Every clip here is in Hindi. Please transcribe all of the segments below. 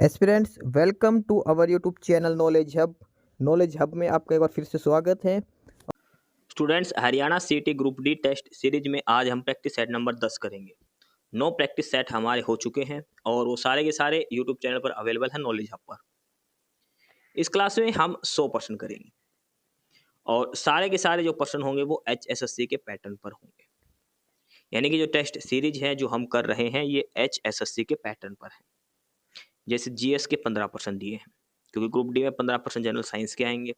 Aspirants welcome to our YouTube channel knowledge hub में आपका एक बार फिर से स्वागत है। स्टूडेंट्स, हरियाणा सीटी ग्रुप डी टेस्ट सीरीज में आज हम प्रैक्टिस सेट नंबर 10 करेंगे। 9 प्रैक्टिस सेट हमारे हो चुके हैं और वो सारे के सारे यूट्यूब चैनल पर अवेलेबल हैं नॉलेज हब पर। इस क्लास में हम 100 प्रश्न करेंगे और सारे के सारे जो प्रश्न होंगे वो HSSC के पैटर्न पर होंगे। यानी कि जो टेस्ट सीरीज है जो हम कर रहे हैं ये HSSC के पैटर्न पर है। जैसे GS के 15 प्रश्न दिए हैं, क्योंकि ग्रुप डी में 15 प्रश्न जनरल साइंस के आएंगे।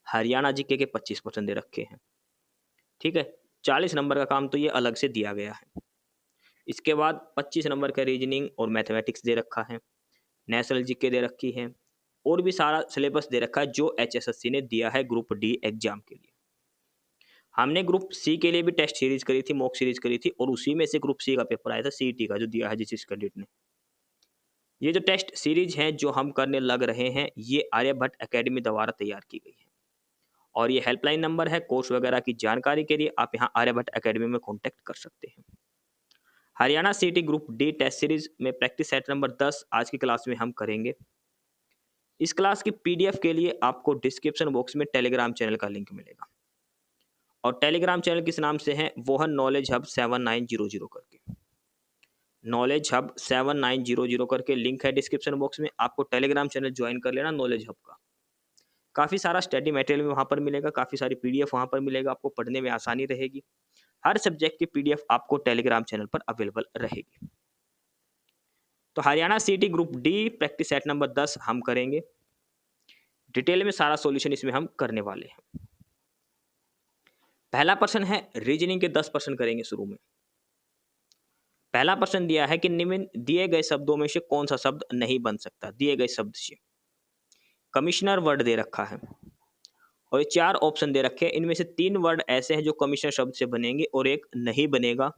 हरियाणा जीके के 25 प्रश्न दे रखे हैं। ठीक है, 40 नंबर का काम तो ये अलग से दिया गया है। इसके बाद 25 नंबर का रीजनिंग और मैथमेटिक्स दे रखा है, नेशनल जीके दे रखी है और भी सारा सिलेबस दे रखा है जो HSSC ने दिया है ग्रुप डी एग्जाम के लिए। हमने ग्रुप सी के लिए भी टेस्ट सीरीज करी थी, मॉक सीरीज करी थी और उसी में से ग्रुप सी का पेपर आया था CET का जो दिया है जिस कैंडिडेट ने। ये जो टेस्ट सीरीज हैं जो हम करने लग रहे हैं ये आर्यभट्ट एकेडमी द्वारा तैयार की गई है और ये हेल्पलाइन नंबर है। कोर्स वगैरह की जानकारी के लिए आप यहाँ आर्यभट्ट एकेडमी में कॉन्टैक्ट कर सकते हैं। हरियाणा सीटी ग्रुप डी टेस्ट सीरीज में प्रैक्टिस सेट नंबर 10 आज की क्लास में हम करेंगे। इस क्लास की PDF के लिए आपको डिस्क्रिप्शन बॉक्स में टेलीग्राम चैनल का लिंक मिलेगा और टेलीग्राम चैनल किस नाम से है वो है नॉलेज हब 7900 करके। नॉलेज हब 7900 करके लिंक है डिस्क्रिप्शन बॉक्स में। आपको टेलीग्राम चैनल ज्वाइन कर लेना नॉलेज हब का। काफ़ी सारा स्टडी मटेरियल वहाँ पर मिलेगा, काफ़ी सारी PDF वहाँ पर मिलेगा, आपको पढ़ने में आसानी रहेगी। हर सब्जेक्ट की PDF आपको टेलीग्राम चैनल पर अवेलेबल रहेगी। तो हरियाणा सीटी group D practice set number 10 हम करेंगे। डिटेल में सारा सॉल्यूशन इसमें हम करने वाले हैं। पहला प्रश्न है रीजनिंग के 10 प्रश्न करेंगे शुरू में। पहला प्रश्न दिया है कि निम्न दिए गए शब्दों में से कौन सा शब्द नहीं बन सकता। दिए गए शब्द से कमिश्नर वर्ड दे रखा है और ये 4 ऑप्शन दे रखे हैं। इनमें से 3 वर्ड ऐसे हैं जो कमिश्नर शब्द से बनेंगे और एक नहीं बनेगा।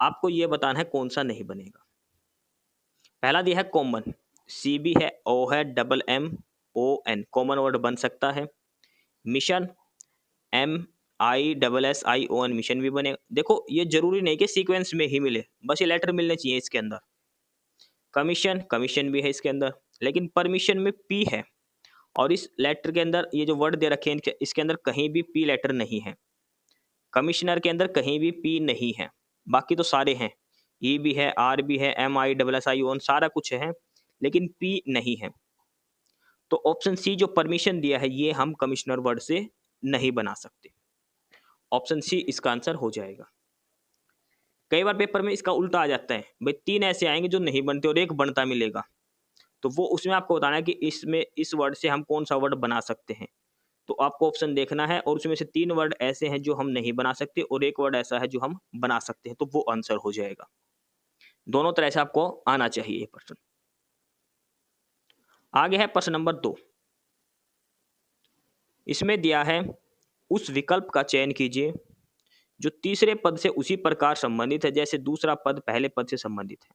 आपको यह बताना है कौन सा नहीं बनेगा। पहला दिया है कॉमन, CB है, O है, MMON कॉमन वर्ड बन सकता है। मिशन, MISSION मिशन भी बनेगा। देखो ये जरूरी नहीं कि सीक्वेंस में ही मिले, बस ये लेटर मिलने चाहिए इसके अंदर। कमीशन भी है इसके अंदर, लेकिन परमिशन में P है और इस लेटर के अंदर ये जो वर्ड दे रखे हैं इसके अंदर कहीं भी P लेटर नहीं है। कमिश्नर के अंदर कहीं भी P नहीं है, बाकी तो सारे हैं। E भी है, R भी है, MISSION सारा कुछ है, लेकिन P नहीं है। तो ऑप्शन C जो परमिशन दिया है ये हम कमिश्नर वर्ड से नहीं बना सकते। ऑप्शन C इसका आंसर हो जाएगा। कई बार पेपर में इसका उल्टा आ जाता है, भाई 3 ऐसे आएंगे जो नहीं बनते और एक बनता मिलेगा, तो वो उसमें आपको बताना है कि इसमें इस वर्ड से हम कौन सा वर्ड बना सकते हैं। तो आपको ऑप्शन देखना है और उसमें से 3 वर्ड ऐसे हैं जो हम नहीं बना सकते और एक वर्ड ऐसा है जो हम बना सकते हैं, तो वो आंसर हो जाएगा। दोनों तरह से आपको आना चाहिए ये प्रश्न। आगे है प्रश्न नंबर 2। इसमें दिया है उस विकल्प का चयन कीजिए जो तीसरे पद से उसी प्रकार संबंधित है जैसे दूसरा पद पहले पद से संबंधित है।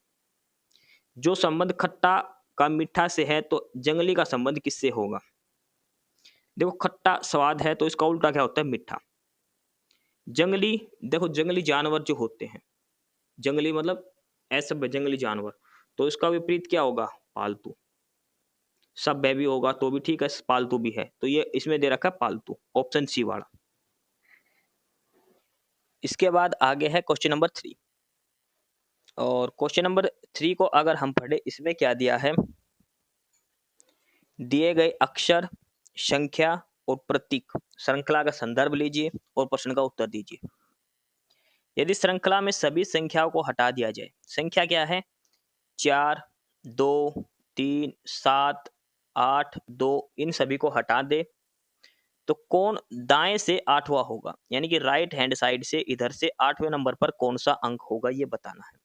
जो संबंध खट्टा का मीठा से है तो जंगली का संबंध किससे होगा। देखो खट्टा स्वाद है तो इसका उल्टा क्या होता है, मीठा। जंगली, देखो जंगली जानवर जो होते हैं, जंगली मतलब ऐसा जंगली जानवर, तो इसका विपरीत क्या होगा, पालतू। सभ्य भी होगा तो भी ठीक है, पालतू भी है, तो ये इसमें दे रखा है पालतू, ऑप्शन C वाला। इसके बाद आगे है क्वेश्चन नंबर 3 और क्वेश्चन नंबर 3 को अगर हम पढ़े इसमें क्या दिया है, दिए गए अक्षर, संख्या और प्रतीक श्रृंखला का संदर्भ लीजिए और प्रश्न का उत्तर दीजिए। यदि श्रृंखला में सभी संख्याओं को हटा दिया जाए, संख्या क्या है 4, 2, 3, 7, 8, 2, इन सभी को हटा दे तो कौन दाएं से 8वां होगा, यानी कि राइट हैंड साइड से इधर से 8वें नंबर पर कौन सा अंक होगा ये बताना है।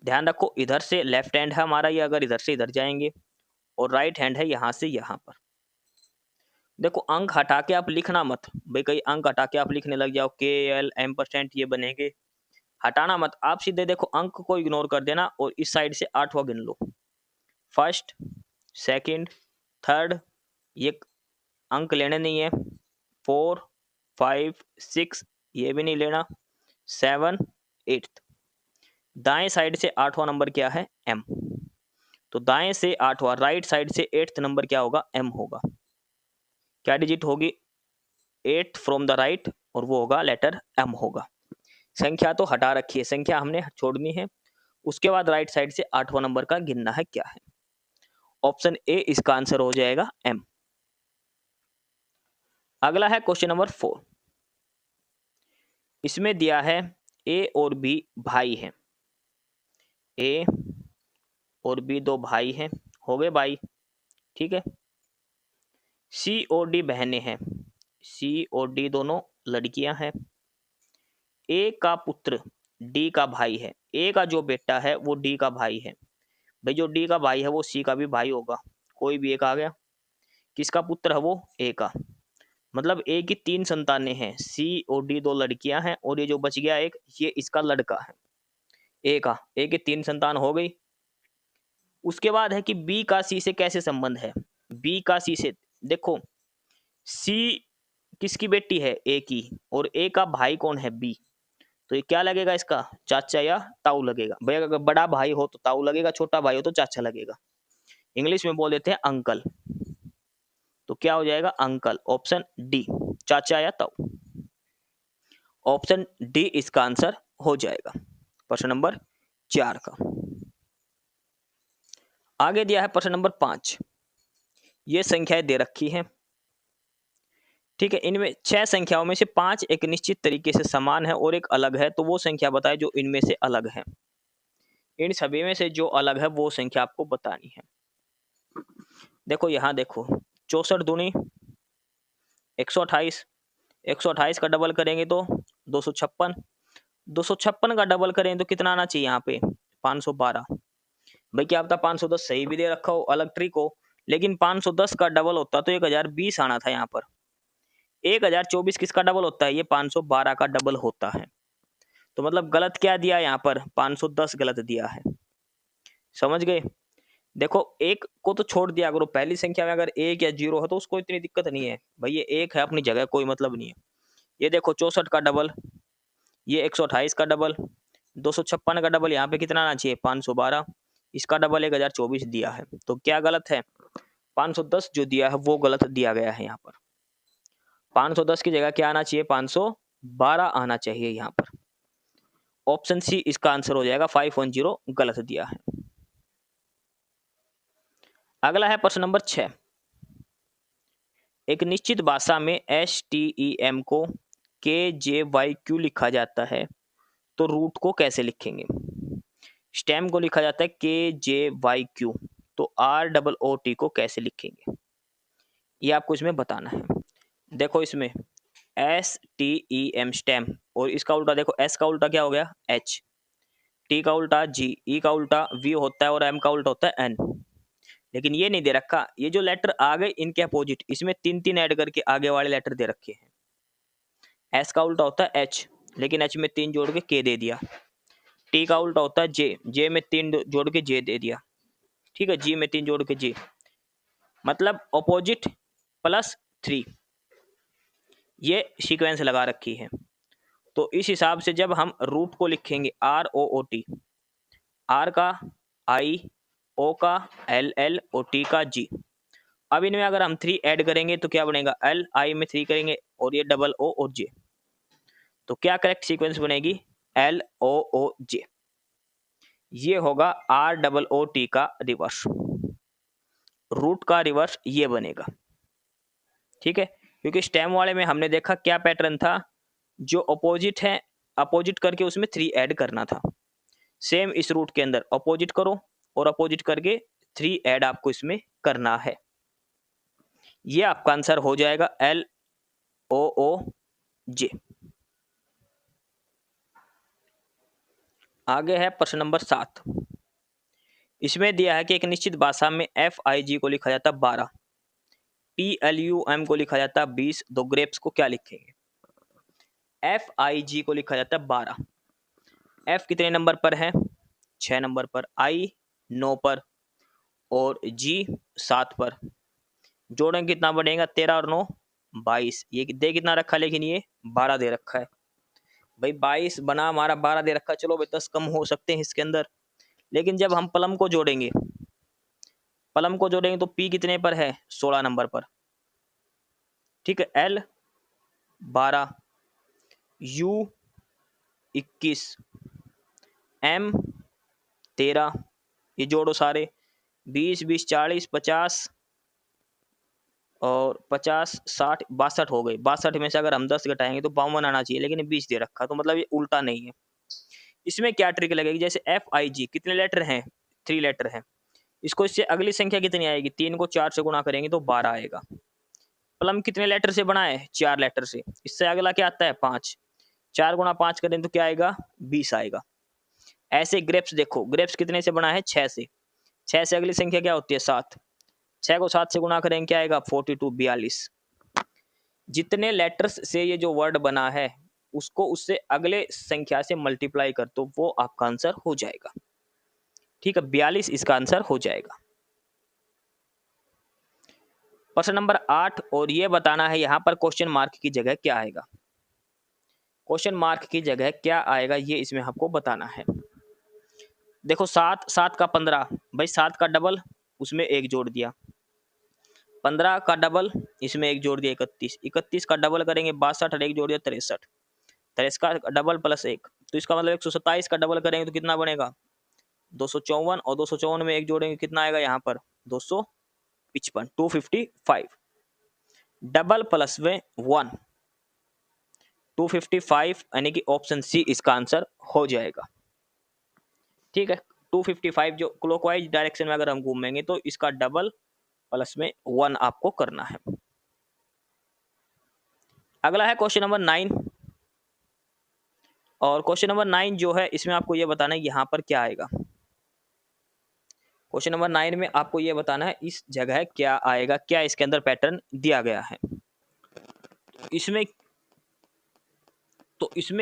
ध्यान रखो इधर से लेफ्ट हैंड है हमारा, ये अगर इधर से इधर जाएंगे और राइट हैंड है यहाँ से यहाँ पर। देखो अंक हटा के आप लिखना मत, भाई कई अंक हटा के आप लिखने लग जाओ KL M% ये बनेंगे, हटाना मत। आप सीधे देखो अंक को इग्नोर कर देना और इस साइड से 8वां गिन लो। फर्स्ट, सेकंड, थर्ड, ये अंक लेने नहीं है। 4, 5, 6 ये भी नहीं लेना। 7, 8, दाएं साइड से 8वां नंबर क्या है M। तो दाएं से 8वां, राइट साइड से 8th नंबर क्या होगा, एम होगा। क्या डिजिट होगी, 8 फ्रॉम द राइट, और वो होगा लेटर एम होगा। संख्या तो हटा रखी है, संख्या हमने छोड़नी है। उसके बाद राइट साइड से 8वां नंबर का गिनना है क्या है। ऑप्शन ए इसका आंसर हो जाएगा एम। अगला है क्वेश्चन नंबर 4। इसमें दिया है ए और बी भाई हैं, ए और बी दो भाई हैं, हो गए भाई, ठीक है। सी और डी बहनें हैं, सी और डी दोनों लड़कियां हैं। ए का पुत्र डी का भाई है, ए का जो बेटा है वो डी का भाई है। भाई जो डी का भाई है वो सी का भी भाई होगा, कोई भी एक आ गया। किसका पुत्र है वो, ए का। मतलब ए की 3 संतानें हैं, सी और डी दो लड़कियां हैं, और ये जो बच गया एक, ये इसका लड़का है ए का। ए की 3 संतान हो गई। उसके बाद है कि बी का सी से कैसे संबंध है। बी का सी से, देखो सी किसकी बेटी है, ए की, और ए का भाई कौन है, बी। तो ये क्या लगेगा इसका, चाचा या ताऊ लगेगा। भाई अगर बड़ा भाई हो तो ताऊ लगेगा, छोटा भाई हो तो चाचा लगेगा। इंग्लिश में बोल देते हैं अंकल। तो क्या हो जाएगा, अंकल। ऑप्शन डी, चाचा या ताऊ। ऑप्शन डी इसका आंसर हो जाएगा प्रश्न नंबर 4 का। आगे दिया है प्रश्न नंबर 5। ये संख्याएं दे रखी हैं, ठीक है। इनमें 6 संख्याओं में से 5 एक निश्चित तरीके से समान है और एक अलग है, तो वो संख्या बताए जो इनमें से अलग है। इन सभी में से जो अलग है वो संख्या आपको बतानी है। देखो यहाँ देखो, 64 दूनी 128, 128 का डबल करेंगे तो 256, 256 का डबल करेंगे तो कितना आना चाहिए यहाँ पे, 512। भाई क्या पता 510 सही भी दे रखा हो, अलग ट्रिक हो, लेकिन 510 का डबल होता तो 1020 आना था यहाँ पर। 1024 किसका डबल होता है, ये 512 का डबल होता है। तो मतलब गलत क्या दिया यहाँ पर, 510 गलत दिया है। समझ गए। देखो एक को तो छोड़ दिया करो, पहली संख्या में अगर 1 या 0 है तो उसको इतनी दिक्कत नहीं है, भाई ये 1 है अपनी जगह, कोई मतलब नहीं है। ये देखो 64 का डबल, ये 128 का डबल, 256 का डबल, यहाँ पे कितना आना चाहिए 512, इसका डबल 1024 दिया है। तो क्या गलत है, 510 जो दिया है वो गलत दिया गया है यहाँ पर। 510 की जगह क्या आना चाहिए, 512 आना चाहिए यहाँ पर। ऑप्शन सी इसका आंसर हो जाएगा, 510 गलत दिया है। अगला है प्रश्न नंबर 6। एक निश्चित भाषा में STEM को KJYQ लिखा जाता है, तो रूट को कैसे लिखेंगे। स्टेम को लिखा जाता है KJYQ, तो ROOT को कैसे लिखेंगे, ये आपको इसमें बताना है। देखो इसमें STEM स्टेम, और इसका उल्टा देखो, S का उल्टा क्या हो गया H, T का उल्टा G, E का उल्टा V होता है, और M का उल्टा होता है N। लेकिन ये नहीं दे रखा, ये जो लेटर आ गए इनके अपोजिट, इसमें 3 ऐड करके आगे वाले लेटर दे रखे हैं। S का उल्टा होता है H, लेकिन H में 3 जोड़ के K दे दिया। T का उल्टा होता है J, J में 3 जोड़ के J दे दिया, ठीक है। G में 3 जोड़ के J, मतलब अपोजिट प्लस 3, ये सीक्वेंस लगा रखी है। तो इस हिसाब से जब हम रूट को लिखेंगे ROOT, R का I, O का LL और T का G। अब इनमें अगर हम 3 ऐड करेंगे तो क्या बनेगा, L I में 3 करेंगे और ये डबल O और J, तो क्या करेक्ट सीक्वेंस बनेगी, LOOJ। ये होगा ROOT का रिवर्स, रूट का रिवर्स ये बनेगा, ठीक है। क्योंकि स्टेम वाले में हमने देखा क्या पैटर्न था, जो अपोजिट है अपोजिट करके उसमें 3 ऐड करना था। सेम इस रूट के अंदर अपोजिट करो और अपोजिट करके 3 ऐड आपको इसमें करना है। ये आपका आंसर हो जाएगा LOOJ। आगे है प्रश्न नंबर 7। इसमें दिया है कि एक निश्चित भाषा में FIG को लिखा जाता है 12, PLUM को लिखा जाता है 20, दो ग्रेप्स को क्या लिखेंगे। FIG को लिखा जाता है 12, F कितने नंबर पर है, 6 नंबर पर, I 9 पर और G 7 पर। जोड़ेंगे कितना बढ़ेगा, 13 और 9 22। ये दे कितना रखा, लेकिन ये 12 दे रखा है। भाई 22 बना हमारा, 12 दे रखा है। चलो भाई 10 कम हो सकते हैं इसके अंदर, लेकिन जब हम पलम को जोड़ेंगे पलम को जोड़ेंगे तो P कितने पर है, 16 नंबर पर, ठीक है। L 12, U 21, M 13, ये जोड़ो सारे, 20 20 40 50 और 50 60 62 हो गए। 62 में से अगर हम 10 घटाएंगे तो 52 आना चाहिए, लेकिन 20 दे रखा, तो मतलब ये उल्टा नहीं है। इसमें क्या ट्रिक लगेगी, जैसे FIG कितने लेटर हैं, 3 लेटर हैं, इसको इससे अगली संख्या कितनी आएगी, 3 को 4 से गुणा करेंगे तो 12 आएगा। प्लम कितने लेटर से बना है, 4 लेटर से, इससे अगला क्या आता है 5, 4 गुणा 5 करें तो क्या आएगा 20 आएगा। ऐसे ग्रेप्स देखो, ग्रेप्स कितने से बना है, 6 से, 6 से अगली संख्या क्या होती है 7, 6 को 7 से गुणा करेंगे क्या आएगा 42 42। जितने लेटर्स से ये जो वर्ड बना है उसको उससे अगले संख्या से मल्टीप्लाई कर तो वो आपका आंसर हो जाएगा, ठीक है। 42 इसका आंसर हो जाएगा। प्रश्न नंबर 8, और ये बताना है यहाँ पर क्वेश्चन मार्क की जगह क्या आएगा, क्वेश्चन मार्क की जगह क्या आएगा ये इसमें आपको बताना है। देखो 7 7 का 15, भाई 7 का डबल उसमें एक जोड़ दिया, 15 का डबल इसमें एक जोड़ दिया 31, 31 का डबल करेंगे 62 और एक जोड़ दिया 63, 63 का डबल प्लस एक, तो इसका मतलब 127 का डबल करेंगे तो कितना बनेगा 254, और 254 में एक जोड़ेंगे कितना आएगा यहाँ पर 255, 255, डबल प्लस में 1, 255, यानी कि ऑप्शन सी इसका आंसर हो जाएगा, ठीक है। 255 जो क्लॉकवाइज डायरेक्शन में अगर हम घूमेंगे तो इसका डबल प्लस में 1 आपको करना है। अगला है क्वेश्चन नंबर 9, और क्वेश्चन नंबर 9 जो है इसमें आपको ये बताना है यहाँ पर क्या आएगा। क्वेश्चन नंबर 9 में आपको ये बताना है इस जगह क्या आएगा, क्या इसके अंदर पैटर्न दिया गया है। इसमें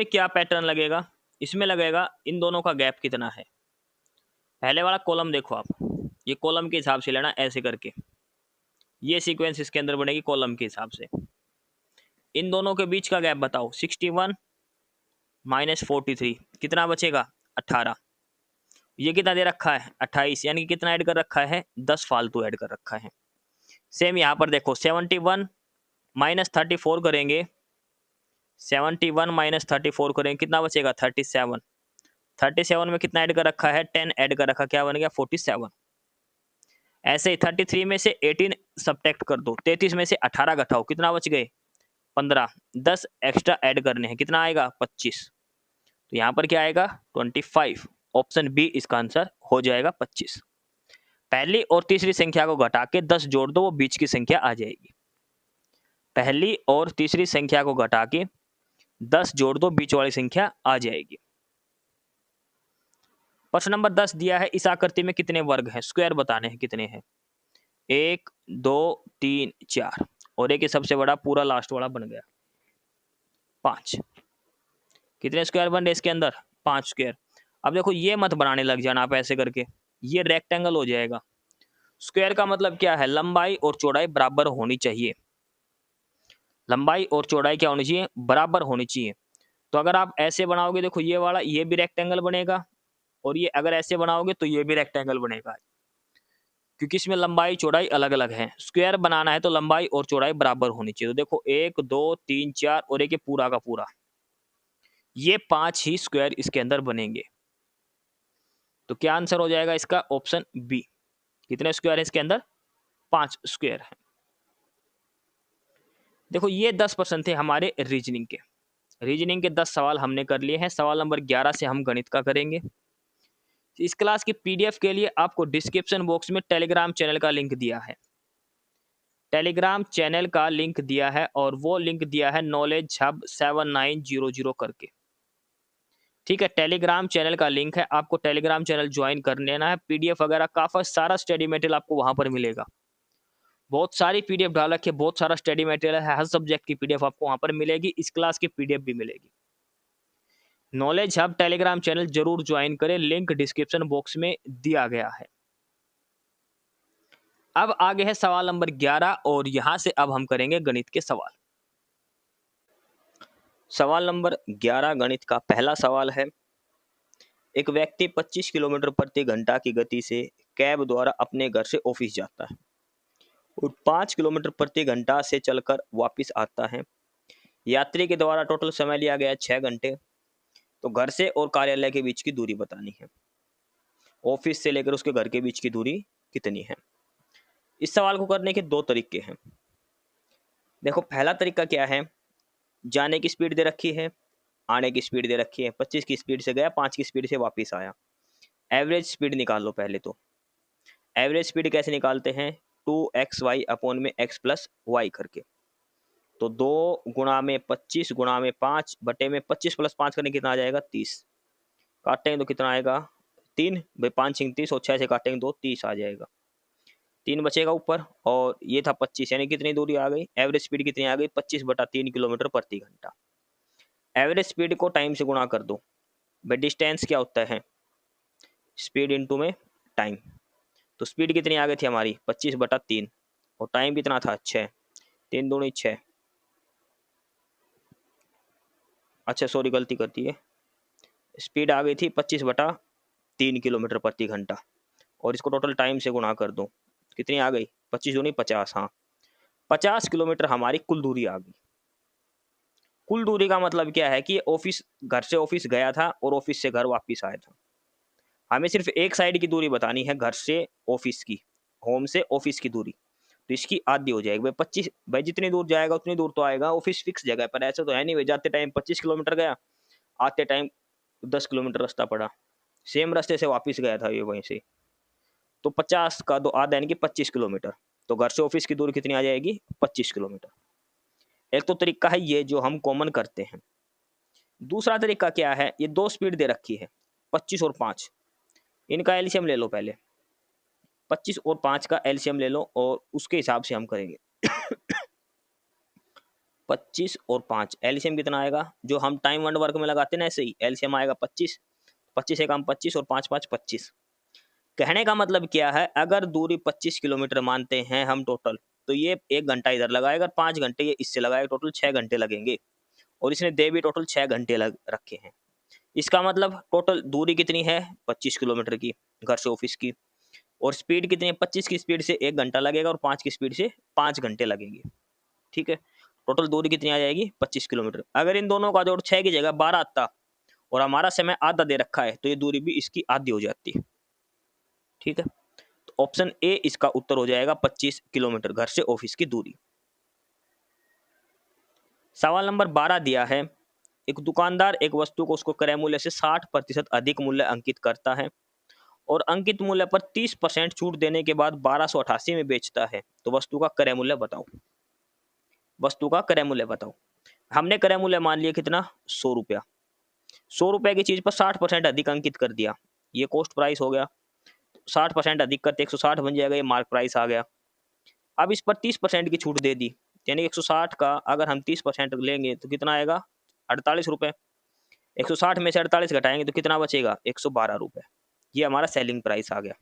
क्या पैटर्न लगेगा, इसमें लगेगा इन दोनों का गैप कितना है। पहले वाला कॉलम देखो आप, ये कॉलम के हिसाब से लेना, ऐसे करके ये सीक्वेंस इसके अंदर बनेगी कॉलम के हिसाब से। इन दोनों के बीच का गैप बताओ, 61 माइनस 43 कितना बचेगा 18, ये कितना दे रखा है 28, यानी कि कितना ऐड कर रखा है 10 फालतू ऐड कर रखा है। सेम यहाँ पर देखो 71 माइनस 34 करेंगे, 71 माइनस 34 करेंगे कितना बचेगा 37, 37 में कितना ऐड कर रखा है 10 ऐड कर रखा, क्या बन गया 47। ऐसे ही 33 में से 18 सब्ट्रैक्ट कर दो, 33 में से 18 घटाओ कितना बच गए 15, 10 एक्स्ट्रा ऐड करने हैं कितना आएगा 25, तो यहाँ पर क्या आएगा 25, ऑप्शन बी इसका आंसर हो जाएगा 25। पहली और तीसरी संख्या को घटा के 10 जोड़ दो, वो बीच की संख्या आ जाएगी। पहली और तीसरी संख्या को घटा के 10 जोड़ दो, बीच वाली संख्या आ जाएगी। प्रश्न नंबर 10 दिया है, इस आकृति में कितने वर्ग हैं, स्क्वायर बताने हैं कितने हैं, 1 2 3 4, और एक सबसे बड़ा पूरा लास्ट वाला बन गया 5। कितने स्क्वायर बन रहे इसके अंदर 5 स्क्वायर। अब देखो ये मत बनाने लग जाना आप ऐसे करके, ये रेक्टेंगल हो जाएगा। स्क्वायर का मतलब क्या है, लंबाई और चौड़ाई बराबर होनी चाहिए, लंबाई और चौड़ाई क्या होनी चाहिए बराबर होनी चाहिए। तो अगर आप ऐसे बनाओगे देखो ये वाला ये भी रेक्टेंगल बनेगा, और ये अगर ऐसे बनाओगे तो ये भी रेक्टेंगल बनेगा, क्योंकि इसमें लंबाई चौड़ाई अलग अलग है। स्क्वायर बनाना है तो लंबाई और चौड़ाई बराबर होनी चाहिए। तो देखो 1 2 3 4 और एक ये पूरा का पूरा, ये 5 ही स्क्वायर इसके अंदर बनेंगे। तो क्या आंसर हो जाएगा इसका ऑप्शन बी। कितने स्क्वायर है इसके अंदर 5 स्क्वायर है। देखो ये 10% थे हमारे रीजनिंग के। रीजनिंग के 10 सवाल हमने कर लिए हैं। सवाल नंबर 11 से हम गणित का करेंगे। इस क्लास की पीडीएफ के लिए आपको डिस्क्रिप्शन बॉक्स में टेलीग्राम चैनल का लिंक दिया है, टेलीग्राम चैनल का लिंक दिया है, और वो लिंक दिया है नॉलेज हब 7900 करके, ठीक है। टेलीग्राम चैनल का लिंक है, आपको टेलीग्राम चैनल ज्वाइन कर लेना है। पीडीएफ वगैरह काफी सारा स्टडी मटेरियल आपको वहां पर मिलेगा। बहुत सारी पीडीएफ डाल रखी है, बहुत सारा स्टडी मटेरियल है, हर सब्जेक्ट की पीडीएफ आपको वहां पर मिलेगी। इस क्लास की पीडीएफ भी मिलेगी। नॉलेज हब टेलीग्राम चैनल जरूर ज्वाइन करें, लिंक डिस्क्रिप्शन बॉक्स में दिया गया है। अब आगे है सवाल नंबर 11, और यहां से अब हम करेंगे गणित के सवाल। सवाल नंबर 11 गणित का पहला सवाल है, एक व्यक्ति 25 किलोमीटर प्रति घंटा की गति से कैब द्वारा अपने घर से ऑफिस जाता है और 5 किलोमीटर प्रति घंटा से चलकर वापस आता है। यात्री के द्वारा टोटल समय लिया गया 6 घंटे। तो घर से और कार्यालय के बीच की दूरी बतानी है। ऑफिस से लेकर उसके घर के बीच की दूरी कितनी है। इस सवाल को करने के दो तरीके हैं। देखो पहला तरीका क्या है, जाने की स्पीड दे रखी है, आने की स्पीड दे रखी है। 25 की स्पीड से गया, 5 की स्पीड से वापस आया। एवरेज स्पीड निकाल लो पहले। तो एवरेज स्पीड कैसे निकालते हैं, 2xy अपॉन में x प्लस वाई करके। तो 2 गुणा में 25 गुणा में 5 बटे में 25 प्लस 5 करने कितना आ जाएगा, 30। काटेंगे तो कितना आएगा, 3 भाई, 5 छिंग 30 और 6 से काटेंगे तो 30 आ जाएगा। 3 बचेगा ऊपर और ये था 25, यानी कितनी दूरी आ गई, एवरेज स्पीड कितनी आ गई, 25/3 किलोमीटर प्रति घंटा। एवरेज स्पीड को टाइम से गुणा कर दो भाई, डिस्टेंस क्या होता है, स्पीड इनटू में टाइम। तो स्पीड कितनी आ गई थी हमारी, 25/3 और टाइम कितना था, 6। 3 दूनी 6, अच्छा सॉरी गलती करती है, स्पीड आ गई थी 25/3 किलोमीटर प्रति घंटा और इसको टोटल टाइम से गुणा कर दो, कितनी आ गई, 25 दूनी 50। हाँ, 50 किलोमीटर हमारी कुल दूरी आ गई। कुल दूरी का मतलब क्या है कि ऑफिस, घर से ऑफिस गया था और ऑफिस से घर वापस आया था। हमें सिर्फ एक साइड की दूरी बतानी है, घर से ऑफिस की, होम से ऑफिस की दूरी। तो इसकी आधी हो जाएगी भाई 25, भाई जितनी दूर जाएगा उतनी दूर तो आएगा, ऑफिस फिक्स जगह पर, ऐसा तो है नहीं भाई जाते टाइम 25 किलोमीटर गया, आते टाइम 10 किलोमीटर रास्ता पड़ा, सेम रास्ते से वापस गया था ये वहीं से। तो 50 का दो आधा यानी कि 25 किलोमीटर। तो घर से ऑफिस की दूरी कितनी आ जाएगी, 25 किलोमीटर। एक तो तरीका है ये जो हम कॉमन करते हैं। दूसरा तरीका क्या है, ये दो स्पीड दे रखी है 25 और 5, इनका एलसीएम ले लो पहले। 25 और 5 का एलसीएम ले लो और उसके हिसाब से हम करेंगे। 25 और 5 एलसीएम कितना आएगा, जो हम टाइम वन वर्क में लगाते हैं ना, ऐसे ही एलसीएम आएगा 25। 25 एक हम 25 और 5 5 25। कहने का मतलब क्या है, अगर दूरी 25 किलोमीटर मानते हैं हम टोटल, तो ये 1 घंटा इधर लगाएगा, 5 घंटे ये इससे लगाएगा, टोटल 6 घंटे लगेंगे। और इसने दे भी टोटल 6 घंटे लग रखे हैं। इसका मतलब टोटल दूरी कितनी है, 25 किलोमीटर की घर से ऑफिस की। और स्पीड कितनी है, 25 की स्पीड से 1 घंटा लगेगा और 5 की स्पीड से 5 घंटे लगेंगे। ठीक है, टोटल दूरी कितनी आ जाएगी, 25 किलोमीटर। अगर इन दोनों का जोड़ 6 की जगह 12 आता और हमारा समय आधा दे रखा है, तो ये दूरी भी इसकी आधी हो जाती है। ठीक है, तो ऑप्शन ए इसका उत्तर हो जाएगा 25 किलोमीटर घर से ऑफिस की दूरी। सवाल नंबर 12 दिया है, एक दुकानदार एक वस्तु को उसको क्रय मूल्य से 60% अधिक मूल्य अंकित करता है और अंकित मूल्य पर 30% छूट देने के बाद 1288 में बेचता है। तो वस्तु का क्रय मूल्य बताओ, वस्तु का क्रय मूल्य बताओ। हमने क्रय मूल्य मान लिया कितना, 100 रुपया। 100 रुपए की चीज पर 60% अधिक अंकित कर दिया, ये कॉस्ट प्राइस हो गया। 60% अधिक करते 160 बन जाएगा, ये मार्क प्राइस आ गया। अब इस पर 30% की छूट दे दी, यानी 160 का अगर हम 30% लेंगे तो कितना आएगा, 48 रुपये। 160 में से 48 घटाएंगे तो कितना बचेगा, 112 रुपये। ये हमारा सेलिंग प्राइस आ गया।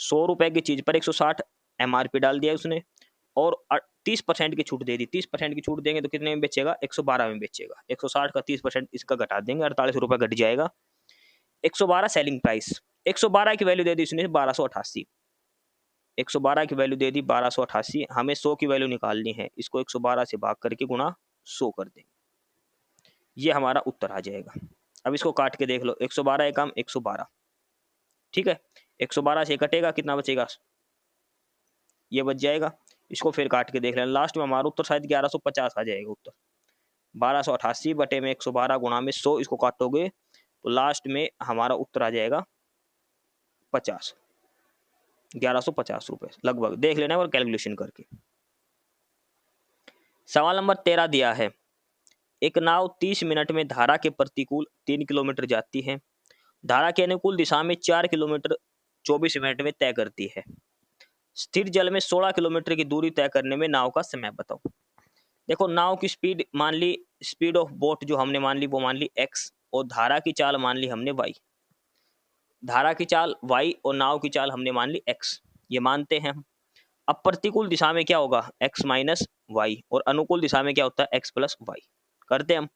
100 रुपए की चीज पर 160 एमआरपी डाल दिया उसने और 30% की छूट दे दी। 30% की छूट देंगे तो कितने में बेचेगा, 112 में बेचेगा। 160 का 30% इसका घटा देंगे, 48 रुपये घट जाएगा। 112 सेलिंग प्राइस, 112 की वैल्यू दे दी उसने 1288। 112 की वैल्यू दे दी 1288। हमें 100 की वैल्यू निकालनी है, इसको 112 से भाग करके गुणा 100 कर देंगे, ये हमारा उत्तर आ जाएगा। अब इसको काट के देख लो, 112 एकम 112। ठीक है, 112 से कटेगा कितना बचेगा, ये बच जाएगा। इसको फिर काट के देख लेना, लास्ट में हमारा उत्तर शायद 1150 आ जाएगा उत्तर। 1288 बटे में 112 गुणा में 100, इसको काटोगे तो लास्ट में हमारा उत्तर आ जाएगा 50, 1150 रुपये लगभग। देख लेना और कैलकुलेशन करके। सवाल नंबर 13 दिया है, एक नाव 30 मिनट में धारा के प्रतिकूल 3 किलोमीटर जाती है, धारा के अनुकूल दिशा में 4 किलोमीटर 24 मिनट में तय करती है। स्थिर जल में 16 किलोमीटर की दूरी तय करने में नाव का समय बताओ। देखो नाव की स्पीड मान ली, स्पीड ऑफ बोट जो हमने मान ली वो मान ली x और धारा की चाल मान ली हमने y। धारा की चाल y और नाव की चाल हमने मान ली x, ये मानते हैं हम। अब प्रतिकूल दिशा में क्या होगा, x माइनस वाई, और अनुकूल दिशा में क्या होता है, x प्लस वाई। करते हम,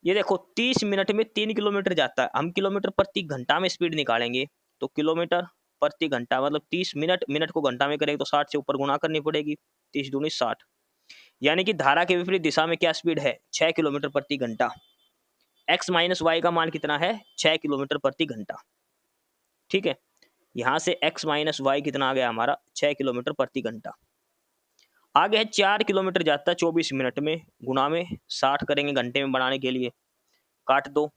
ये देखो 30 मिनट में 3 किलोमीटर जाता है, हम किलोमीटर प्रति घंटा में स्पीड निकालेंगे तो किलोमीटर प्रति घंटा मतलब 30 मिनट, मिनट को घंटा में करेंगे तो 60 से ऊपर गुणा करनी पड़ेगी, 30 दूनी 60। यानी कि धारा के विपरीत दिशा में क्या स्पीड है, 6 किलोमीटर प्रति घंटा। x माइनस वाई का मान कितना है, 6 किलोमीटर प्रति घंटा। ठीक है, यहां से x माइनस वाई कितना आ गया हमारा, 6 किलोमीटर प्रति घंटा। आगे है 4 किलोमीटर जाता है 24 मिनट में, गुणा में 60 करेंगे घंटे में बनाने के लिए, काट दो,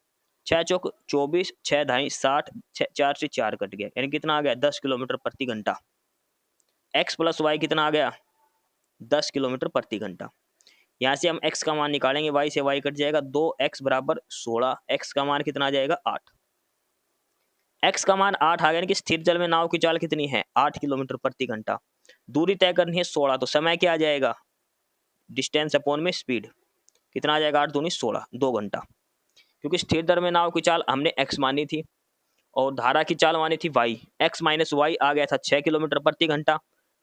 6 चौक 24, 6 ढाई 60, 4 से 4 कट गया, यानी कितना आ गया 10 किलोमीटर प्रति घंटा। x प्लस वाई कितना आ गया, 10 किलोमीटर प्रति घंटा। यहाँ से हम x का मान निकालेंगे, y से y कट जाएगा, 2x बराबर 16, x का मान कितना आ जाएगा 8। x का मान 8 आ गया, यानी कि स्थिर जल में नाव की चाल कितनी है, 8 किलोमीटर प्रति घंटा। दूरी तय करनी है 16, तो समय क्या आ जाएगा, डिस्टेंस अपॉन में स्पीड, कितना आ जाएगा 8 दूनी 16, 2 घंटा। क्योंकि स्थिर दर में नाव की चाल हमने x मानी थी और धारा की चाल मानी थी y, x माइनस वाई आ गया था 6 किलोमीटर प्रति घंटा,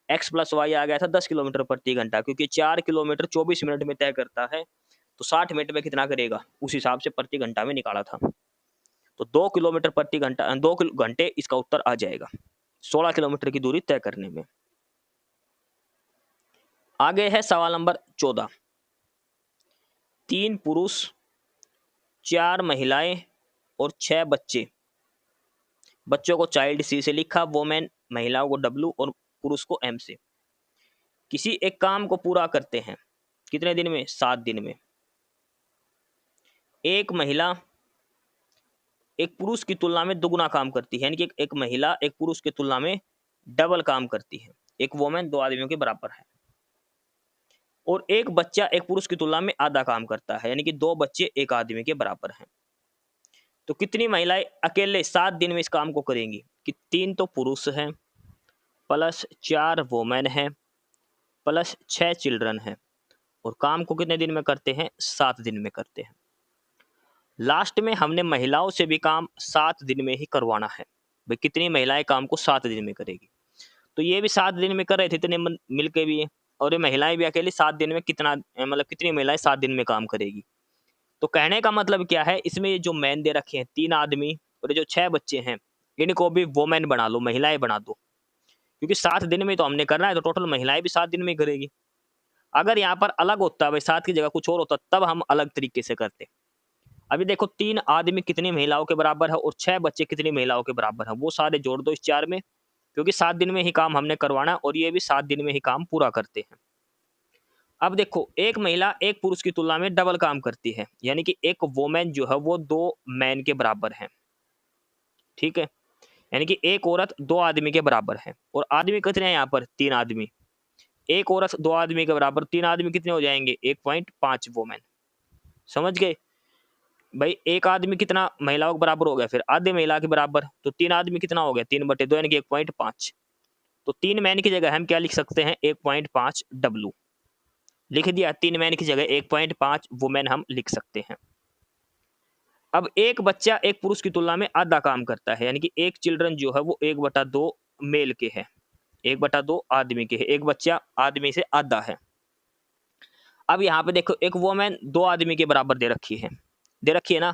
x प्लस वाई आ गया था 10 किलोमीटर प्रति घंटा। क्योंकि 4 किलोमीटर 24 मिनट में तय करता है, तो 60 मिनट में कितना करेगा, उस हिसाब से प्रति घंटा में निकाला था। तो 2 किलोमीटर प्रति घंटा, 2 घंटे इसका उत्तर आ जाएगा 16 किलोमीटर की दूरी तय करने में। आगे है सवाल नंबर 14। 3 पुरुष 4 महिलाएं और 6 बच्चे, बच्चों को चाइल्ड सी से लिखा, वोमेन महिलाओं को W और पुरुष को M से, किसी एक काम को पूरा करते हैं कितने दिन में, 7 दिन में। एक महिला एक पुरुष की तुलना में दुगुना काम करती है, यानी कि एक महिला एक पुरुष की तुलना में डबल काम करती है, एक वोमेन 2 आदमियों के बराबर है। और एक बच्चा एक पुरुष की तुलना में आधा काम करता है, यानी कि 2 बच्चे एक आदमी के बराबर हैं। तो कितनी महिलाएं अकेले 7 दिन में इस काम को करेंगी, कि 3 तो पुरुष हैं प्लस 4 वोमेन हैं प्लस 6 चिल्ड्रन हैं, और काम को कितने दिन में करते हैं, 7 दिन में करते हैं। लास्ट में हमने महिलाओं से भी काम 7 दिन में ही करवाना है, भाई कितनी महिलाएं काम को 7 दिन में करेगी। तो ये भी 7 दिन में कर रहे थे इतने मिलके भी, और ये महिलाएं भी अकेली 7 दिन में कितना, मतलब कितनी महिलाएं 7 दिन में काम करेगी। तो कहने का मतलब क्या है, इसमें ये जो मैन दे रखे हैं 3 आदमी और ये जो 6 बच्चे हैं, इनको भी वोमेन बना लो, महिलाएं बना दो, क्योंकि 7 दिन में तो हमने करना है, तो टोटल महिलाएं भी 7 दिन में करेगी। अगर यहाँ पर अलग होता, भाई 7 की जगह कुछ और होता, तब हम अलग तरीके से करते। अभी देखो 3 आदमी कितनी महिलाओं के बराबर है और 6 बच्चे कितनी महिलाओं के बराबर है, वो सारे जोड़ दो इस 4 में, क्योंकि 7 दिन में ही काम हमने करवाना, और ये भी 7 दिन में ही काम पूरा करते हैं। अब देखो एक महिला एक पुरुष की तुलना में डबल काम करती है, यानी कि एक वोमेन जो है वो 2 मैन के बराबर है। ठीक है, यानी कि एक औरत 2 आदमी के बराबर है, और आदमी कितने हैं यहाँ पर, 3 आदमी। एक औरत 2 आदमी के बराबर, 3 आदमी कितने हो जाएंगे, 1.5 वोमेन। समझ गए भाई, एक आदमी कितना महिलाओं के बराबर हो गया, फिर आधे महिला के बराबर, तो 3 आदमी कितना हो गया, 3/2 यानी कि 1.5। तो 3 मैन की जगह हम क्या लिख सकते हैं, 1.5 W लिख दिया। 3 मैन की जगह 1.5 वुमेन हम लिख सकते हैं। अब एक बच्चा एक पुरुष की तुलना में आधा काम करता है, यानी कि एक चिल्ड्रन जो है वो 1/2 मेल के है, 1/2 आदमी के है, एक बच्चा आदमी से आधा है। अब यहाँ पे देखो एक वोमेन 2 आदमी के बराबर दे रखी है ना,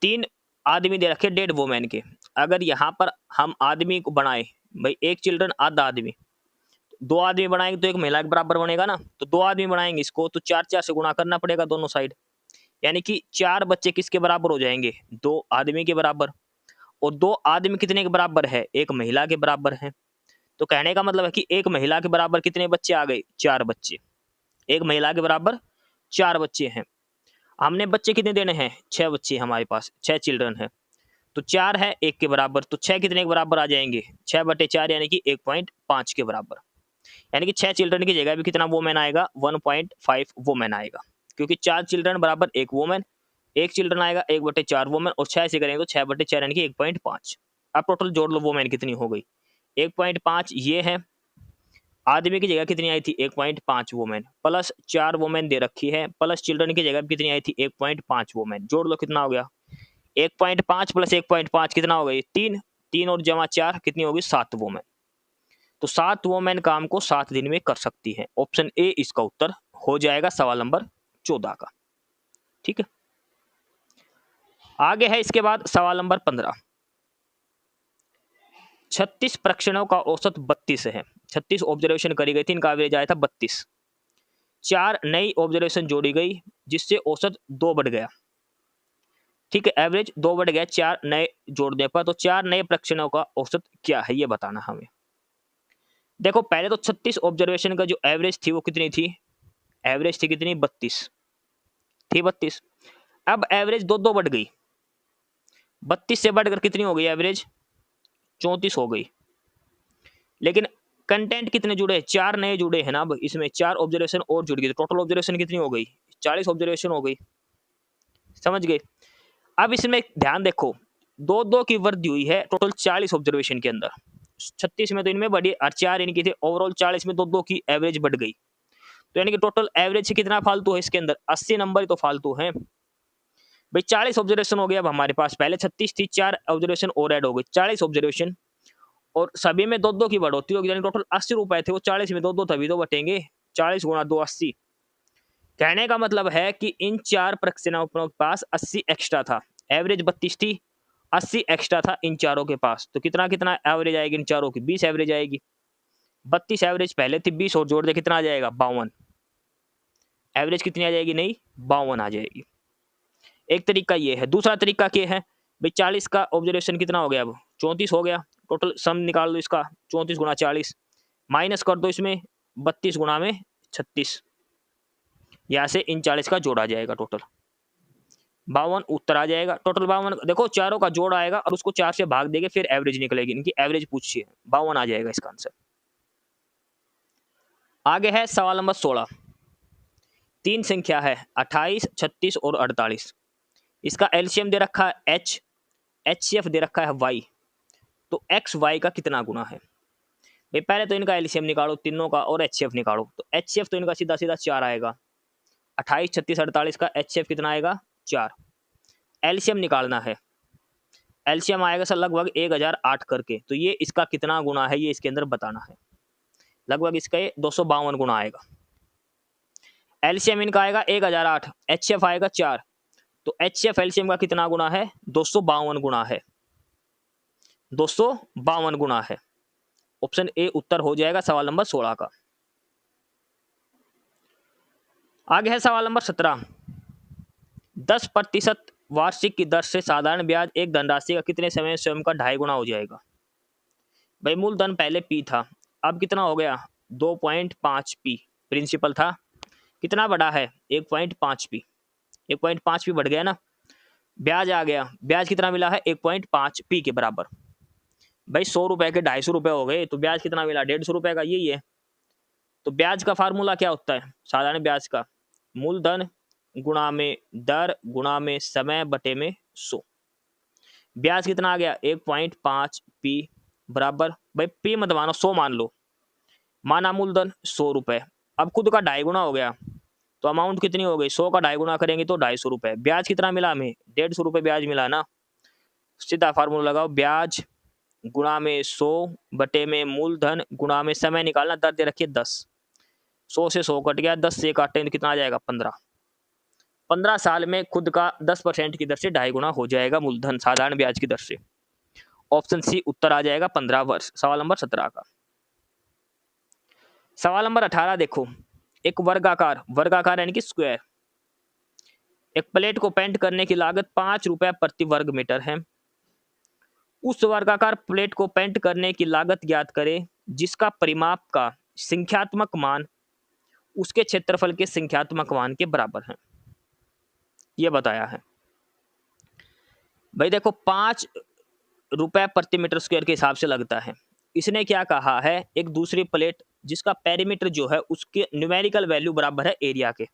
3 आदमी दे रखे 1.5 वोमेन के। अगर यहाँ पर हम आदमी को बनाए, भाई एक चिल्ड्रन आधा आदमी, 2 आदमी बनाएंगे तो एक महिला के बराबर बनेगा ना, तो 2 आदमी बनाएंगे इसको तो 4 से गुणा करना पड़ेगा दोनों साइड, यानी कि 4 बच्चे किसके बराबर हो जाएंगे, 2 आदमी के बराबर। और 2 आदमी कितने के बराबर है, एक महिला के बराबर है। तो कहने का मतलब है कि एक महिला के बराबर कितने बच्चे आ गए, 4 बच्चे, एक महिला के बराबर 4 बच्चे हैं। हमने बच्चे कितने देने हैं, 6 बच्चे हमारे पास, 6 चिल्ड्रन है, तो 4 है 1 के बराबर, तो 6 कितने के बराबर आ जाएंगे, 6/4 यानी कि 1.5 के बराबर। यानी कि 6 चिल्ड्रन की जगह भी कितना वोमेन आएगा, 1.5 वोमेन आएगा, क्योंकि 4 चिल्ड्रन बराबर 1 वोमेन, 1 चिल्ड्रन आएगा 1/4 वोमेन, और 6 से करेंगे तो 6/4 यानी कि 1.5। अब टोटल जोड़ लो वोमेन कितनी हो गई, 1.5 ये है, आदमी की जगह कितनी आई थी 1.5 वोमेन, प्लस 4 वोमेन दे रखी है, प्लस चिल्ड्रन की जगह कितनी आई थी 1.5 वोमेन, जोड़ लो कितना हो गया, 1.5 प्लस 1.5 कितना हो गई, 3, 3 और जमा 4 कितनी होगी, 7 वोमेन। तो 7 वोमेन काम को 7 दिन में कर सकती है। ऑप्शन ए इसका उत्तर हो जाएगा सवाल नंबर 14 का। ठीक है, आगे है इसके बाद सवाल नंबर 15। 36 परीक्षणों का औसत 32 है। 36 ऑब्जर्वेशन करी गई थी, इनका एवरेज आया था 32। 4 नई ऑब्जर्वेशन जोड़ी गई जिससे औसत 2 बढ़ गया। ठीक है, एवरेज 2 बढ़ गया 4 नए जोड़ने पर। तो 4 नए परीक्षणों का औसत क्या है ये बताना हमें। देखो पहले तो 36 ऑब्जर्वेशन का जो एवरेज थी वो कितनी थी, एवरेज थी कितनी 32 थी, 32। अब एवरेज 2 बढ़ गई, 32 से बढ़कर कितनी हो गई एवरेज, 34 हो गई। लेकिन कंटेंट कितने जुड़े, 4 नए जुड़े हैं ना। अब इसमें 4 ऑब्जर्वेशन और जुड़ गई, तो टोटल ऑब्जर्वेशन कितनी हो गई, 40 ऑब्जर्वेशन हो गई। समझ गए। अब इसमें ध्यान देखो, 2 की वृद्धि हुई है टोटल 40 ऑब्जर्वेशन के अंदर। 36 में तो इनमें बढ़ी और 4 इनकी थी, ओवरऑल 40 में 2 की एवरेज बढ़ गई। तो यानी कि टोटल एवरेज से कितना फालतू है इसके अंदर, 80 नंबर ही तो फालतू है भाई। 40 ऑब्जर्वेशन हो गया अब हमारे पास, पहले 36 थी, 4 ऑब्जर्वेशन और ऐड हो गई, 40 ऑब्जर्वेशन। और सभी में 2 की बढ़ोतरी होगी, यानी टोटल 80 रुपए थे, वो 40 में 2 तभी तो बटेंगे, 40 गुणा 2 80। कहने का मतलब है कि इन 4 परीक्षणों के पास 80 एक्स्ट्रा था, एवरेज 32 थी, 80 एक्स्ट्रा था इन चारों के पास। तो कितना कितना एवरेज आएगी इन चारों की, 20 एवरेज आएगी। 32 एवरेज पहले थी, 20 और जोड़ दे कितना आ जाएगा 52। एवरेज कितनी आ जाएगी, नहीं 52 आ जाएगी। एक तरीका ये है। दूसरा तरीका क्या है भाई, 40 का ऑब्जर्वेशन कितना हो गया, अब 34 हो गया। टोटल सम निकाल दो इसका, 34 गुणा 40 माइनस कर दो इसमें 32 गुणा में 36, यहाँ से इन 40 का जोड़ आ जाएगा, टोटल 52 उत्तर आ जाएगा। टोटल 52 देखो, चारों का जोड़ आएगा और उसको 4 से भाग देंगे, फिर एवरेज निकलेगी। इनकी एवरेज पूछिए, 52 आ जाएगा इसका आंसर। आगे है सवाल नंबर 16। 3 संख्या है 28, 36 और 48। इसका एलसीएम दे रखा है एच, एचसीएफ दे रखा है वाई। तो एक्स वाई का कितना गुना है भाई। पहले तो इनका एलसीएम निकालो तीनों का और एचसीएफ निकालो। तो एचसीएफ तो इनका सीधा सीधा 4 आएगा, 28, 36, 48 का एचसीएफ कितना आएगा 4। एलसीएम निकालना है, एलसीएम आएगा सर लगभग 1008 करके। तो ये इसका कितना गुना है ये इसके अंदर बताना है। लगभग इसका 252 गुना आएगा। एलसीएम इनका आएगा 1008, एचसीएफ आएगा 4। तो एचसीएफ एलसीएम का कितना गुना है, 252 गुना है, 252 गुना है। ऑप्शन ए उत्तर हो जाएगा सवाल नंबर 16 का। आगे है सवाल नंबर 17। 10% वार्षिक की दर से साधारण ब्याज एक धनराशि का कितने समय में स्वयं का 2.5 गुना हो जाएगा भाई। मूलधन पहले पी था, अब कितना हो गया 2.5 पी। प्रिंसिपल था, कितना बढ़ा है 1.5 पी, 1.5 पी बढ़ गया ना। ब्याज आ गया, ब्याज कितना मिला है 1.5 पी के बराबर। भाई 100 रुपए के 250 रुपए हो गए, तो ब्याज कितना मिला 150 रुपए का, यही है। तो ब्याज का फार्मूला क्या होता है साधारण ब्याज का, मूलधन गुणा में दर गुणा में समय बटे में 100। ब्याज कितना आ गया 1.5 पी बराबर, भाई पी मत मानो 100 मान लो, माना मूलधन 100 रुपए। अब खुद का 2.5 गुना हो गया, तो अमाउंट कितनी हो गई 100 का 2.5 गुना करेंगे तो 250 रुपए। ब्याज कितना मिला हमें 150 रुपए ब्याज मिला ना। सीधा फार्मूला लगाओ, ब्याज गुणा में 100 बटे में मूलधन गुणा में समय निकालना, दर दे रखिए 10। 100 से 100 कट गया, 10 से काटे तो कितना आ जाएगा 15। 15 साल में खुद का 10% की दर से 2.5 गुना हो जाएगा मूलधन साधारण ब्याज की दर से। ऑप्शन सी उत्तर आ जाएगा 15 वर्ष, सवाल नंबर 17 का। सवाल नंबर 18 देखो, एक वर्गाकार, वर्गाकार यानी कि स्क्वायर, एक प्लेट को पेंट करने की लागत 5 रुपए प्रति वर्ग मीटर है। उस वर्गाकार प्लेट को पेंट करने की लागत ज्ञात करें जिसका परिमाप का संख्यात्मक मान उसके क्षेत्रफल के संख्यात्मक मान के बराबर है। यह बताया है भाई। देखो 5 रुपए प्रति मीटर स्क्वायर के हिसाब से लगता है। इसने क्या कहा है, एक दूसरी प्लेट जिसका पेरीमीटर जो है उसके न्यूमेरिकल वैल्यू बराबर है एरिया के।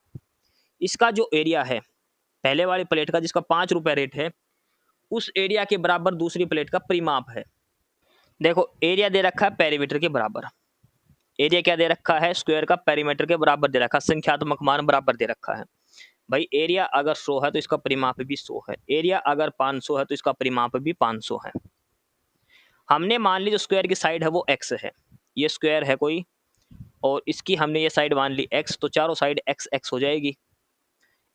इसका जो एरिया है पहले वाली प्लेट का जिसका 5 रुपए रेट है, उस एरिया के बराबर दूसरी प्लेट का परिमाप है। देखो एरिया दे रखा है पेरीमीटर के बराबर, एरिया क्या दे रखा है स्क्वायर का पेरीमीटर के बराबर दे रखा है, संख्यात्मक मान बराबर दे रखा है। भाई एरिया अगर 100 है तो इसका परिमाप भी 100 है, एरिया अगर 500 है तो इसका परिमाप भी 500 है। हमने मान ली जो स्क्वायर की साइड है वो x है, ये स्क्वायर है कोई, और इसकी हमने ये साइड मान ली x, तो चारों साइड x x हो जाएगी।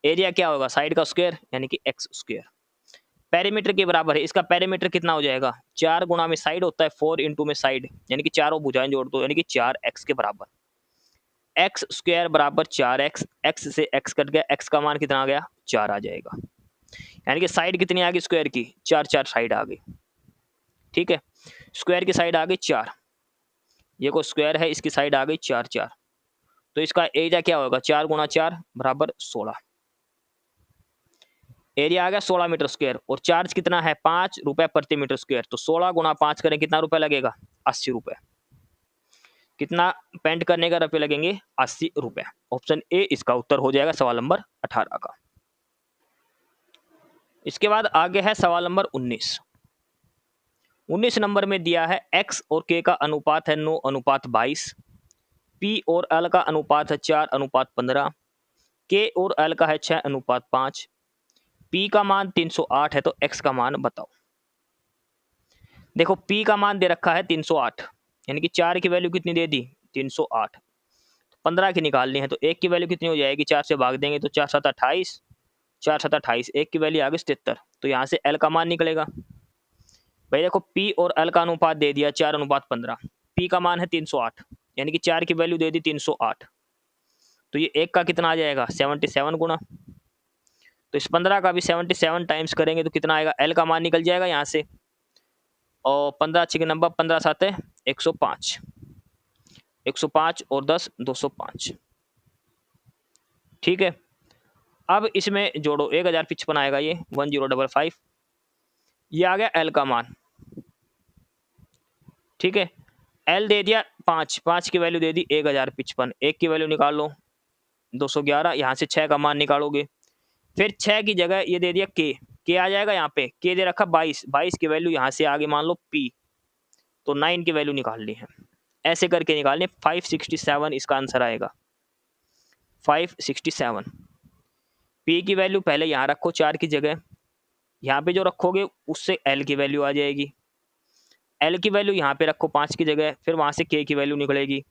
एरिया क्या होगा साइड का स्क्वायर यानी कि x स्क्वायर। पेरीमीटर के बराबर है। इसका पेरीमीटर कितना हो जाएगा, 4 गुणा में साइड होता है 4 इंटू में साइड, यानी कि चारों भुजाएं जोड़ दो, यानी कि 4x के बराबर। एक्स स्क्वायर बराबर 4x, एक्स से x कट गया, x का मान कितना आ गया 4 आ जाएगा, यानी कि साइड कितनी आ गई स्क्वायर की 4 साइड आ गई। ठीक है, स्क्वायर की साइड आ गई 4, ये को स्क्वायर है, इसकी साइड आ गई 4, तो इसका एरिया क्या होगा 4 गुणा 4 बराबर 16, एरिया आ गया 16 मीटर स्क्वायर। और चार्ज कितना है 5 रुपए प्रति मीटर स्क्वायर, तो 16 गुणा 5 करें कितना रुपए लगेगा 80 रुपए। कितना पेंट करने का रुपए लगेंगे 80 रुपए। ऑप्शन ए इसका उत्तर हो जाएगा सवाल नंबर 18 का। इसके बाद आगे है सवाल नंबर 19 नंबर में दिया है x और k का अनुपात है 9:22, p और l का अनुपात है 4:15, k और l का है 6:5, p का मान 308 है, तो x का मान बताओ। देखो p का मान दे रखा है 308, यानी कि 4 की वैल्यू कितनी दे दी 308, 15 की निकालनी है, तो 1 की वैल्यू कितनी हो जाएगी 4 से भाग देंगे तो 4 7 28, 4 7 28, 1 की वैल्यू आ गई 77, तो यहाँ से l का मान निकलेगा। भाई देखो p और l का अनुपात दे दिया 4:15, p का मान है 308, यानी कि 4 की वैल्यू दे दी 308, तो ये 1 का कितना आ जाएगा 77 गुना, तो इस 15 का भी 77 टाइम्स करेंगे तो कितना आएगा, l का मान निकल जाएगा यहाँ से, और 15 अच्छे के नंबर 15 7 है 105, 105 और 10 205। ठीक है, अब इसमें जोड़ो 1055 आएगा, ये 1055, ये आ गया l का मान। ठीक है, l दे दिया 5, 5 की वैल्यू दे दी 1055, 1 की वैल्यू निकाल लो 211, यहाँ से 6 का मान निकालोगे, फिर 6 की जगह ये दे दिया k आ जाएगा, यहाँ पे k दे रखा 22, 22 की वैल्यू यहाँ से आगे मान लो p, तो 9 की वैल्यू निकालनी है, ऐसे करके निकालनी, 567 इसका आंसर आएगा, 567। p की वैल्यू पहले यहाँ रखो 4 की जगह, यहाँ पे जो रखोगे उससे l की वैल्यू आ जाएगी, l की वैल्यू यहाँ पे रखो 5 की जगह, फिर वहाँ से k की वैल्यू निकलेगी,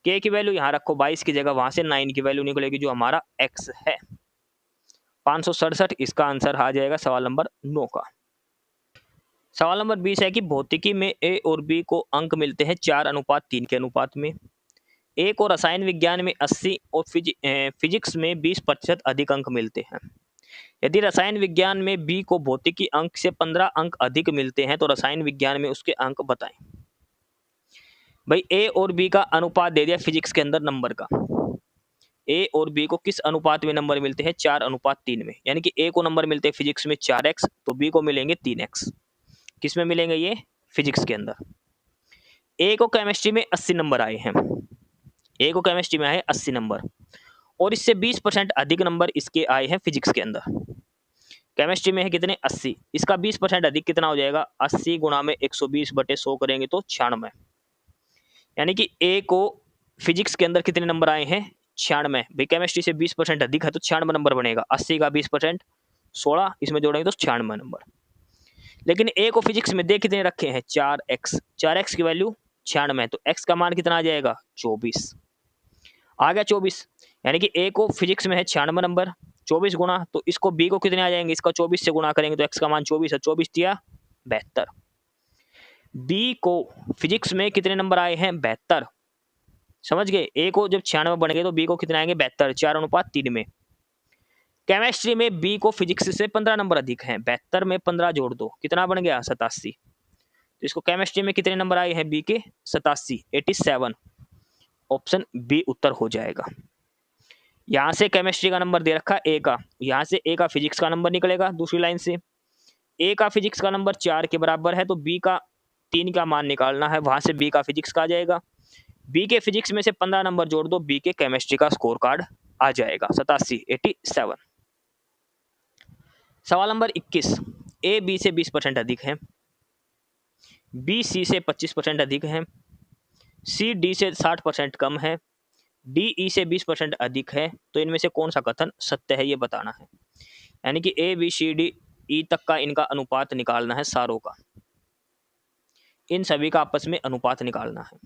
k की वैल्यू यहाँ रखो 22 की जगह, वहाँ से 9 की वैल्यू निकलेगी, जो हमारा x है 567, इसका आंसर आ जाएगा सवाल नंबर 9 का। सवाल नंबर 20 है कि भौतिकी में a और b को अंक मिलते हैं 4:3 के अनुपात में, एक और रसायन विज्ञान में 80 और फिजिक्स में 20% अधिक अंक मिलते हैं। यदि रसायन विज्ञान में b को भौतिकी अंक से 15 अंक अधिक मिलते हैं तो रसायन विज्ञान में उसके अंक बताएं। भाई a और b का अनुपात दे दिया फिजिक्स के अंदर नंबर का, a और b को किस अनुपात में नंबर मिलते हैं 4:3 में, यानी कि a को नंबर मिलते हैं फिजिक्स में 4x, तो b को मिलेंगे 3x। किस में मिलेंगे ये फिजिक्स के अंदर। a को केमिस्ट्री में 80 नंबर आए हैं, a को केमिस्ट्री में आए 80 नंबर, और इससे 20% अधिक नंबर इसके आए हैं फिजिक्स के अंदर। केमिस्ट्री में है कितने 80, इसका 20% अधिक कितना हो जाएगा 80 गुणा में 120/100 करेंगे तो 96, यानी कि a को फिजिक्स के अंदर कितने नंबर आए हैं 96। भाई केमिस्ट्री से 20% अधिक है तो 96 नंबर बनेगा, 80 का 20% 16, इसमें जोड़ेंगे तो 96 नंबर। लेकिन a को फिजिक्स में दे कितने रखे हैं 4x, 4x की वैल्यू 96, तो x का मान कितना आ जाएगा 24, आ गया 24, यानी कि a को फिजिक्स में है 96 नंबर, 24 गुना, तो इसको b को कितने आ जाएंगे, इसका 24 से गुना करेंगे तो x का मान 24 है, 24 दिया 72। b को फिजिक्स में कितने नंबर आए हैं 72, समझ गए, a को जब 96 बन गए तो b को कितने आएंगे 72, 4:3 में। केमिस्ट्री में b को फिजिक्स से 15 नंबर अधिक हैं, 72 में 15 जोड़ दो कितना बन गया 87, तो इसको केमिस्ट्री में कितने नंबर आए हैं b के 87, 87, ऑप्शन बी उत्तर हो जाएगा। यहाँ से केमिस्ट्री का नंबर दे रखा a का, यहाँ से a का फिजिक्स का नंबर निकलेगा दूसरी लाइन से, a का फिजिक्स का नंबर 4 के बराबर है, तो b का 3 का मान निकालना है, वहां से b का फिजिक्स का आ जाएगा, b के फिजिक्स में से 15 नंबर जोड़ दो, b के केमिस्ट्री का स्कोर कार्ड आ जाएगा 87, 87। सवाल नंबर 21, a b से 20% अधिक है, b c से 25% अधिक है, c d से 60% कम है, d e से 20% अधिक है, तो इनमें से कौन सा कथन सत्य है ये बताना है। यानी कि a b c d e तक का इनका अनुपात निकालना है सारों का, इन सभी का आपस में अनुपात निकालना है।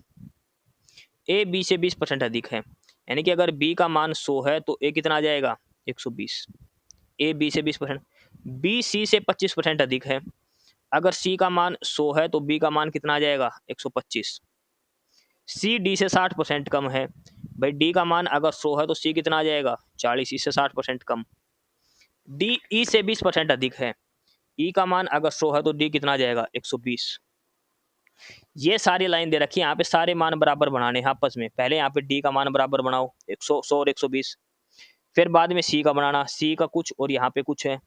a b से 20% अधिक है, यानी कि अगर b का मान 100 है तो a कितना आ जाएगा 120, a b से 20%, बी सी से 25% अधिक है। अगर सी का मान 100 है तो बी का मान कितना आ जाएगा 125। सी डी से 60% कम है। भाई डी का मान अगर 100 है तो सी कितना आ जाएगा 40, इससे 60% कम। डी ई से 20% अधिक है। ई का मान अगर 100 है तो डी कितना आ जाएगा 120। ये सारी लाइन दे रखी है, यहाँ पे सारे मान बराबर बनाने हैं आपस में। पहले यहाँ पे डी का मान बराबर बनाओ 100, 100 और 120। फिर बाद में सी का बनाना, सी का कुछ और यहाँ पे कुछ है।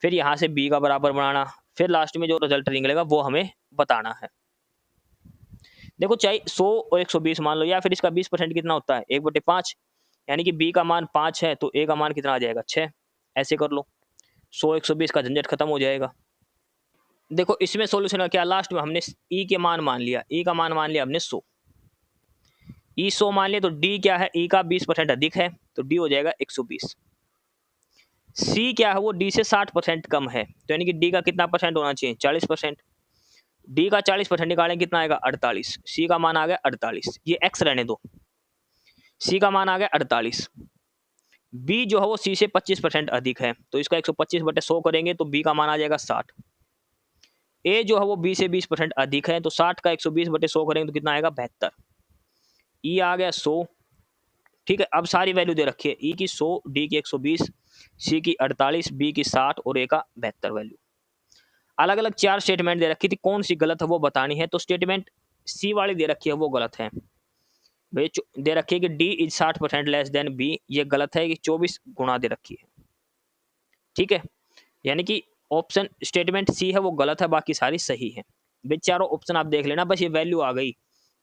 फिर यहाँ से बी का बराबर बनाना। फिर लास्ट में जो रिजल्ट निकलेगा वो हमें बताना है। देखो चाहे 100 और 120 मान लो, या फिर इसका 20% कितना होता है 1/5, यानी कि बी का मान 5 है तो ए का मान कितना आ जाएगा 6। ऐसे कर लो, 100 120 का झंझट खत्म हो जाएगा। देखो इसमें सॉल्यूशन का क्या, लास्ट में हमने ई के मान लिया, ई का मान लिया हमने 100। ई 100 मान लिया तो डी क्या है, ई का 20% अधिक है तो डी हो जाएगा 120। सी क्या है, वो डी से 60% कम है, तो यानी कि डी का कितना परसेंट होना चाहिए 40%। डी का 40% निकालें कितना आएगा 48। सी का मान आ गया 48, ये एक्स रहने दो। सी का मान आ गया 48। बी जो है वो सी से 25% अधिक है, तो इसका 125/100 करेंगे तो बी का मान आ जाएगा 60। ए जो है वो बी से 20% अधिक है, तो 60 का 120/100 करेंगे तो कितना आएगा 72। ई आ गया 100। ठीक है, अब सारी वैल्यू दे रखी है, ई की 100, डी की 120, सी की 48, बी की 60 और ए का 72 वैल्यू। अलग अलग 4 स्टेटमेंट दे रखी थी, कौन सी गलत है वो बतानी है। तो स्टेटमेंट सी वाली दे रखी है वो गलत है। भाई दे रखी है कि D is 60% less than B, ये गलत है कि 24 गुना दे रखी है। ठीक है, यानी कि ऑप्शन स्टेटमेंट सी है वो गलत है, बाकी सारी सही है। भाई चारों ऑप्शन आप देख लेना, बस ये वैल्यू आ गई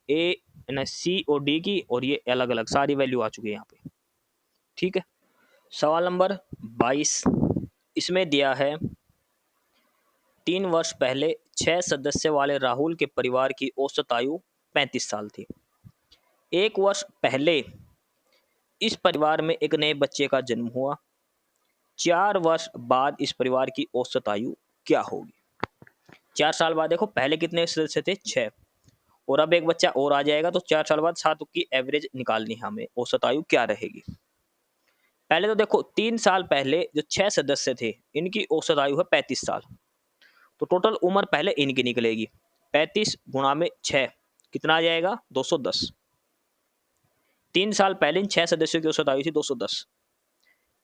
ए ना सी और डी की, और ये अलग अलग सारी वैल्यू आ चुकी है यहाँ पे। ठीक है, सवाल नंबर 22 इसमें दिया है 3 वर्ष पहले 6 सदस्य वाले राहुल के परिवार की औसत आयु 35 साल थी। 1 वर्ष पहले इस परिवार में एक नए बच्चे का जन्म हुआ। 4 वर्ष बाद इस परिवार की औसत आयु क्या होगी। 4 साल बाद देखो पहले कितने सदस्य थे 6, और अब एक बच्चा और आ जाएगा तो 4 साल बाद 7 की एवरेज निकालनी है हमें, औसत आयु क्या रहेगी। पहले तो देखो 3 साल पहले जो 6 सदस्य थे इनकी औसत आयु है 35 साल, तो टोटल उम्र पहले इनकी निकलेगी। 35 गुणा में 6 कितना आ जाएगा 210। 3 साल पहले इन 6 सदस्यों की औसत आयु थी 210।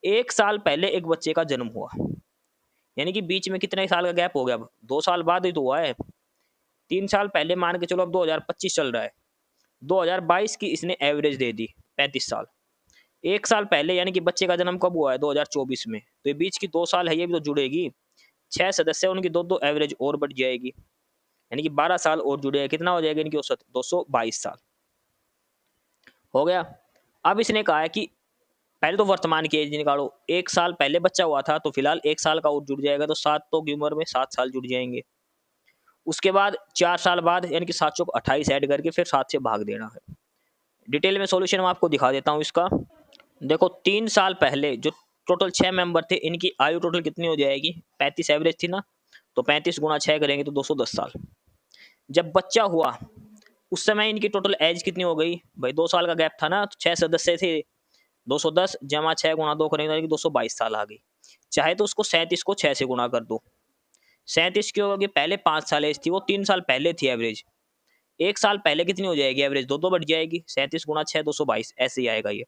1 साल पहले एक बच्चे का जन्म हुआ, यानी कि बीच में कितने साल का गैप हो गया, अब 2 साल बाद ही तो हुआ है। 3 साल पहले मान के चलो, अब 2025 चल रहा है, 2022 की इसने एवरेज दे दी 35 साल। 1 साल पहले यानी कि बच्चे का जन्म कब हुआ है 2024 में, तो ये बीच की 2 साल है, ये भी तो जुड़ेगी। 6 सदस्य उनकी 2-2 एवरेज और बढ़ जाएगी, यानी कि 12 साल और जुड़े, कितना हो जाएगा इनकी औसत 222 साल हो गया। अब इसने कहा है कि पहले तो वर्तमान की एज निकालो, 1 साल पहले बच्चा हुआ था तो फिलहाल 1 साल का और जुड़ जाएगा, तो 7 की उम्र में 7 साल जुड़ जाएंगे। उसके बाद 4 साल बाद यानी कि 7 चौक 28 ऐड करके फिर 7 से भाग देना है। डिटेल में सॉल्यूशन मैं आपको दिखा देता हूँ इसका। देखो 3 साल पहले जो टोटल 6 मेंबर थे इनकी आयु टोटल कितनी हो जाएगी, 35 एवरेज थी ना, तो 35 गुणा 6 करेंगे तो 210 साल। जब बच्चा हुआ उस समय इनकी टोटल एज कितनी हो गई, भाई 2 साल का गैप था ना, तो 6 सदस्य थे, 210 जमा 6 गुणा 2 करेंगे तो 222 साल आ गई। चाहे तो उसको 37 को 6 से गुणा कर दो। 37 की होगी, पहले 5 साल एज थी, वो 3 साल पहले थी एवरेज। 1 साल पहले कितनी हो जाएगी एवरेज, 2 बढ़ जाएगी, 37 गुणा 6 222, ऐसे ही आएगा ये।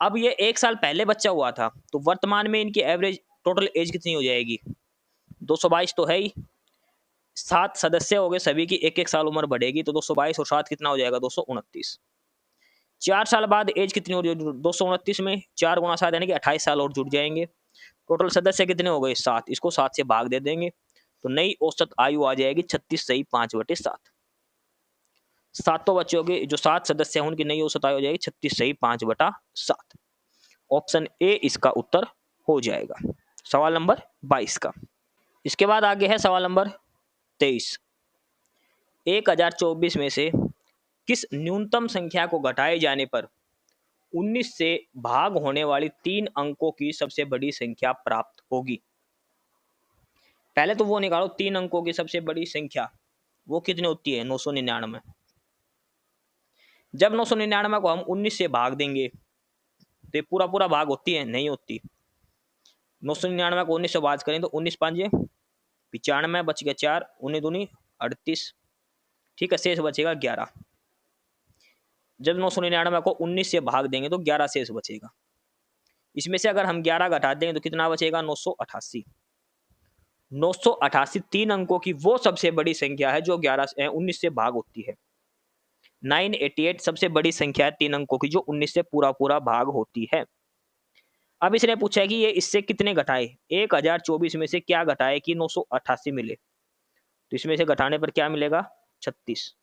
अब ये 1 साल पहले बच्चा हुआ था तो वर्तमान में इनकी एवरेज टोटल एज कितनी हो जाएगी 222 तो है ही, 7 सदस्य हो गए, सभी की 1-1 साल उम्र बढ़ेगी, तो 222 और 7 कितना हो जाएगा 229। 4 साल बाद एज कितनी हो जाएगी 229 में 4 गुणा 7 यानी कि 28 साल और जुड़ जाएंगे। टोटल सदस्य कितने हो गए 7, इसको 7 से भाग दे देंगे तो नई औसत आयु आ जाएगी 36 सही 5/7। सातों बच्चों के जो 7 सदस्य हैं उनकी नई औसत आयु हो जाएगी 36 सही 5/7। ऑप्शन ए इसका उत्तर हो जाएगा सवाल नंबर 22 का। इसके बाद आगे है सवाल नंबर 23। 1024 में से किस न्यूनतम संख्या को घटाए जाने पर 19 से भाग होने वाली 3 अंकों की सबसे बड़ी संख्या प्राप्त होगी। पहले तो वो निकालो 3 अंकों की सबसे बड़ी संख्या, वो कितनी होती है 999। जब 999 को हम 19 से भाग देंगे तो ये पूरा पूरा भाग होती है, नहीं होती। 999 को 19 से बात करें तो 19 पाँच 95, बच गया 4, 19 दूनी 38, ठीक है, शेष बचेगा 11। जब 999 को 19 से भाग देंगे तो 11 शेष बचेगा। इसमें से अगर हम 11 घटा देंगे तो कितना बचेगा? 988। 988 तीन अंकों की वो सबसे बड़ी संख्या है जो 19 से भाग होती है। 988 सबसे बड़ी संख्या है तीन अंकों की जो 19 से पूरा पूरा भाग होती है। अब इसने पूछा है कि ये इससे कितने घटाए, 1024 में से क्या घटाए कि 988 मिले, तो इसमें से घटाने पर क्या मिलेगा? 36।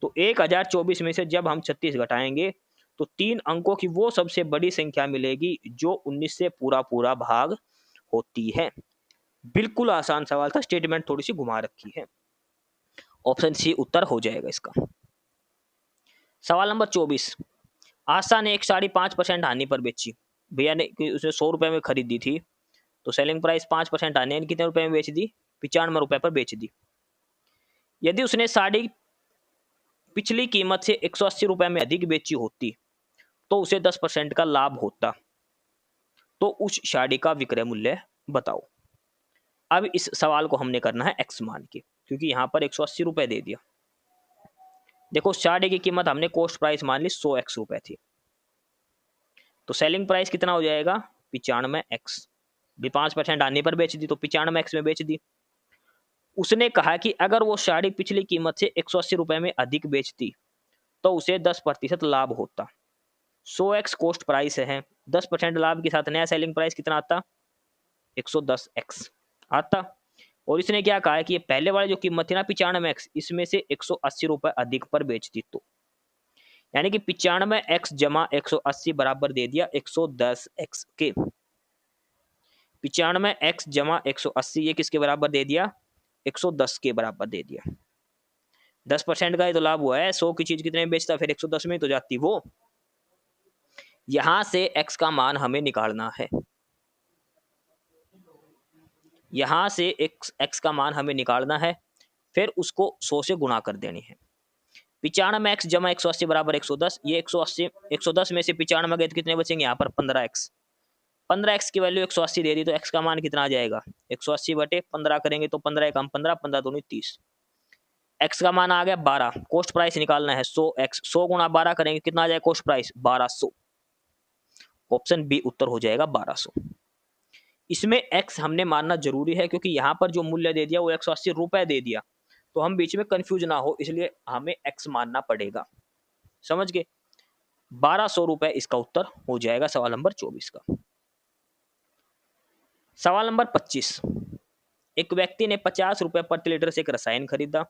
तो 1024 में से जब हम 36 घटाएंगे तो तीन अंकों की वो सबसे बड़ी संख्या मिलेगी जो 19 से पूरा पूरा भाग होती है। बिल्कुल आसान सवाल था, स्टेटमेंट थोड़ी सी घुमा रखी है। ऑप्शन सी उत्तर हो जाएगा इसका। सवाल नंबर 24। आशा ने एक साड़ी 5% हानि पर बेची। भैया ने उसने 100 रुपए में खरीदी थी, तो सेलिंग प्राइस 5% हानि यानी कितने रुपए में बेच दी? 95 रुपए पर बेच दी। यदि उसने साड़ी पिछली कीमत से 180 रुपए में अधिक बेची होती तो उसे 10% का लाभ होता, तो उस साड़ी का विक्रय मूल्य बताओ। अब इस सवाल को हमने करना है एक्स मान के, क्योंकि यहाँ पर 180 रुपए दे दिया। देखो साड़ी की कीमत हमने कॉस्ट प्राइस मान ली 100 एक्स रुपए थी, तो सेलिंग प्राइस कितना हो जाएगा? 95 एक्स। भी 5% आने पर बेच दी तो 95 एक्स में बेच दी। उसने कहा कि अगर वो साड़ी पिछली कीमत से 180 रुपए में अधिक बेचती तो उसे 10% लाभ होता। 100 एक्स कॉस्ट प्राइस है, 10% लाभ के साथ नया सेलिंग प्राइस कितना आता? 110 एक्स आता। और इसने क्या कहा है कि ये पहले वाली जो कीमत थी ना 95 एक्स, इसमें से 180 रुपए अधिक पर बेचती, तो यानी कि 95 एक्स जमा 180 बराबर दे दिया 110 एक्स के। 95 एक्स जमा 180 ये किसके बराबर दे दिया? 110 के बराबर दे दिया। 10% का ही तो लाभ हुआ है। 100 की चीज कितने में बेचता, फिर 110 में तो जाती वो। यहां से एक्स का मान हमें निकालना है, यहां से एक्स का मान हमें निकालना है, फिर उसको 100 से गुणा कर देनी है। 95 एक्स जमा 180 बराबर 110। ये 110 में से 95 गए तो कितने बचेंगे? यहाँ पर 15 एक्स। 15 एक्स की वैल्यू 180 दे दी, तो एक्स का मान कितना आ जाएगा? 180 बटे 15 करेंगे तो 15 कम 15, 15 दूनी 30। एक्स का मान आ गया 12। कॉस्ट प्राइस निकालना है 100 एक्स। 100 गुणा 12 करेंगे कितना आ जाएगा कॉस्ट प्राइस? 1200। ऑप्शन बी उत्तर हो जाएगा 1200। इसमें एक्स हमने मानना जरूरी है क्योंकि यहाँ पर जो मूल्य दे दिया वो 180 रुपए दे दिया, तो हम बीच में कंफ्यूज ना हो इसलिए हमें एक्स मानना पड़ेगा। समझ गए? 1200 रुपए इसका उत्तर हो जाएगा सवाल नंबर 24 का। सवाल नंबर 25। एक व्यक्ति ने 50 रुपए प्रति लीटर से एक रसायन खरीदा।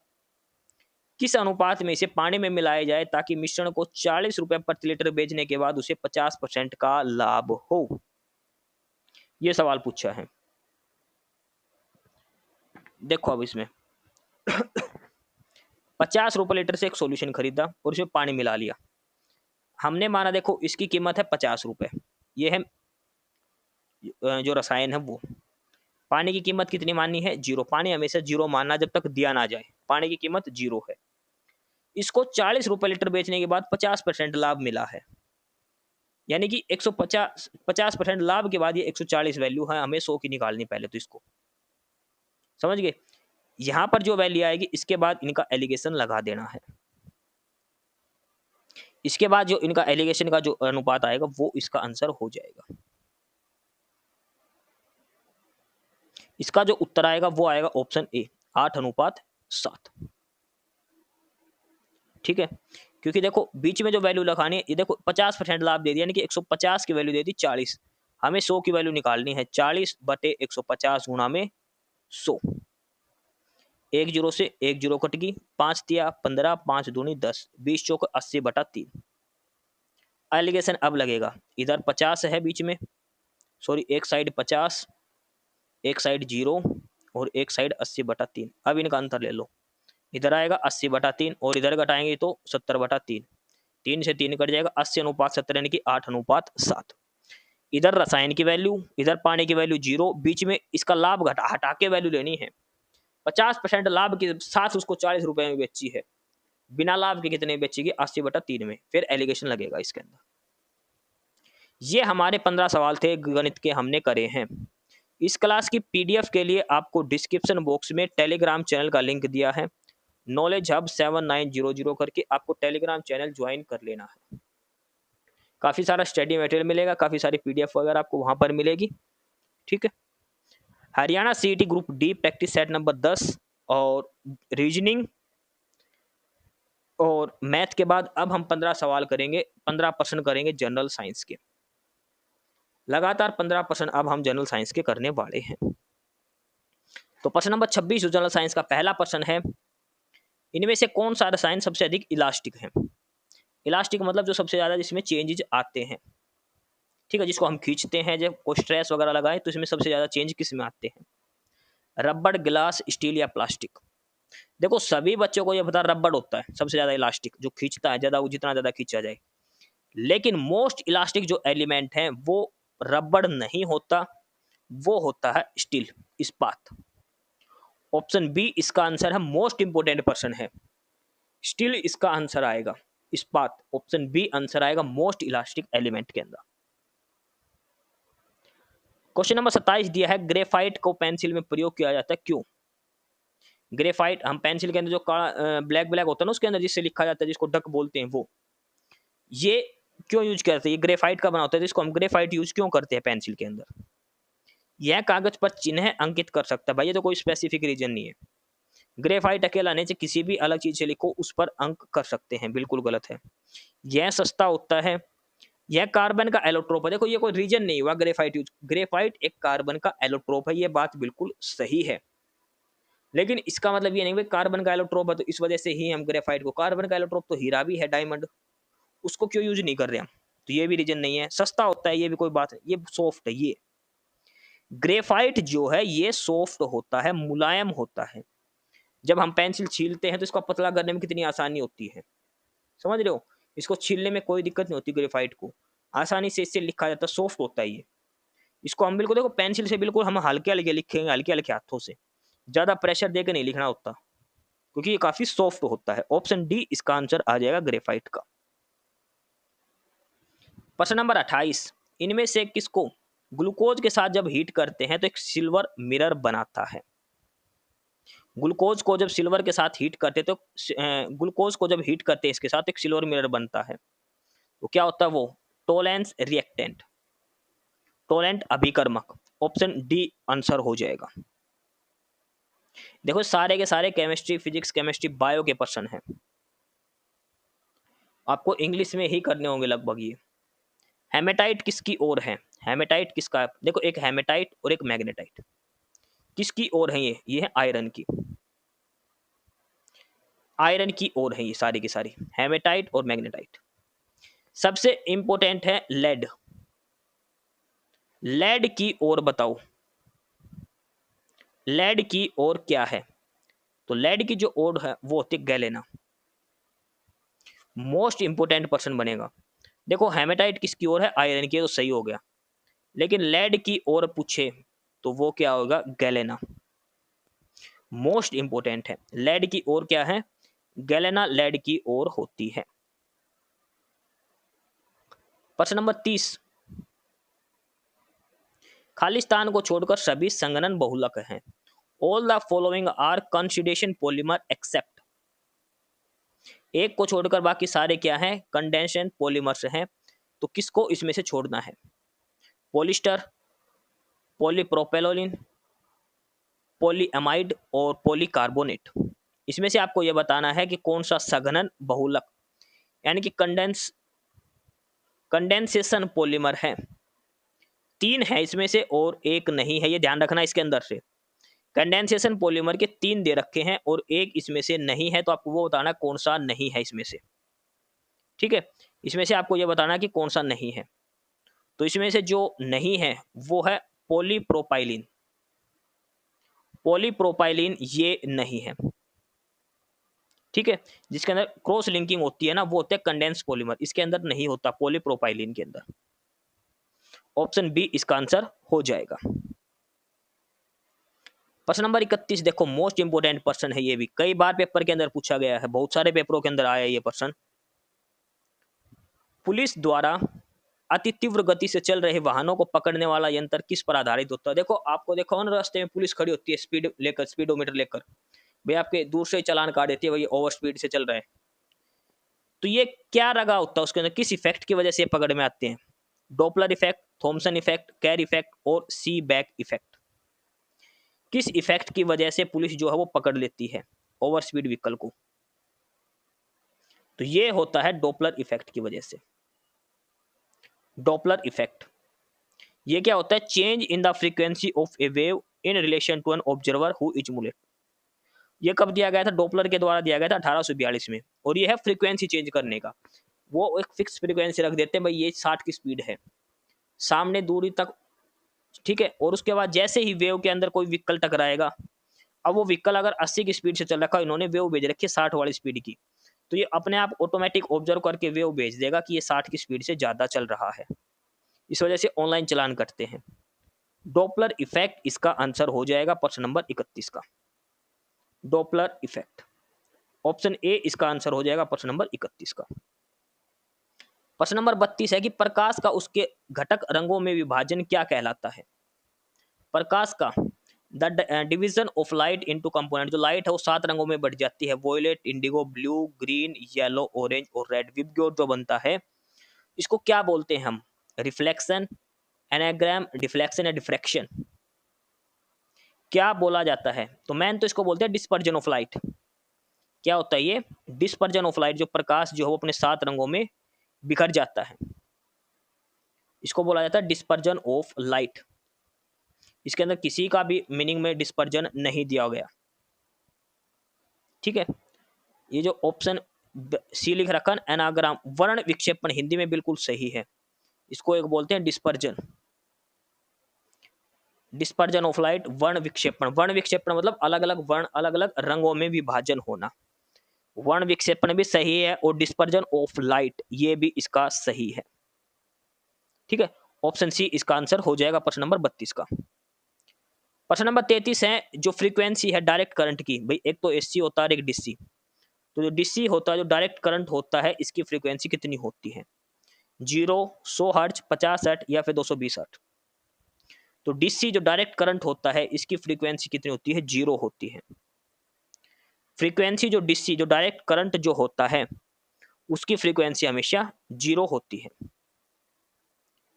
किस अनुपात में इसे पानी में मिलाया जाए ताकि मिश्रण को 40 रुपए प्रति लीटर बेचने के बाद उसे 50% का लाभ हो? यह सवाल पूछा है। देखो अब इसमें 50 रुपए लीटर से एक सॉल्यूशन खरीदा और उसमें पानी मिला लिया। हमने माना देखो इसकी कीमत है 50 रुपए, ये है जो रसायन है वो। पानी की कीमत कितनी माननी है? 0। पानी हमेशा 0 मानना जब तक दिया ना जाए। पानी की कीमत 0 है। इसको 40 रुपए लीटर बेचने के बाद 50% लाभ मिला है, यानी कि 50% लाभ के बाद ये 140 वैल्यू है, हमें 100 की निकालनी पहले तो इसको। समझ गए? यहां पर जो वैल्यू आएगी इसके बाद इनका एलिगेशन लगा देना है। इसके बाद जो इनका एलिगेशन का जो अनुपात आएगा वो इसका आंसर हो जाएगा। इसका जो उत्तर आएगा वो आएगा ऑप्शन ए, 8:7। ठीक है, क्योंकि देखो बीच में जो वैल्यू लगानी है, ये देखो 50% लाभ दे दिया, यानी कि 150 की वैल्यू दे दी 40। हमें 100 की वैल्यू निकालनी है। 40 बटे 150 गुणा में 100। 1 जीरो से 1 जीरो कट गई, 5 दिया 15, 5 दूनी 10, 20 चौक 80/3। एलिगेशन अब लगेगा। इधर 50 है बीच में, सॉरी एक साइड 50, एक साइड 0 और एक साइड 80/3। अब इनका अंतर ले लो। इधर आएगा 80/3 और इधर घटाएंगे तो 70/3। 3 से 3 कट जाएगा, 80:70 यानी कि 8:7। इधर रसायन की वैल्यू, इधर पानी की वैल्यू 0, बीच में इसका लाभ हटा के वैल्यू लेनी है। 50% लाभ के साथ उसको 40 रुपए में बेची है, बिना लाभ के कितने बेचेगी? 80/3 में। फिर एलिगेशन लगेगा इसके अंदर। ये हमारे 15 सवाल थे गणित के, हमने करे हैं। इस क्लास की पीडीएफ के लिए आपको डिस्क्रिप्शन बॉक्स में टेलीग्राम चैनल का लिंक दिया है, नॉलेज हब 7900 करके, आपको टेलीग्राम चैनल ज्वाइन कर लेना है। काफ़ी सारा स्टडी मटेरियल मिलेगा, काफ़ी सारी पीडीएफ वगैरह आपको वहाँ पर मिलेगी। ठीक है। Haryana CET group D practice set number 10 और रीजनिंग और मैथ के बाद अब हम 15 सवाल करेंगे, 15 प्रश्न करेंगे जनरल साइंस के। लगातार 15 प्रश्न अब हम जनरल साइंस के करने वाले हैं। तो प्रश्न नंबर 26 जो जनरल साइंस का पहला प्रश्न है, इनमें से कौन सा रसायन सबसे अधिक इलास्टिक है? इलास्टिक मतलब जो सबसे ज्यादा जिसमें चेंजेज आते हैं, ठीक है, जिसको हम खींचते हैं, जब कोई स्ट्रेस वगैरह लगाए तो इसमें सबसे ज्यादा चेंज किस में आते हैं? रबड़, गिलास, स्टील या प्लास्टिक? देखो सभी बच्चों को ये पता रबड़ होता है सबसे ज्यादा इलास्टिक, जो खींचता है ज्यादा, जितना ज्यादा खींचा जाए। लेकिन मोस्ट इलास्टिक जो एलिमेंट है वो रबड़ नहीं होता, वो होता है स्टील, इस्पात। ऑप्शन बी इसका आंसर है, मोस्ट इंपोर्टेंट पर्सन है, स्टील इसका आंसर आएगा, इस्पात। ऑप्शन बी आंसर आएगा मोस्ट इलास्टिक एलिमेंट के अंदर। क्वेश्चन नंबर 27 दिया है, ग्रेफाइट को पेंसिल में प्रयोग किया जाता है, क्यों? ग्रेफाइट हम पेंसिल के अंदर जो ब्लैक ब्लैक होता है ना उसके अंदर जिससे लिखा जाता है, जिसको डक बोलते हैं, वो ये क्यों यूज करते हैं? ये ग्रेफाइट का बना होता है, जिसको हम ग्रेफाइट यूज क्यों करते हैं पेंसिल के अंदर? यह कागज पर चिन्ह अंकित कर सकता है, भाई ये तो कोई स्पेसिफिक रीजन नहीं है। ग्रेफाइट अकेला नहीं, किसी भी अलग चीज से लिखो उस पर अंक कर सकते हैं, बिल्कुल गलत है। यह सस्ता होता है, यह कार्बन का एलोट्रोप है। देखो ये कोई रीजन नहीं हुआ ग्रेफाइट यूज, ग्रेफाइट एक कार्बन का एलोट्रोप है, ये बात बिल्कुल सही है। लेकिन इसका मतलब ये नहीं कि कार्बन का एलोट्रोप है तो इस वजह से ही हम ग्रेफाइट को, कार्बन का एलोट्रोप तो हीरा भी है, डायमंड, उसको क्यों यूज नहीं कर रहे हम? तो ये भी रीजन नहीं है। सस्ता होता है ये भी कोई बात है, ये सॉफ्ट है। ये ग्रेफाइट जो है ये सॉफ्ट होता है, मुलायम होता है। जब हम पेंसिल छीलते हैं तो इसको पतला करने में कितनी आसानी होती है, समझ रहे हो? इसको छीलने में कोई दिक्कत नहीं होती, ग्रेफाइट को आसानी से इससे लिखा जाता है, सॉफ्ट होता है ये। इसको हम बिल्कुल देखो पेंसिल से बिल्कुल हम हल्के हल्के लिखेंगे, हल्के हल्के हाथों से, ज्यादा प्रेशर देकर नहीं लिखना होता, क्योंकि ये काफी सॉफ्ट होता है। ऑप्शन डी इसका आंसर आ जाएगा ग्रेफाइट का। प्रश्न नंबर 28, इनमें से किसको ग्लूकोज के साथ जब हीट करते हैं तो एक सिल्वर मिरर बनाता है? ग्लूकोज को जब सिल्वर के साथ हीट करते तो ग्लूकोज को जब हीट करते हैं इसके साथ एक सिल्वर मिरर बनता है, तो क्या होता है वो? टोलेंस रिएक्टेंट, टोलेंट अभिकर्मक। ऑप्शन डी आंसर हो जाएगा। देखो सारे के सारे केमिस्ट्री, फिजिक्स, केमिस्ट्री, बायो के प्रश्न हैं, आपको इंग्लिश में ही करने होंगे लगभग ये। हेमेटाइट किसकी ओर है? हेमेटाइट किसका है? देखो एक हेमेटाइट और एक मैग्नेटाइट, किसकी ओर है? ये है आयरन की, आयरन की ओर है ये सारी की सारी, हेमेटाइट और मैग्नेटाइट। सबसे इंपॉर्टेंट है लेड, लेड की ओर बताओ, लेड की ओर क्या है? तो लेड की जो ओर है वो होती है गैलेना, मोस्ट इंपोर्टेंट पर्सन बनेगा। देखो हेमेटाइट किसकी ओर है? आयरन की, तो सही हो गया। लेकिन लेड की ओर पूछे तो वो क्या होगा? गैलेना, मोस्ट इंपोर्टेंट है। लेड की ओर क्या है? गैलेना लेड की ओर होती है। प्रश्न नंबर 30, खालिस्तान को छोड़कर सभी संघनन बहुलक हैं। All the following are condensation polymer except, एक को छोड़कर बाकी सारे क्या हैं? कंडेंसेशन पॉलीमर्स हैं। तो किसको इसमें से छोड़ना है? पॉलिस्टर, पॉलीप्रोपेलोलिन, पॉलीएमाइड और पॉलीकार्बोनेट। इसमें से आपको यह बताना है कि कौन सा संघनन बहुलक यानी कि कंडेंसेशन पॉलीमर है। 3 है इसमें से और एक नहीं है, ये ध्यान रखना इसके अंदर से। कंडेंसेशन पॉलीमर के 3 दे रखे हैं और एक इसमें से नहीं है, तो आपको वो बताना कौन सा नहीं है इसमें से। ठीक है, इसमें से आपको ये बताना कि कौन सा नहीं है। तो इसमें से जो नहीं है वो है पॉलीप्रोपाइलिन, पॉलीप्रोपाइलिन ये नहीं है। ठीक है, जिसके अंदर क्रॉस लिंकिंग होती है ना, वो होता है कंडेंस पॉलीमर, इसके अंदर नहीं होता पॉलीप्रोपाइलिन के अंदर। ऑप्शन बी इसका आंसर हो जाएगा। प्रश्न नंबर 31, देखो मोस्ट इंपोर्टेंट प्रश्न है, ये भी कई बार पेपर के अंदर पूछा गया है, बहुत सारे पेपरों के अंदर आया है ये प्रश्न। पुलिस द्वारा अति तीव्र गति से चल रहे वाहनों को पकड़ने वाला यंत्र किस पर आधारित होता है? देखो आपको देखो ना, रास्ते में पुलिस खड़ी होती है स्पीड लेकर, स्पीडोमीटर लेकर, भाई आपके दूर से ही चालान काट देती है, भाई ओवर स्पीड से चल रहा है। तो ये क्या लगा होता है उसके अंदर, किस इफेक्ट की वजह से ये पकड़ में आते हैं? डॉपलर इफेक्ट, थॉमसन इफेक्ट, कैर इफेक्ट और सी बैक इफेक्ट। किस इफेक्ट की वजह से पुलिस जो है वो पकड़ लेती है ओवर स्पीड व्हीकल को? तो ये होता है डॉपलर इफेक्ट की वजह से। डॉपलर इफेक्ट ये क्या होता है? Change in the frequency of a wave in relation to an observer who is मूलेट। ये कब दिया गया था? डॉपलर के द्वारा दिया गया था 1842 में, और ये है फ्रीक्वेंसी चेंज करने का। वो एक फिक्स फ्रीक्वेंसी रख देते हैं, भाई ये 60 की स्पीड है सामने दूरी तक, ठीक है। और उसके बाद जैसे ही वेव के अंदर कोई व्हीकल टकराएगा, अब वो व्हीकल अगर 80 की स्पीड से चल रखा है, इन्होंने वेव भेज रखी है 60 वाली स्पीड की, तो ये अपने आप ऑटोमेटिक ऑब्जर्व करके वेव भेज देगा कि ये 60 की स्पीड से ज्यादा चल रहा है। इस वजह से ऑनलाइन चलान कटते हैं। डॉपलर इफेक्ट इसका आंसर हो जाएगा प्रश्न नंबर 31 का। डॉपलर इफेक्ट ऑप्शन ए इसका आंसर हो जाएगा प्रश्न नंबर 31 का। प्रश्न नंबर 32 है कि प्रकाश का उसके घटक रंगों में विभाजन क्या कहलाता है? प्रकाश का the division of light into component, जो लाइट है वो 7 रंगों में बढ़ जाती है, violet, indigo, blue, green, yellow, orange और रेड। विबग्योर जो बनता है इसको क्या बोलते हैं हम? रिफ्लेक्शन, एनाग्राम, डिफ्लेक्शन या डिफ्रैक्शन, क्या बोला जाता है? तो मैन तो इसको बोलते हैं डिस्पर्जन ऑफ लाइट। क्या होता है ये? डिस्पर्जन ऑफ लाइट, जो प्रकाश जो है वो अपने 7 रंगों में बिखर जाता है, इसको बोला जाता है डिस्पर्जन ऑफ लाइट। इसके अंदर किसी का भी मीनिंग में डिस्पर्जन नहीं दिया गया, ठीक है। ये जो ऑप्शन सी लिख रखा है एनाग्राम, वर्ण विक्षेपण, हिंदी में बिल्कुल सही है, इसको एक बोलते हैं डिस्पर्जन। डिस्पर्जन ऑफ लाइट, वर्ण विक्षेपण। वर्ण विक्षेपण मतलब अलग अलग वर्ण, अलग अलग रंगों में विभाजन होना। वर्ण विक्षेपण भी सही है और डिस्पर्जन ऑफ लाइट ये भी इसका सही है, ठीक है। ऑप्शन सी इसका आंसर हो जाएगा प्रश्न नंबर 32 का। प्रश्न नंबर 33 है, जो फ्रीक्वेंसी है डायरेक्ट करंट की, भाई एक तो एसी होता है एक डीसी, तो जो डीसी होता है, जो डायरेक्ट करंट होता है, इसकी फ्रीक्वेंसी कितनी होती है? 0, 100 हर्ट्ज, 50 हर्ट्ज या फिर 220 हर्ट्ज? तो डीसी जो डायरेक्ट करंट होता है इसकी फ्रीक्वेंसी कितनी होती है? 0 होती है। फ्रीक्वेंसी जो डीसी जो डायरेक्ट करंट जो होता है उसकी फ्रीक्वेंसी हमेशा 0 होती है,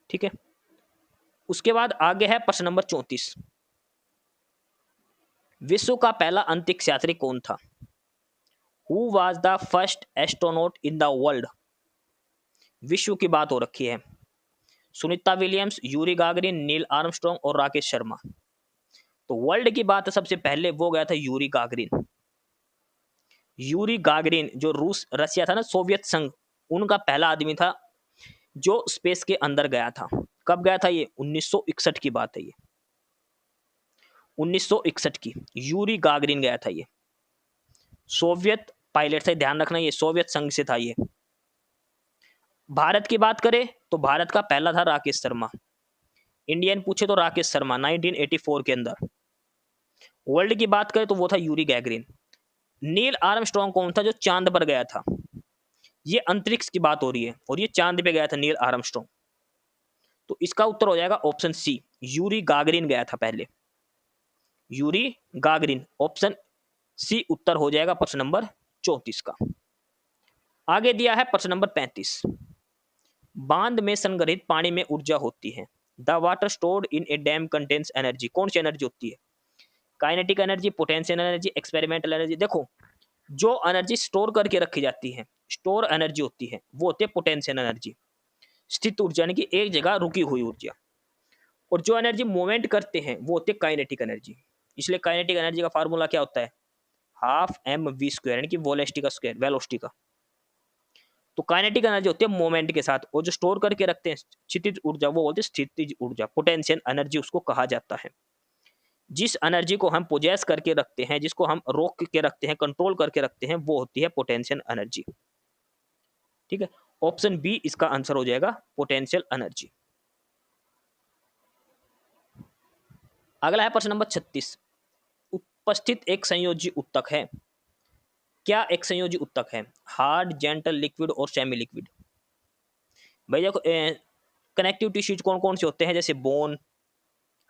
ठीक है। उसके बाद आगे है प्रश्न नंबर 34। विश्व का पहला अंतरिक्ष यात्री कौन था? Who was the first astronaut in the world? विश्व की बात हो रखी है। Sunita Williams, Yuri Gagarin, Neil Armstrong और राकेश शर्मा। तो वर्ल्ड की बात है, सबसे पहले वो गया था यूरी गागरिन। यूरी गागरिन जो रसिया था ना, सोवियत संघ, उनका पहला आदमी था जो स्पेस के अंदर गया था। कब गया था ये? 1961 की बात है ये, 1961 की यूरी गागरिन गया था ये। सोवियत पायलट से, ध्यान रखना ये सोवियत संघ से था ये। भारत की बात करें तो भारत का पहला था राकेश शर्मा। इंडियन पूछे तो राकेश शर्मा 1984 के अंदर। वर्ल्ड की बात करें तो वो था यूरी गैगरिन। नील आर्मस्ट्रॉन्ग कौन था? जो चांद पर गया था। ये अंतरिक्ष की बात हो रही है और ये चांद पे गया था नील आर्मस्ट्रॉन्ग। तो इसका उत्तर हो जाएगा ऑप्शन सी, यूरी गागरिन गया था पहले। यूरी गागरिन, ऑप्शन सी उत्तर हो जाएगा प्रश्न नंबर 34 का। आगे दिया है प्रश्न नंबर 35। बांध में संग्रहित पानी में ऊर्जा होती है। The water stored in A dam contains energy. कौन सी एनर्जी होती है? Kinetic energy, potential energy, experimental energy. देखो, जो एनर्जी स्टोर करके रखी जाती है, स्टोर एनर्जी होती है, वो होती है पोटेंशियल एनर्जी, स्थित ऊर्जा, यानी कि एक जगह रुकी हुई ऊर्जा। और जो एनर्जी मूवमेंट करते हैं वो होती है काइनेटिक एनर्जी। इसलिए काइनेटिक एनर्जी का फार्मूला क्या होता है? हाफ एम वी स्क्वायर, यानी कि वेलोसिटी का स्क्वायर, वेलोसिटी का। तो काइनेटिक एनर्जी होती है मोमेंट के साथ, और जो स्टोर करके रखते हैं स्थितिज ऊर्जा, वो बोलते हैं स्थितिज ऊर्जा, पोटेंशियल एनर्जी उसको कहा जाता है। जिस एनर्जी को हम पोजेस करके रखते हैं, जिसको हम रोक के रखते हैं, कंट्रोल करके रखते हैं, वो होती है पोटेंशियल एनर्जी, ठीक है। ऑप्शन बी इसका आंसर हो जाएगा, पोटेंशियल एनर्जी। अगला है प्रश्न नंबर 36। उपस्थित एक संयोजी उत्तक है। क्या एक संयोजी उत्तक है? हार्ड, जेंटल, लिक्विड और सेमी लिक्विड। भाई देखो, कनेक्टिव टिश्यूज कौन कौन से होते हैं, जैसे बोन,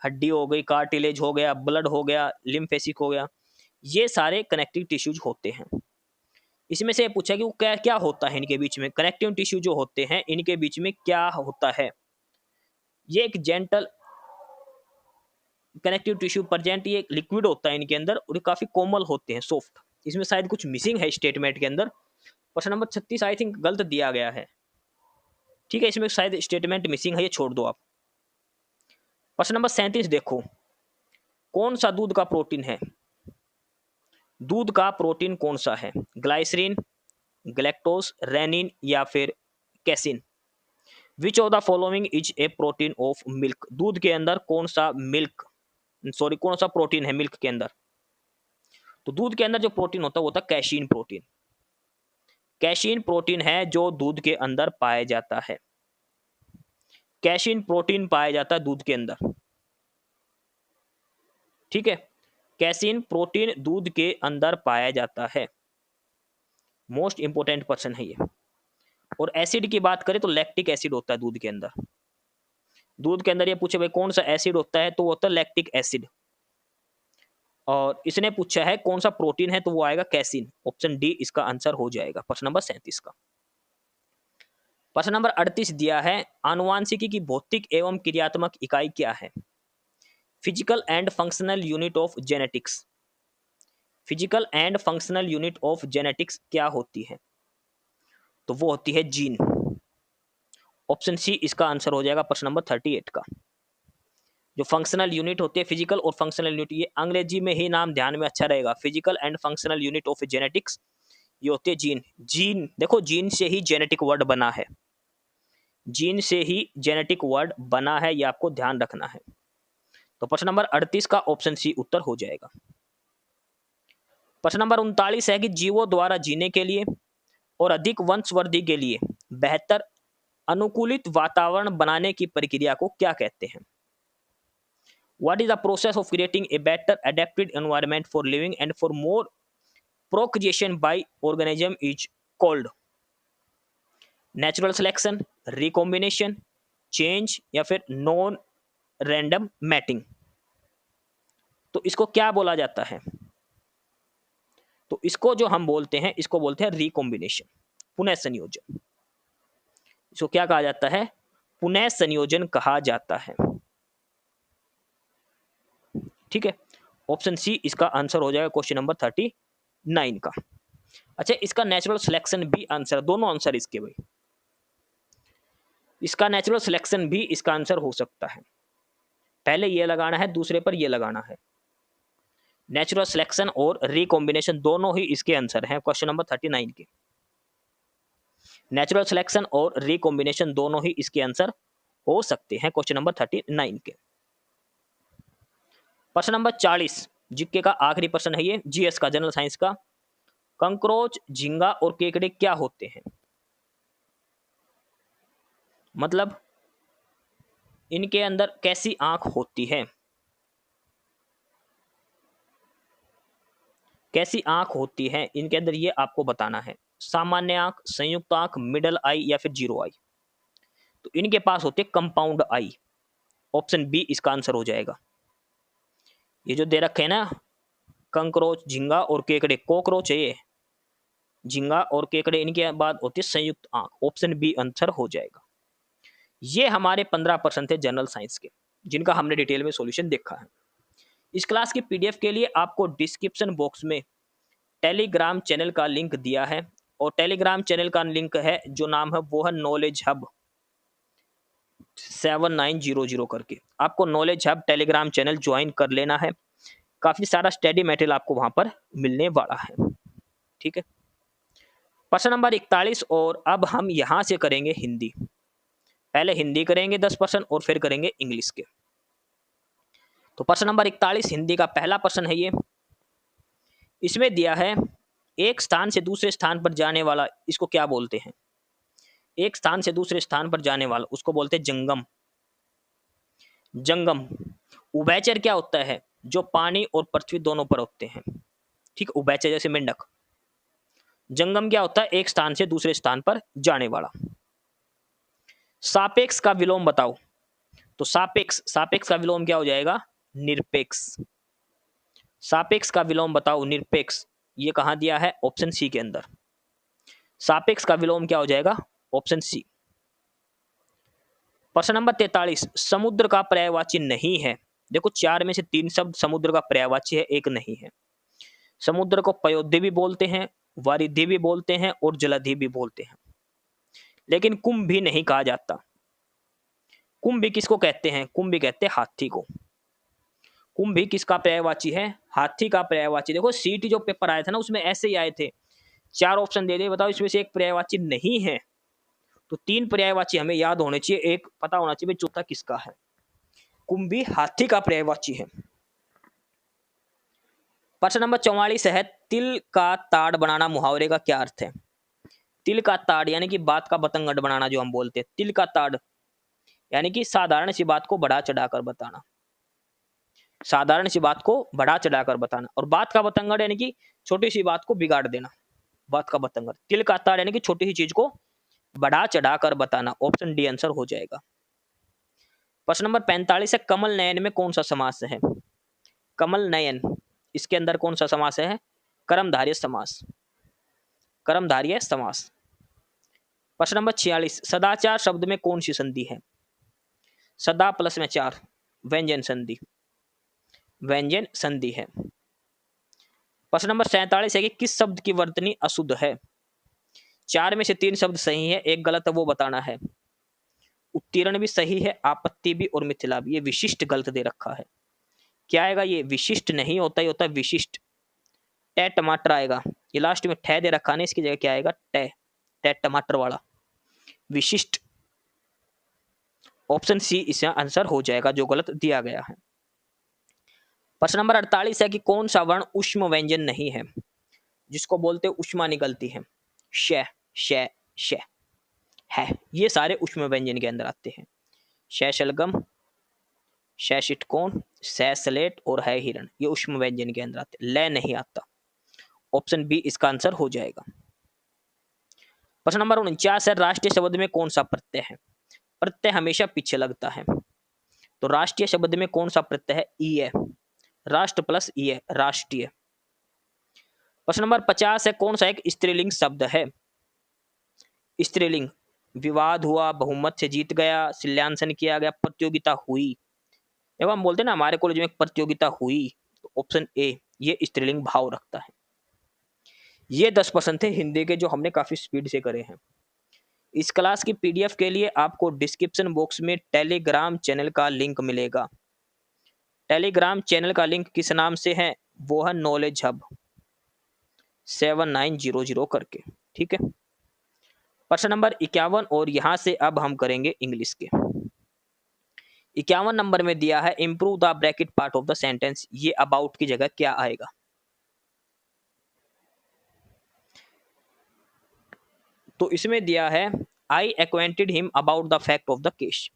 हड्डी हो गई, कार्टिलेज हो गया, ब्लड हो गया, लिम्फेसिक हो गया, ये सारे कनेक्टिव टिश्यूज होते हैं। इसमें से पूछा कि वो क्या क्या होता है इनके बीच में, कनेक्टिव टिश्यू जो होते हैं इनके बीच में क्या होता है। ये एक जेंटल कनेक्टिव टिश्यू प्रेजेंट, ये लिक्विड होता है इनके अंदर और ये काफी कोमल होते हैं, सॉफ्ट। इसमें शायद कुछ मिसिंग है स्टेटमेंट के अंदर, क्वेश्चन नंबर 36 आई थिंक गलत दिया गया है, ठीक है, इसमें शायद स्टेटमेंट मिसिंग है, ये छोड़ दो आप। क्वेश्चन नंबर 37 देखो, कौन सा दूध का प्रोटीन है, दूध का प्रोटीन कौन सा है, ग्लाइसरीन, गैलेक्टोज, रेनिन या फिर casein. Which of the following is a protein of milk, दूध के अंदर कौन सा कौन सा प्रोटीन है मिल्क के अंदर। तो दूध के अंदर जो प्रोटीन होता है वो होता है कैशीन प्रोटीन। कैशीन प्रोटीन है जो दूध के अंदर पाया जाता है, कैशीन प्रोटीन पाया जाता है दूध के अंदर, ठीक है, कैसीन प्रोटीन दूध के अंदर पाया जाता है, मोस्ट इंपोर्टेंट पर्सन है ये। और एसिड की बात करें तो लैक्टिक एसिड होता है दूध के अंदर, दूध के अंदर ये पूछे भाई कौन सा एसिड होता है तो वो होता है लैक्टिक एसिड। और इसने पूछा है कौन सा प्रोटीन है तो वो आएगा कैसीन, ऑप्शन डी इसका आंसर हो जाएगा प्रश्न नंबर 37 का। प्रश्न नंबर 38 दिया है, आनुवांशिकी की भौतिक एवं क्रियात्मक इकाई क्या है, physical and functional unit of genetics, physical and functional unit of genetics क्या होती है, तो वो होती है जीन, ऑप्शन सी इसका आंसर हो जाएगा प्रश्न नंबर 38 का। जो फंक्शनल यूनिट होती है फिजिकल और फंक्शनल यूनिट, ये अंग्रेजी में ही नाम ध्यान में अच्छा रहेगा, physical and functional unit of genetics, ये होती है जीन। जीन देखो, जीन से ही जेनेटिक वर्ड बना है, जीन से ही जेनेटिक वर्ड बना है, ये आपको ध्यान रखना है। तो प्रश्न नंबर 38 का ऑप्शन सी उत्तर हो जाएगा। प्रश्न नंबर 39 है कि जीवों द्वारा जीने के लिए और अधिक वंशवृद्धि के लिए बेहतर अनुकूलित वातावरण बनाने की प्रक्रिया को क्या कहते हैं। What is the process of creating a better adapted environment for living and for more procreation by organism is called natural selection, recombination, change या फिर non random mating। तो इसको क्या बोला जाता है, तो इसको जो हम बोलते हैं इसको बोलते हैं रिकॉम्बिनेशन, पुनः संयोजन। इसको क्या कहा जाता है, पुनः संयोजन कहा जाता है, ठीक है, ऑप्शन सी इसका आंसर हो जाएगा क्वेश्चन नंबर 39 का। अच्छा, इसका नेचुरल सिलेक्शन भी आंसर, दोनों आंसर इसके भाई, इसका नेचुरल सिलेक्शन भी इसका आंसर हो सकता है, पहले ये लगाना है दूसरे पर ये लगाना है, नेचुरल सिलेक्शन और रिकॉम्बिनेशन दोनों ही इसके आंसर हैं क्वेश्चन नंबर 39 के। नेचुरल सिलेक्शन और रिकॉम्बिनेशन दोनों ही इसके आंसर हो सकते हैं क्वेश्चन नंबर 39 के। प्रश्न नंबर 40 जीके का आखिरी प्रश्न है ये, जीएस का, जनरल साइंस का, कंकरोच, झींगा और केकड़े क्या होते हैं, मतलब इनके अंदर कैसी आंख होती है, कैसी आंख होती है इनके अंदर, ये आपको बताना है, सामान्य आंख, संयुक्त आंख, मिडल आई या फिर जीरो आई। तो इनके पास होते कंपाउंड आई, ऑप्शन बी इसका आंसर हो जाएगा। ये जो दे रखे हैं ना, कंकरोच, झींगा और केकड़े, कॉकरोच है ये, झींगा और केकड़े, इनके बाद होती है संयुक्त आंख, ऑप्शन बी आंसर हो जाएगा। ये हमारे 15% थे जनरल साइंस के, जिनका हमने डिटेल में सॉल्यूशन देखा है। इस क्लास की पीडीएफ के लिए आपको डिस्क्रिप्शन बॉक्स में टेलीग्राम चैनल का लिंक दिया है, और टेलीग्राम चैनल का लिंक है जो नाम है वो है नॉलेज हब 7900 करके। आपको knowledge hub Telegram channel join कर लेना है, काफी सारा स्टडी मटेरियल आपको वहां पर मिलने वाला है, ठीक है। प्रश्न नंबर 41, और अब हम यहां से करेंगे हिंदी, पहले हिंदी करेंगे 10% और फिर करेंगे इंग्लिश के। तो प्रश्न नंबर 41 हिंदी का पहला प्रश्न है ये, इसमें दिया है एक स्थान से दूसरे स्थान पर जाने वाला, इसको क्या बोलते हैं, एक स्थान से दूसरे स्थान पर जाने वाला उसको बोलते हैं जंगम, जंगम। उभयचर क्या होता है, जो पानी और पृथ्वी दोनों पर होते हैं, ठीक, उभयचर जैसे मेंढक। जंगम क्या होता है, एक स्थान से दूसरे स्थान पर जाने वाला। सापेक्ष का विलोम बताओ। तो सापेक्ष, सापेक्ष का विलोम क्या हो जाएगा? निरपेक्ष। सापेक्ष का विलोम बताओ, निरपेक्ष। ये कहां दिया है? ऑप्शन सी के अंदर। सापेक्ष का विलोम क्या हो जाएगा? Option C. प्रश्न नंबर 43, समुद्र का पर्यायवाची नहीं है। देखो 4 में से 3 शब्द समुद्र का पर्यायवाची है, एक नहीं है। समुद्र को पयोध्य भी बोलते हैं, वारिधि भी बोलते हैं और जलधि भी बोलते हैं, लेकिन कुंभ भी नहीं कहा जाता। कुंभ भी किसको कहते हैं? कुंभ भी कहते हैं हाथी को। कुंभ भी किसका पर्यायवाची है? हाथी का पर्यायवाची। देखो सीटी जो पेपर आए थे ना, उसमें ऐसे ही आए थे, 4 ऑप्शन दे दिए, बताओ इसमें से एक पर्यायवाची नहीं है। तो 3 पर्यायवाची हमें याद होने चाहिए, एक पता होना चाहिए चौथा किसका है। कुंभ भी हाथी का पर्यायवाची है। प्रश्न नंबर 44 है, तिल का ताड़ बनाना मुहावरे का क्या अर्थ है? तिल का ताड़ यानी कि बात का बतंगड़ बनाना जो हम बोलते हैं। तिल का ताड़ यानी कि साधारण सी बात को बढ़ा चढ़ाकर बताना। साधारण सी बात को बढ़ा चढ़ाकर बताना। और बात का बतंगड़ यानी कि छोटी सी बात को बिगाड़ देना। बात का बतंगड़। तिल का ताड़ यानी कि छोटी सी चीज को बढ़ा चढ़ाकर बताना। ऑप्शन डी आंसर हो जाएगा। प्रश्न नंबर 45 है, कमल नयन में कौन सा समास है? कमल नयन, इसके अंदर कौन सा समास है? कर्मधारय समास। कर्मधारय समास। प्रश्न नंबर 46, सदाचार शब्द में कौन सी संधि है? सदा प्लस में 4, व्यंजन संधि। व्यंजन संधि है। प्रश्न नंबर 47 है कि किस शब्द की वर्तनी अशुद्ध है? 4 में से 3 शब्द सही है, एक गलत है, वो बताना है। उत्तीर्ण भी सही है, आपत्ति भी और मिथिला भी। ये विशिष्ट गलत दे रखा है। क्या आएगा? ये विशिष्ट नहीं होता, ये होता है विशिष्ट। टे टमाटर आएगा। ये लास्ट में ठे दे रखा है, इसकी जगह क्या आएगा? टे। टे टमाटर वाला विशिष्ट। ऑप्शन सी इसका आंसर हो जाएगा, जो गलत दिया गया है। प्रश्न नंबर 48 है कि कौन सा वर्ण उष्म व्यंजन नहीं है, जिसको बोलते उष्मा निकलती है? श, श, श है। ये सारे उष्म व्यंजन के अंदर आते हैं। श शलगम, श षटकोण, श स्लेट और है हिरण। ये उष्म व्यंजन के अंदर आते हैं। ल नहीं आता। ऑप्शन बी इसका आंसर हो जाएगा। प्रश्न नंबर 49 है, राष्ट्रीय शब्द में कौन सा प्रत्यय है? प्रत्यय हमेशा पीछे लगता है, तो राष्ट्रीय शब्द में कौन सा प्रत्यय है? ई है। राष्ट्र प्लस ई है, राष्ट्रीय। प्रश्न नंबर 50 है, कौन सा एक स्त्रीलिंग शब्द है? स्त्रीलिंग। विवाद हुआ, बहुमत से जीत गया, शिल्यांसन किया गया, प्रतियोगिता हुई। जब हम बोलते हैं ना हमारे कॉलेज में एक प्रतियोगिता हुई, तो ऑप्शन ए ये स्त्रीलिंग भाव रखता है। ये 10 प्रश्न थे हिंदी के, जो हमने काफी स्पीड से करे हैं। इस क्लास की पीडीएफ के लिए आपको डिस्क्रिप्शन बॉक्स में टेलीग्राम चैनल का लिंक मिलेगा। टेलीग्राम चैनल का लिंक किस नाम से है? वो है नॉलेज हब 7900 करके। ठीक है। प्रश्न नंबर 51, और यहां से अब हम करेंगे इंग्लिश के। 51 नंबर में दिया है, improve the bracket part of the sentence. ये अबाउट की जगह क्या आएगा? तो इसमें दिया है, I acquainted him about the fact of the case.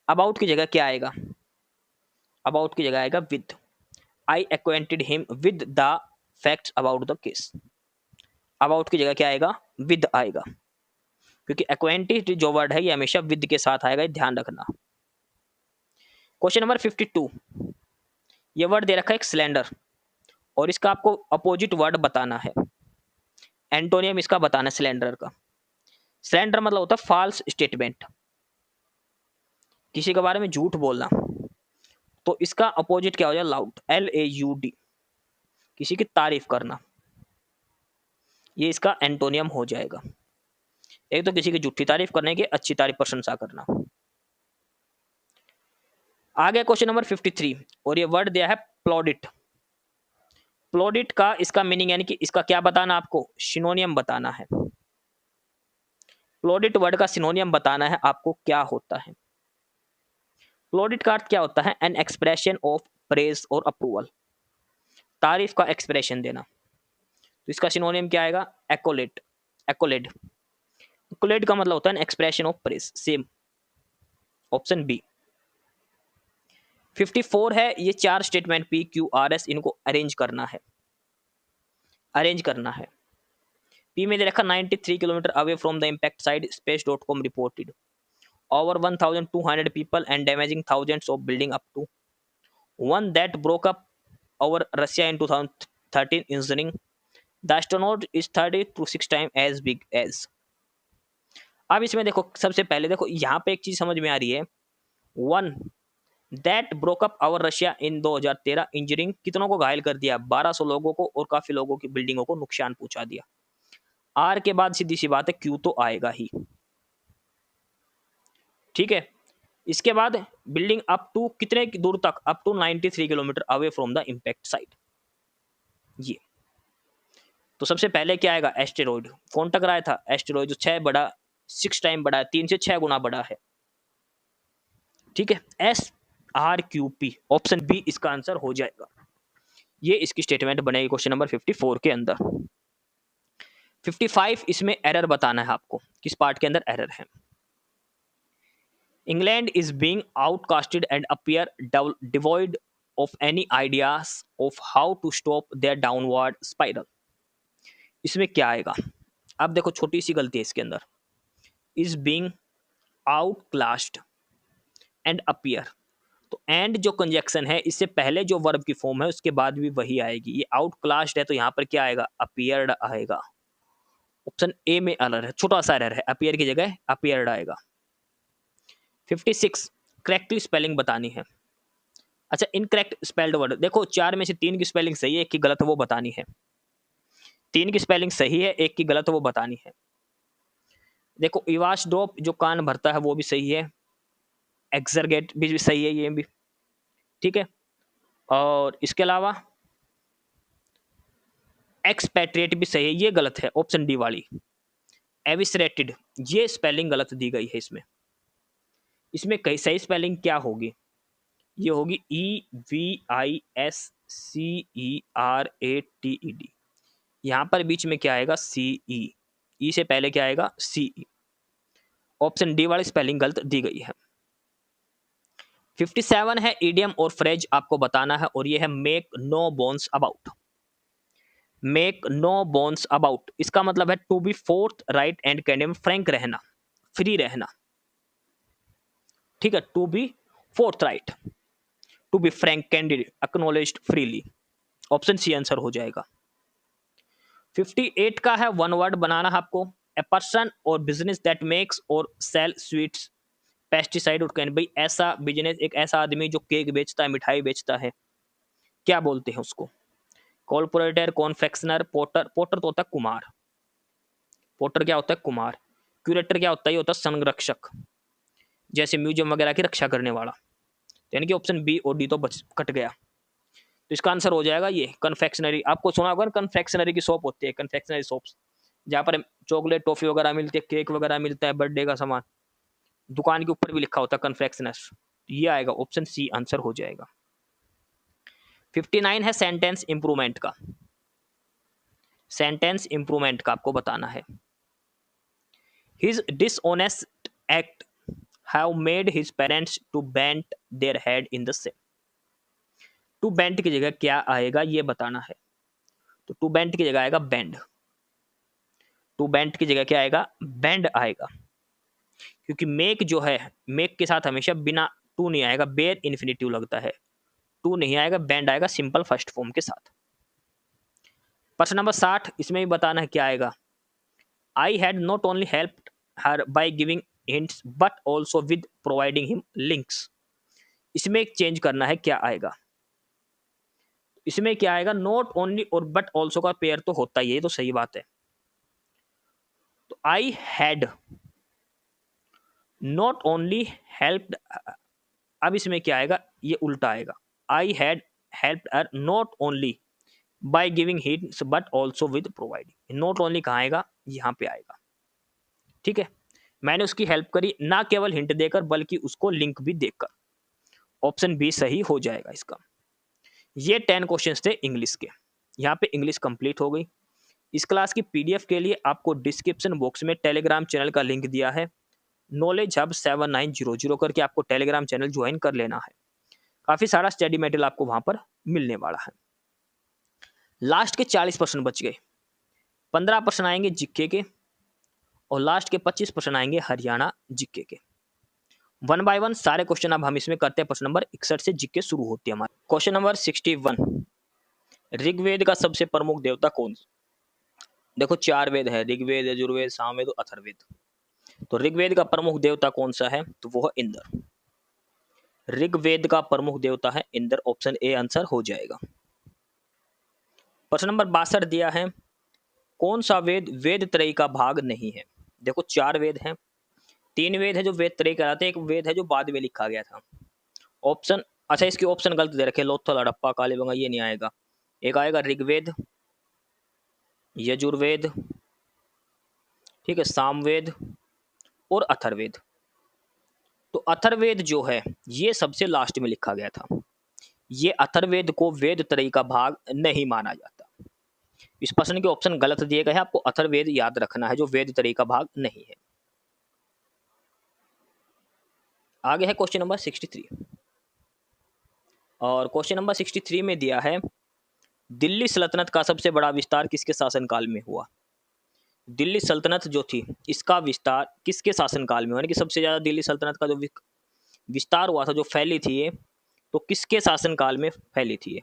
About की जगह क्या आएगा? अबाउट की जगह आएगा with. I acquainted him with the facts about the case. About की जगह क्या आएगा? विद आएगा, क्योंकि एक्वेंटेड जो वर्ड है ये हमेशा विद के साथ आएगा, ध्यान रखना। क्वेश्चन नंबर 52, ये वर्ड दे रखा है एक सिलेंडर, और इसका आपको अपोजिट वर्ड बताना है। एंटोनियम इसका बताना है सिलेंडर का। सिलेंडर मतलब होता है फॉल्स स्टेटमेंट, किसी के बारे में झूठ बोलना। तो इसका अपोजिट क्या हो जाएगा? लाउड, LAUD, किसी की तारीफ करना। ये इसका एंटोनियम हो जाएगा। एक तो किसी की झूठी तारीफ करने की, अच्छी तारीफ प्रशंसा करना। आगे क्वेश्चन नंबर 53, और ये वर्ड दिया है प्लॉडिट। प्लॉडिट का इसका मीनिंग यानी कि इसका क्या बताना आपको? सिनोनियम बताना है। प्लॉडिट वर्ड का सिनोनियम बताना है आपको, क्या होता है। प्लॉडिट का अर्थ क्या होता है? एन एक्सप्रेशन ऑफ प्रेज और अप्रूवल, तारीफ का एक्सप्रेशन देना। तो इसका सिनोनियम क्या आएगा? एक्कोलेट। एक्कोलेड। एक्कोलेड का मतलब होता है an expression of praise, same. Option B. 54 है, ये 4 स्टेटमेंट PQRS, इनको अरेंज करना है। अरेंज करना है। पी में दे रखा 93 kilometre away from the impact side, space.com reported. over 1,200 people and damaging thousands of buildings up to one that broke up over Russia in 2013, injuring the astronaut is 30 to 6 times as big as. अब इसमें देखो, सबसे पहले देखो यहाँ पे एक चीज समझ में आ रही है, one that broke up over Russia in 2013, injuring कितनों को घायल कर दिया, 1200 लोगों को, और काफी लोगों की बिल्डिंगों को नुकसान पहुंचा दिया। आर के बाद सीधी सी बात है क्यू तो आएगा ही, ठीक है। इसके बाद बिल्डिंग अप टू कितने दूर तक, up to 93 kilometre away from the impact site. ये तो सबसे पहले क्या आएगा, एस्टेरॉइड। कौन टकराया था, एस्टेरॉइड, जो 6 टाइम बड़ा है, 3 से 6 गुना बड़ा है, ठीक है। SRQP ऑप्शन बी इसका आंसर हो जाएगा। ये इसकी स्टेटमेंट बनेगी क्वेश्चन नंबर 54 के अंदर। 55 इसमें एरर बताना है आपको, किस पार्ट के अंदर एरर है। England is being outcasted and appear devoid of any ideas of how to stop their downward spiral। इसमें क्या आएगा, अब देखो छोटी सी गलती है इसके अंदर, is being outclassed and appear, तो एंड जो कंजक्शन है इससे पहले जो वर्ब की फॉर्म है उसके बाद भी वही आएगी। ये आउटक्लास्ड है तो यहाँ पर क्या आएगा, अपीयर्ड आएगा। ऑप्शन ए में एरर है, छोटा सा एरर है, अपीयर की जगह अपीयर्ड आएगा। 56 करेक्टली स्पेलिंग बतानी है। अच्छा, इनकरेक्ट स्पेल्ड वर्ड, देखो 4 में से 3 की स्पेलिंग सही है, 1 की गलत है, वो बतानी है। 3 की स्पेलिंग सही है, 1 की गलत है, वो बतानी है। देखो इवाश ड्रॉप जो कान भरता है वो भी सही है, एक्सरगेट भी सही है, ये भी ठीक है। और इसके अलावा एक्सपैट्रिएट भी सही है, ये गलत है, ऑप्शन डी वाली। एविसरेटेड, ये स्पेलिंग गलत दी गई है इसमें। इसमें कई सही स्पेलिंग क्या होगी, ये होगी EVISCERATED। यहां पर बीच में क्या आएगा, CE, ई से पहले क्या आएगा, CE। ऑप्शन डी वाली स्पेलिंग गलत दी गई है। 57 है इडियम और फ्रेज आपको बताना है, और ये है make no bones about. Make no bones about इसका मतलब है to be forthright and candid, frank रहना, फ्री रहना, ठीक है। To be forthright, to be frank, candid, acknowledged, freely. Option C answer हो जाएगा। 58 का है वन वर्ड बनाना है आपको, ए पर्सन और बिजनेस दैट मेक्स और सेल स्वीट्स, पेस्टिसाइड और कैन, भाई ऐसा बिजनेस, एक ऐसा आदमी जो केक बेचता है, मिठाई बेचता है, क्या बोलते हैं उसको, कॉर्पोरेटर, कॉन्फेक्शनर, पोटर, पोटर तो होता है कुमार, पोटर क्या होता है, कुमार। क्यूरेटर क्या होता है, ये होता है संरक्षक, जैसे म्यूजियम वगैरह की रक्षा करने वाला। यानी कि ऑप्शन बी और डी तो कट गया, तो इसका आंसर हो जाएगा ये कन्फेक्शनरी। आपको सुना होगा कन्फेक्शनरी की शॉप होती है, कन्फेक्शनरी शॉप्स, जहाँ पर चॉकलेट, टॉफी वगैरह मिलती है, केक वगैरह मिलता है, बर्थडे का सामान, दुकान के ऊपर भी लिखा होता है कन्फेक्शनर्स। ये आएगा, ऑप्शन सी आंसर हो जाएगा। 59 है सेंटेंस इंप्रूवमेंट का, सेंटेंस इंप्रूवमेंट का आपको बताना है। His dishonest act have made his parents to bent their head in the same. To bent की जगह क्या आएगा ये बताना है, तो टू बेंट की जगह आएगा बेंड, टू बेंट की जगह क्या आएगा, बेंड आएगा। क्योंकि मेक जो है, मेक के साथ हमेशा बिना टू नहीं आएगा, बेयर इन्फिनिटिव लगता है, टू नहीं आएगा, बेंड आएगा सिंपल फर्स्ट फॉर्म के साथ। प्रश्न नंबर 60 इसमें भी बताना है क्या आएगा, I had not only helped her by giving hints but also with providing him links. इसमें एक चेंज करना है, क्या आएगा, इसमें क्या आएगा, नॉट ओनली और बट ऑल्सो का पेयर तो होता ही है, तो सही बात है। तो I had not only helped, अब इसमें क्या आएगा, ये उल्टा आएगा, I had helped her not only by giving hints but also with providing. Not only कहाँ आएगा, यहाँ पे आएगा, ठीक है। मैंने उसकी हेल्प करी ना केवल हिंट देकर बल्कि उसको लिंक भी देकर। ऑप्शन बी सही हो जाएगा इसका। ये 10 क्वेश्चंस थे इंग्लिश के, यहाँ पे इंग्लिश कंप्लीट हो गई। इस क्लास की पीडीएफ के लिए आपको डिस्क्रिप्शन बॉक्स में टेलीग्राम चैनल का लिंक दिया है, नॉलेज हब 7900 करके आपको टेलीग्राम चैनल ज्वाइन कर लेना है। काफी सारा स्टडी मटेरियल आपको वहां पर मिलने वाला है। लास्ट के 40 प्रश्न बच गए, 15 प्रश्न आएंगे जीके के और लास्ट के 25 प्रश्न आएंगे हरियाणा जीके के। वन बाय वन सारे क्वेश्चन अब हम इसमें करते हैं। प्रश्न नंबर 61 से जीके शुरू होती है हमारी। क्वेश्चन नंबर 61, ऋग्वेद का सबसे प्रमुख देवता कौन? देखो 4 वेद है, ऋग्वेद, यजुर्वेद, सामवेद और अथर्ववेद। तो ऋग्वेद का प्रमुख देवता कौन सा है? तो वो है इंद्र। ऋग्वेद का प्रमुख देवता है इंद्र। ऑप्शन ए आंसर हो जाएगा। प्रश्न नंबर 62 दिया है, कौन सा वेद वेद त्रयी का भाग नहीं है? देखो 4 वेद हैं, 3 वेद है जो वेद त्रयी कहलाते हैं, एक वेद है जो बाद में लिखा गया था। ऑप्शन, अच्छा इसकी ऑप्शन गलत दे रखे, लोथल, हड़प्पा, कालीबंगा, ये नहीं आएगा। एक आएगा ऋग्वेद, यजुर्वेद, ठीक है, सामवेद और अथर्ववेद। तो अथर्ववेद जो है ये सबसे लास्ट में लिखा गया था। ये अथर्ववेद को वेद त्रयी का भाग नहीं माना जाता। इस प्रश्न के ऑप्शन गलत दिए गए हैं, आपको अथर्ववेद याद रखना है जो वेद त्रयी का भाग नहीं है। आगे है क्वेश्चन नंबर 63, और क्वेश्चन नंबर 63 में दिया है, दिल्ली सल्तनत का सबसे बड़ा विस्तार किसके शासनकाल में हुआ? दिल्ली सल्तनत जो थी इसका विस्तार किसके शासनकाल में हुआ? यानी कि सबसे ज्यादा दिल्ली सल्तनत का जो विस्तार हुआ था, जो फैली थी ये, तो किसके शासनकाल में फैली थी ये?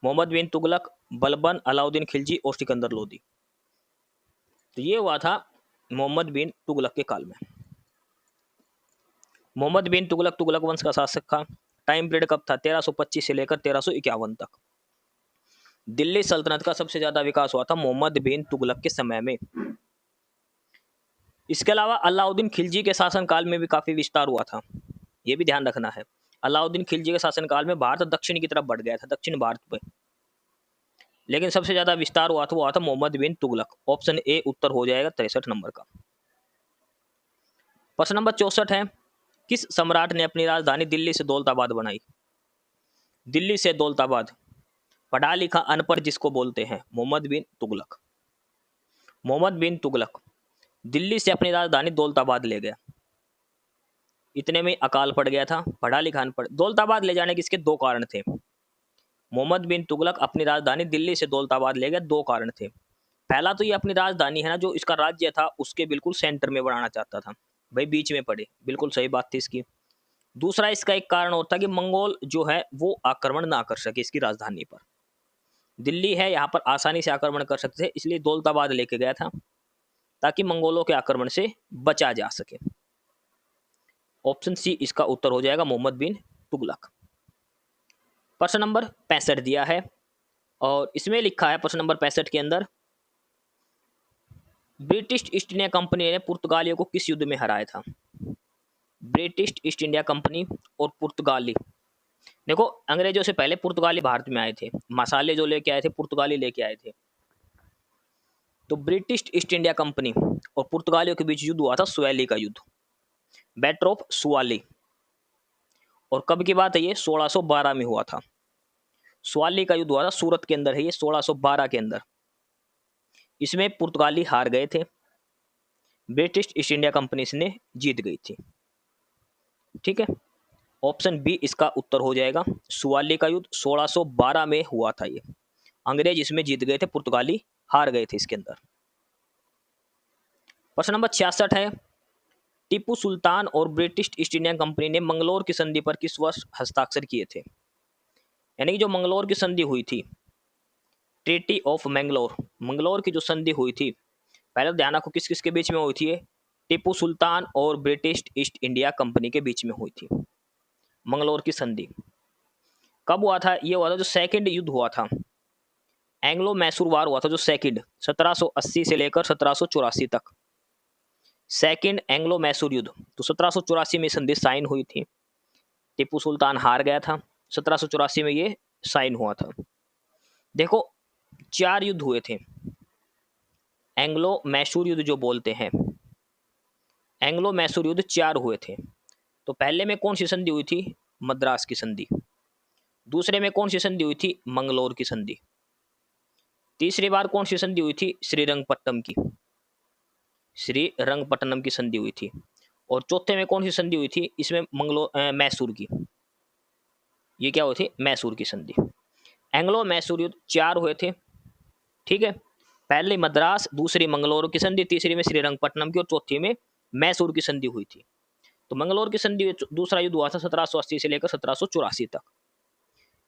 मोहम्मद बिन तुगलक, बलबन, अलाउद्दीन खिलजी और सिकंदर लोदी। तो ये हुआ था मोहम्मद बिन तुगलक के काल में। मोहम्मद बिन तुगलक तुगलक वंश का शासक था। टाइम पीरियड कब था? 1325 से लेकर 1351 तक। दिल्ली सल्तनत का सबसे ज्यादा विकास हुआ था मोहम्मद बिन तुगलक के समय में। इसके अलावा अलाउद्दीन खिलजी के शासनकाल में भी काफी विस्तार हुआ था, ये भी ध्यान रखना है। अलाउद्दीन खिलजी के शासनकाल में भारत दक्षिण की तरफ बढ़ गया था, दक्षिण भारत पे, लेकिन सबसे ज्यादा विस्तार हुआ था वो हुआ था मोहम्मद बिन तुगलक। ऑप्शन ए उत्तर हो जाएगा 63 नंबर का। प्रश्न नंबर 64 है, किस सम्राट ने अपनी राजधानी दिल्ली से दौलताबाद बनाई? दिल्ली से दौलताबाद, पढ़ा लिखा अनपढ़ जिसको बोलते हैं, मोहम्मद बिन तुगलक। मोहम्मद बिन तुगलक दिल्ली से अपनी राजधानी दौलताबाद ले गया। इतने में अकाल पड़ गया था, पढ़ा लिखा अनपढ़। दौलताबाद ले जाने के इसके 2 कारण थे। मोहम्मद बिन तुगलक अपनी राजधानी दिल्ली से दौलताबाद ले गया, 2 कारण थे। पहला तो ये अपनी राजधानी है ना, जो इसका राज्य था उसके बिल्कुल सेंटर में बनाना चाहता था, भाई बीच में पड़े, बिल्कुल सही बात थी इसकी। दूसरा इसका एक कारण और था कि मंगोल जो है वो आक्रमण ना कर सके इसकी राजधानी पर। दिल्ली है, यहाँ पर आसानी से आक्रमण कर सकते थे, इसलिए दौलताबाद लेके गया था ताकि मंगोलों के आक्रमण से बचा जा सके। ऑप्शन सी इसका उत्तर हो जाएगा, मोहम्मद बिन तुगलक। प्रश्न नंबर 65 दिया है, और इसमें लिखा है प्रश्न नंबर 65 के अंदर, ब्रिटिश ईस्ट इंडिया कंपनी ने पुर्तगालियों को किस युद्ध में हराया था? ब्रिटिश ईस्ट इंडिया कंपनी और पुर्तगाली, देखो अंग्रेजों से पहले पुर्तगाली भारत में आए थे, मसाले जो लेके आए थे पुर्तगाली लेके आए थे। तो ब्रिटिश ईस्ट इंडिया कंपनी और पुर्तगालियों के बीच युद्ध हुआ था, सुएली का युद्ध, बैटल ऑफ सुआली। और कब की बात है ये? 1612 में हुआ था। सुआली का युद्ध हुआ था, सूरत के अंदर है ये, 1612 के अंदर। इसमें पुर्तगाली हार गए थे, ब्रिटिश ईस्ट इंडिया कंपनी ने जीत गई थी। ठीक है, ऑप्शन बी इसका उत्तर हो जाएगा। सुआली का युद्ध 1612 में हुआ था ये, अंग्रेज इसमें जीत गए थे, पुर्तगाली हार गए थे इसके अंदर। प्रश्न नंबर 66 है, टीपू सुल्तान और ब्रिटिश ईस्ट इंडिया कंपनी ने मंगलोर की संधि पर किस वर्ष हस्ताक्षर किए थे? यानी कि जो मंगलोर की संधि हुई थी, ट्रीटी ऑफ मैंगलोर, मंगलोर की जो संधि हुई थी, पहले ध्यान रखो किस किस के बीच में हुई थी ये? टीपू सुल्तान और ब्रिटिश ईस्ट इंडिया कंपनी के बीच में हुई थी मंगलोर की संधि। कब हुआ था? ये हुआ था जो सेकंड युद्ध हुआ था, एंग्लो मैसूर वार हुआ था जो सेकंड, 1780 से लेकर 1784 तक, सेकंड एंग्लो मैसूर युद्ध। तो 1784 में संधि साइन हुई थी, टीपू सुल्तान हार गया था, 1784 में ये साइन हुआ था। देखो 4 युद्ध हुए थे, एंग्लो मैसूर युद्ध जो बोलते हैं, एंग्लो मैसूर युद्ध 4 हुए थे। तो पहले में कौन सी संधि हुई थी? मद्रास की संधि। दूसरे में कौन सी संधि हुई थी? मंगलोर की संधि। तीसरी बार कौन सी संधि हुई थी? श्रीरंगपट्टनम की, श्रीरंगपट्टनम की संधि हुई थी। और चौथे में कौन सी संधि हुई थी? इसमें मैसूर की, ये क्या हुई थी? मैसूर की संधि। एंग्लो मैसूर युद्ध 4 हुए थे, ठीक है, पहले मद्रास, दूसरी मंगलोर की संधि, तीसरी में श्रीरंगपट्टनम की और चौथी में मैसूर की संधि हुई थी। तो मंगलोर की संधि दूसरा युद्ध हुआ था 1780 से लेकर 1784 तक।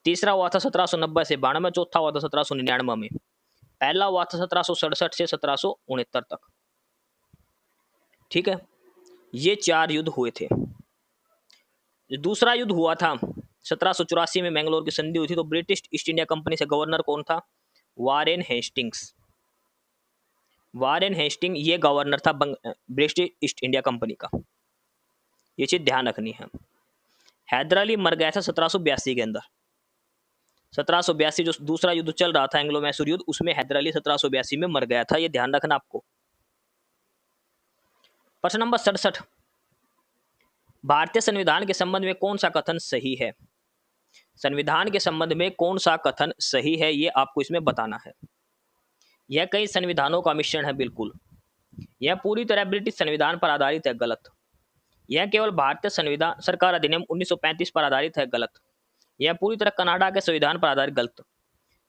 तीसरा हुआ था 1790 से 92, चौथा हुआ था 1799 में, पहला हुआ था 1767 से 1769 तक। ठीक है, ये 4 युद्ध हुए थे। दूसरा युद्ध हुआ था 1784 में, मैंगलोर की संधि हुई थी। तो ब्रिटिश ईस्ट इंडिया कंपनी से गवर्नर कौन था? Warren Hastings. वारेन हेस्टिंग ये गवर्नर था ब्रिटिश ईस्ट इंडिया कंपनी का, ये चीज ध्यान रखनी है। हैदर अली मर गया था 1782 के अंदर। 1782 जो दूसरा युद्ध चल रहा था एंग्लो मैसूर युद्ध, उसमें हैदर अली 1782 में मर गया था, ये ध्यान रखना आपको। प्रश्न नंबर 67, भारतीय संविधान के संबंध में कौन सा कथन सही है? संविधान के संबंध में कौन सा कथन सही है, ये आपको इसमें बताना है। यह कई संविधानों का मिश्रण है, बिल्कुल। यह पूरी तरह ब्रिटिश संविधान पर आधारित है, गलत। यह केवल भारतीय संविधान सरकार अधिनियम 1935 पर आधारित है, गलत। यह पूरी तरह कनाडा के संविधान पर आधारित, गलत।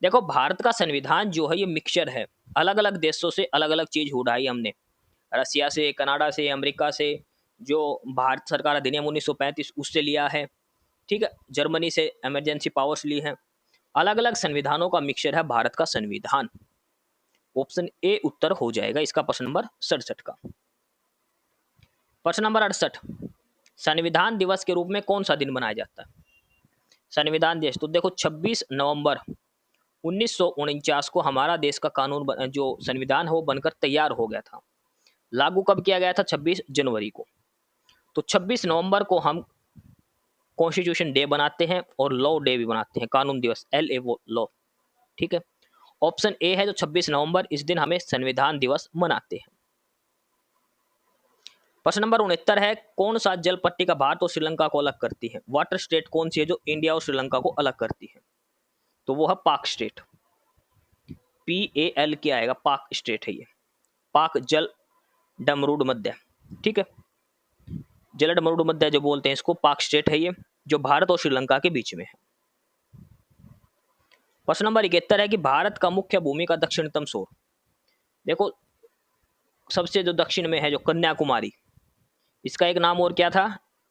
देखो, भारत का संविधान जो है ये मिक्सचर है, अलग अलग देशों से अलग अलग चीज उड़ाई हमने, रसिया से, कनाडा से, अमेरिका से, जो भारत सरकार अधिनियम 1935 उससे लिया है, ठीक है, जर्मनी से इमरजेंसी पावर्स ली है। अलग अलग संविधानों का मिक्सचर है भारत का संविधान। ऑप्शन ए उत्तर हो जाएगा इसका प्रश्न नंबर 67 का। प्रश्न नंबर 68, संविधान दिवस के रूप में कौन सा दिन मनाया जाता है? संविधान दिवस, तो देखो 26 नवंबर 1949 को हमारा देश का कानून जो संविधान है वो बनकर तैयार हो गया था। लागू कब किया गया था? 26 जनवरी को। तो 26 नवंबर को हम कॉन्स्टिट्यूशन डे बनाते हैं और लॉ डे भी बनाते हैं, कानून दिवस, LA लॉ। ठीक है, ऑप्शन ए है जो 26 नवंबर, इस दिन हमें संविधान दिवस मनाते हैं। प्रश्न नंबर 69 है, कौन सा जल पट्टी का भारत और श्रीलंका को अलग करती है? वाटर स्टेट कौन सी है जो इंडिया और श्रीलंका को अलग करती है? तो वो है पाक स्टेट, PAL क्या आएगा, पाक स्टेट है ये, पाक जल डमरूड मध्य। ठीक है, जल डमरूड मध्य जो बोलते हैं इसको, पाक स्टेट है ये, जो भारत और श्रीलंका के बीच में है। प्रश्न नंबर 71 है कि भारत का मुख्य भूमि का दक्षिणतम छोर, देखो सबसे जो दक्षिण में है जो कन्याकुमारी, इसका एक नाम और क्या था?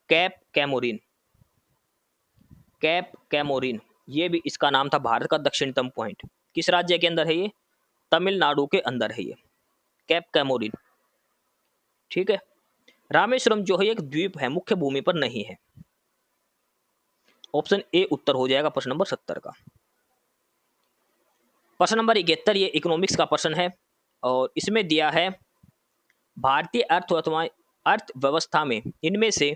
Cap Comorin. कैप कैमोरिन, ये भी इसका नाम था भारत का दक्षिणतम पॉइंट। किस राज्य के अंदर है ये? तमिलनाडु के अंदर है ये कैप कैमोरिन। ठीक है, रामेश्वरम जो है एक द्वीप है, मुख्य भूमि पर नहीं है। ऑप्शन ए उत्तर हो जाएगा प्रश्न नंबर 70 का। प्रश्न नंबर 71 ये इकोनॉमिक्स का प्रश्न है और इसमें दिया है भारतीय अर्थव्यवस्था में इनमें से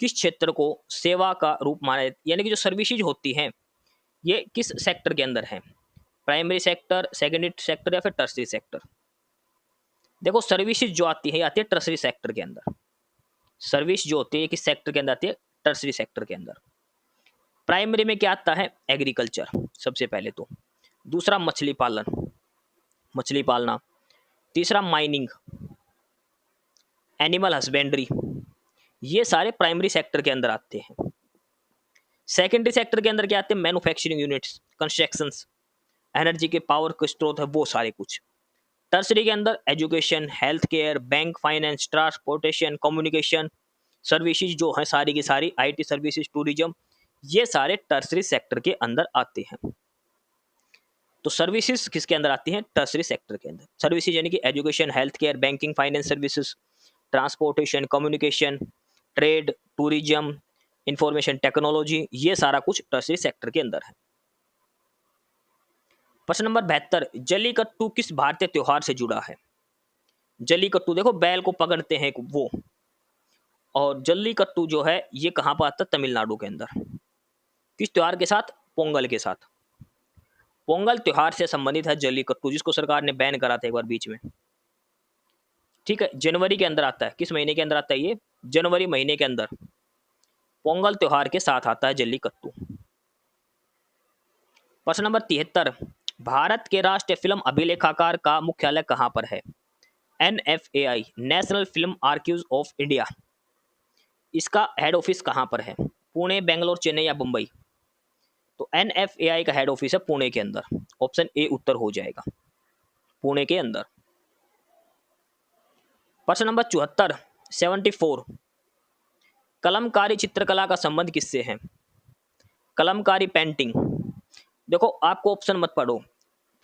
किस क्षेत्र को सेवा का रूप माना, यानी कि जो सर्विसेज होती हैं ये किस सेक्टर के अंदर है? प्राइमरी सेक्टर, सेकेंडरी सेक्टर या फिर टर्सरी सेक्टर? देखो सर्विसेज जो आती है आती है टर्सरी सेक्टर के अंदर। सर्विस जो होती है किस सेक्टर के अंदर आती है? टर्सरी सेक्टर के अंदर। प्राइमरी में क्या आता है? एग्रीकल्चर सबसे पहले तो, दूसरा मछली पालन, मछली पालना, तीसरा माइनिंग, एनिमल हस्बेंड्री, ये सारे प्राइमरी सेक्टर के अंदर आते हैं। सेकेंडरी सेक्टर के अंदर क्या आते हैं? मैन्युफैक्चरिंग यूनिट्स, कंस्ट्रक्शंस, एनर्जी के पावर के स्रोत है वो सारे कुछ। टर्सरी के अंदर education, health care, bank, finance, transportation, communication services जो है सारी की सारी, IT सर्विसेज, टूरिज्म, ये सारे टर्सरी सेक्टर के अंदर आते हैं। तो सर्विसेज किसके अंदर आती हैं? टर्सरी सेक्टर के अंदर। सर्विसेज यानी कि education, health care, banking, finance services, transportation, communication, trade, tourism, information technology, ये सारा कुछ टर्सरी सेक्टर के अंदर है। प्रश्न नंबर 72, जल्लीकट्टू किस भारतीय त्योहार से जुड़ा है? जल्लीकट्टू देखो बैल को पकड़ते हैं वो, और जल्लीकट्टू जो है ये कहाँ पर आता है? तमिलनाडु के अंदर। किस त्योहार के साथ? पोंगल के साथ। पोंगल त्योहार से संबंधित है जल्लीकट्टू, जिसको सरकार ने बैन करा था एक बार बीच में। ठीक है, जनवरी के अंदर आता है। किस महीने के अंदर आता है ये? जनवरी महीने के अंदर पोंगल त्योहार के साथ आता है जल्लीकट्टू। प्रश्न नंबर 73, भारत के राष्ट्रीय फिल्म अभिलेखागार का मुख्यालय कहां पर है? NFAI, national film archives of India, इसका हेड ऑफिस कहां पर है? पुणे, बेंगलोर, चेन्नई या मुंबई? तो NFAI का हेड ऑफिस है पुणे के अंदर। ऑप्शन ए उत्तर हो जाएगा, पुणे के अंदर। प्रश्न नंबर 74, 74, कलमकारी चित्रकला का संबंध किससे है? कलमकारी पेंटिंग, देखो आपको ऑप्शन मत पढ़ो,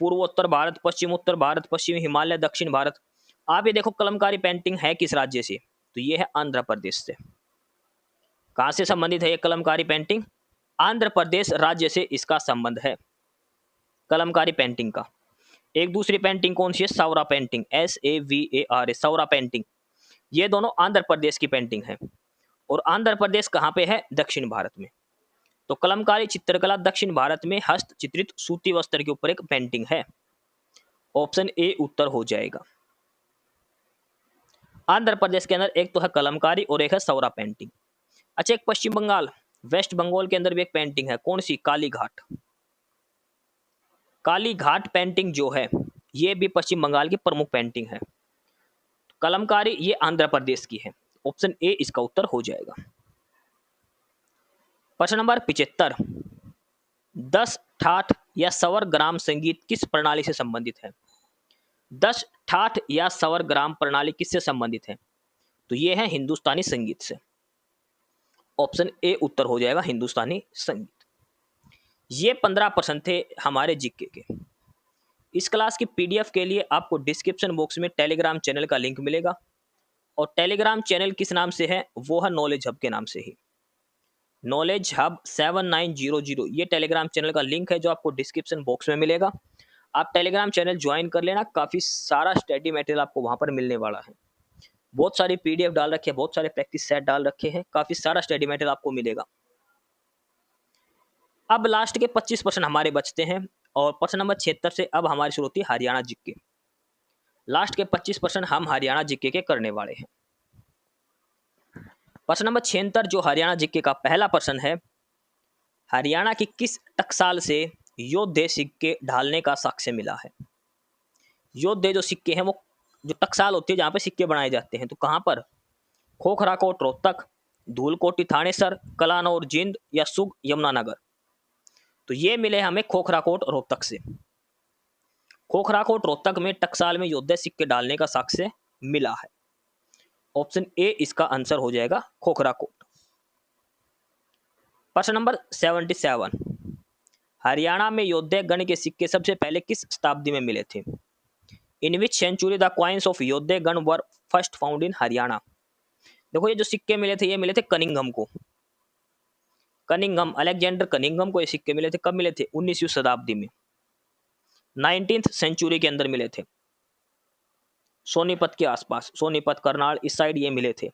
पूर्वोत्तर भारत, पश्चिमोत्तर भारत, पश्चिमी हिमालय, दक्षिण भारत। आप ये देखो कलमकारी पेंटिंग है किस राज्य से, तो ये है आंध्र प्रदेश से। कहां से संबंधित है ये कलमकारी पेंटिंग? आंध्र प्रदेश राज्य से इसका संबंध है कलमकारी पेंटिंग का। एक दूसरी पेंटिंग कौन सी है? सौरा पेंटिंग, SAVARA, सौरा पेंटिंग। ये दोनों आंध्र प्रदेश की पेंटिंग है। और आंध्र प्रदेश कहां पे है? दक्षिण भारत में। तो कलमकारी चित्रकला दक्षिण भारत में हस्तचित्रित सूती वस्त्र के ऊपर एक पेंटिंग है। ऑप्शन ए उत्तर हो जाएगा। आंध्र प्रदेश के अंदर एक तो है कलमकारी और एक है सौरा पेंटिंग। अच्छा, एक पश्चिम बंगाल, वेस्ट बंगाल के अंदर भी एक पेंटिंग है, कौन सी? काली घाट। काली घाट पेंटिंग जो है ये भी पश्चिम बंगाल की प्रमुख पेंटिंग है। कलमकारी ये आंध्र प्रदेश की है। ऑप्शन ए इसका उत्तर हो जाएगा। प्रश्न नंबर 75, 10 ठाठ या स्वर ग्राम संगीत किस प्रणाली से संबंधित है? 10 ठाठ या स्वर ग्राम प्रणाली किससे संबंधित है? तो ये है हिंदुस्तानी संगीत से। ऑप्शन ए उत्तर हो जाएगा, हिंदुस्तानी संगीत। ये 15% थे हमारे जीके के। इस क्लास की PDF के लिए आपको डिस्क्रिप्शन बॉक्स में टेलीग्राम चैनल का लिंक मिलेगा। और टेलीग्राम चैनल किस नाम से है? वो है नॉलेज हब के नाम से ही। नॉलेज हब 7900, ये टेलीग्राम चैनल का लिंक है जो आपको डिस्क्रिप्शन बॉक्स में मिलेगा। आप टेलीग्राम चैनल ज्वाइन कर लेना, काफ़ी सारा स्टडी मटेरियल आपको वहाँ पर मिलने वाला है। बहुत सारी PDF डाल रखे हैं, बहुत सारे प्रैक्टिस सेट डाल रखे हैं, काफ़ी सारा स्टडी मटेरियल आपको मिलेगा। अब लास्ट के 25% हमारे बचते हैं और प्रश्न नंबर 76 से अब हमारी शुरू होती है हरियाणा जीके। लास्ट के 25% हम हरियाणा जीके के करने वाले हैं। प्रश्न नंबर 76 जो हरियाणा जीके का पहला प्रश्न है, हरियाणा की किस टकसाल से योद्धे सिक्के ढालने का साक्ष्य मिला है? योद्धे जो सिक्के हैं वो जो टकसाल होती है जहाँ पे सिक्के बनाए जाते हैं, तो कहाँ पर? खोखराकोट रोहतक, धूलकोटी थानेसर, कलानौर जींद या सुग यमुनानगर। तो ये मिले हमें खोखराकोट रोहतक से। खोखराकोट रोहतक में टकसाल में योद्धे सिक्के डालने का साक्ष्य मिला है। ऑप्शन ए इसका आंसर हो जाएगा, खोखराकोट। प्रश्न नंबर 77, हरियाणा में योद्धे गण के सिक्के सबसे पहले किस शताब्दी में मिले थे? इन विच सेंचुरी द कॉइन्स ऑफ योद्धे गण वर फर्स्ट फाउंड इन हरियाणा। देखो ये जो सिक्के मिले थे ये मिले थे कनिंघम को। कनिंघम, अलेक्जेंडर कनिंघम को ये सिक्के मिले थे। कब मिले थे? 19वीं शताब्दी में, 19th सेंचुरी के अंदर मिले थे। सोनीपत के आसपास, सोनीपत करनाल इस साइड ये मिले थे।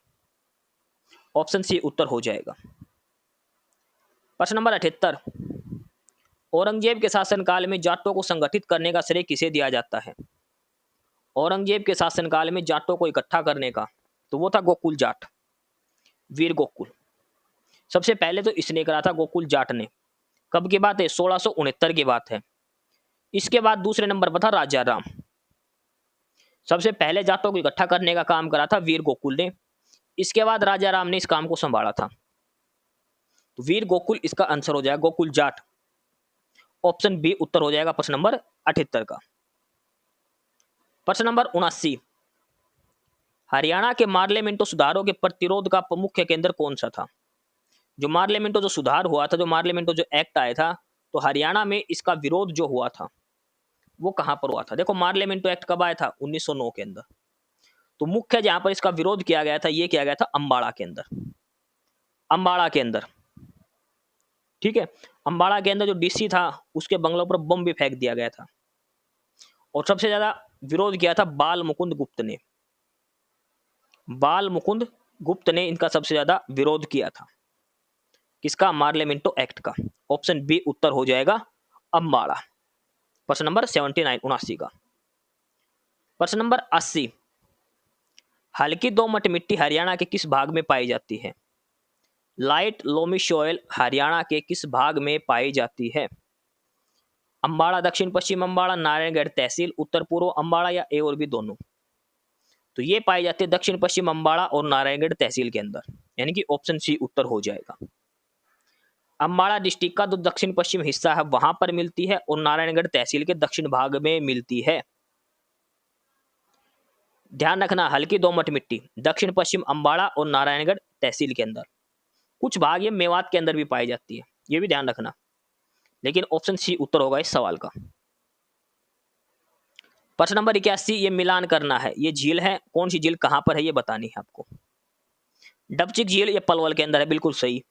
ऑप्शन सी उत्तर हो जाएगा। प्रश्न नंबर 78, औरंगजेब के शासनकाल में जाटों को संगठित करने का श्रेय किसे दिया जाता है? औरंगजेब के शासनकाल में जाटों को इकट्ठा करने का, तो वो था गोकुल जाट, वीर गोकुल। सबसे पहले तो इसने करा था गोकुल जाट ने। कब की बात है? 1669 की बात है। इसके बाद दूसरे नंबर पर था राजा राम। सबसे पहले जाटों को इकट्ठा करने का काम करा था वीर गोकुल ने। इसके बाद राजा राम ने इस काम को संभाला था। तो वीर गोकुल इसका आंसर हो जाएगा, गोकुल जाट। ऑप्शन बी उत्तर हो जाएगा प्रश्न नंबर 78 का। प्रश्न नंबर 79, हरियाणा के मार्लेमेंटो सुधारों के प्रतिरोध का मुख्य केंद्र कौन सा था? जो मार्लेमेंटो जो सुधार हुआ था, जो मार्लेमेंटो जो एक्ट आया था, तो हरियाणा में इसका विरोध जो हुआ था वो कहां पर हुआ था? देखो मार्लेमेंटो एक्ट कब आया था? 1909 के अंदर। तो मुख्य जहां पर इसका विरोध किया गया था ये किया गया था अम्बाड़ा के अंदर। अम्बाड़ा के अंदर, ठीक है। अम्बाड़ा के अंदर जो DC था उसके बंगलों पर बम भी फेंक दिया गया था। और सबसे ज्यादा विरोध किया था बाल मुकुंद गुप्त ने। बाल मुकुंद गुप्त ने इनका सबसे ज्यादा विरोध किया था। किसका? मार्लेमेंटो एक्ट का। ऑप्शन बी उत्तर हो जाएगा, अम्बाड़ा। प्रश्न नंबर 79 79 का। प्रश्न नंबर 80, हल्की दोमट मिट्टी हरियाणा के किस भाग में पाई जाती है? लाइट लोमी सॉइल हरियाणा के किस भाग में पाई जाती है? अम्बाड़ा, दक्षिण पश्चिम अम्बाड़ा, नारायणगढ़ तहसील, उत्तर पूर्व अम्बाड़ा या ए और बी दोनों? तो ये पाई जाती है दक्षिण पश्चिम अम्बाड़ा और नारायणगढ़ तहसील के अंदर, यानी कि ऑप्शन सी उत्तर हो जाएगा। अम्बाड़ा डिस्ट्रिक्ट का जो दक्षिण पश्चिम हिस्सा है वहां पर मिलती है और नारायणगढ़ तहसील के दक्षिण भाग में मिलती है। ध्यान रखना, हल्की दोमट मिट्टी दक्षिण पश्चिम अम्बाड़ा और नारायणगढ़ तहसील के अंदर। कुछ भाग ये मेवात के अंदर भी पाई जाती है, ये भी ध्यान रखना। लेकिन ऑप्शन सी उत्तर होगा इस सवाल का। प्रश्न नंबर 81, ये मिलान करना है। ये झील है, कौन सी झील कहां पर है ये बतानी है आपको। डबचिक झील ये पलवल के अंदर है, बिल्कुल सही।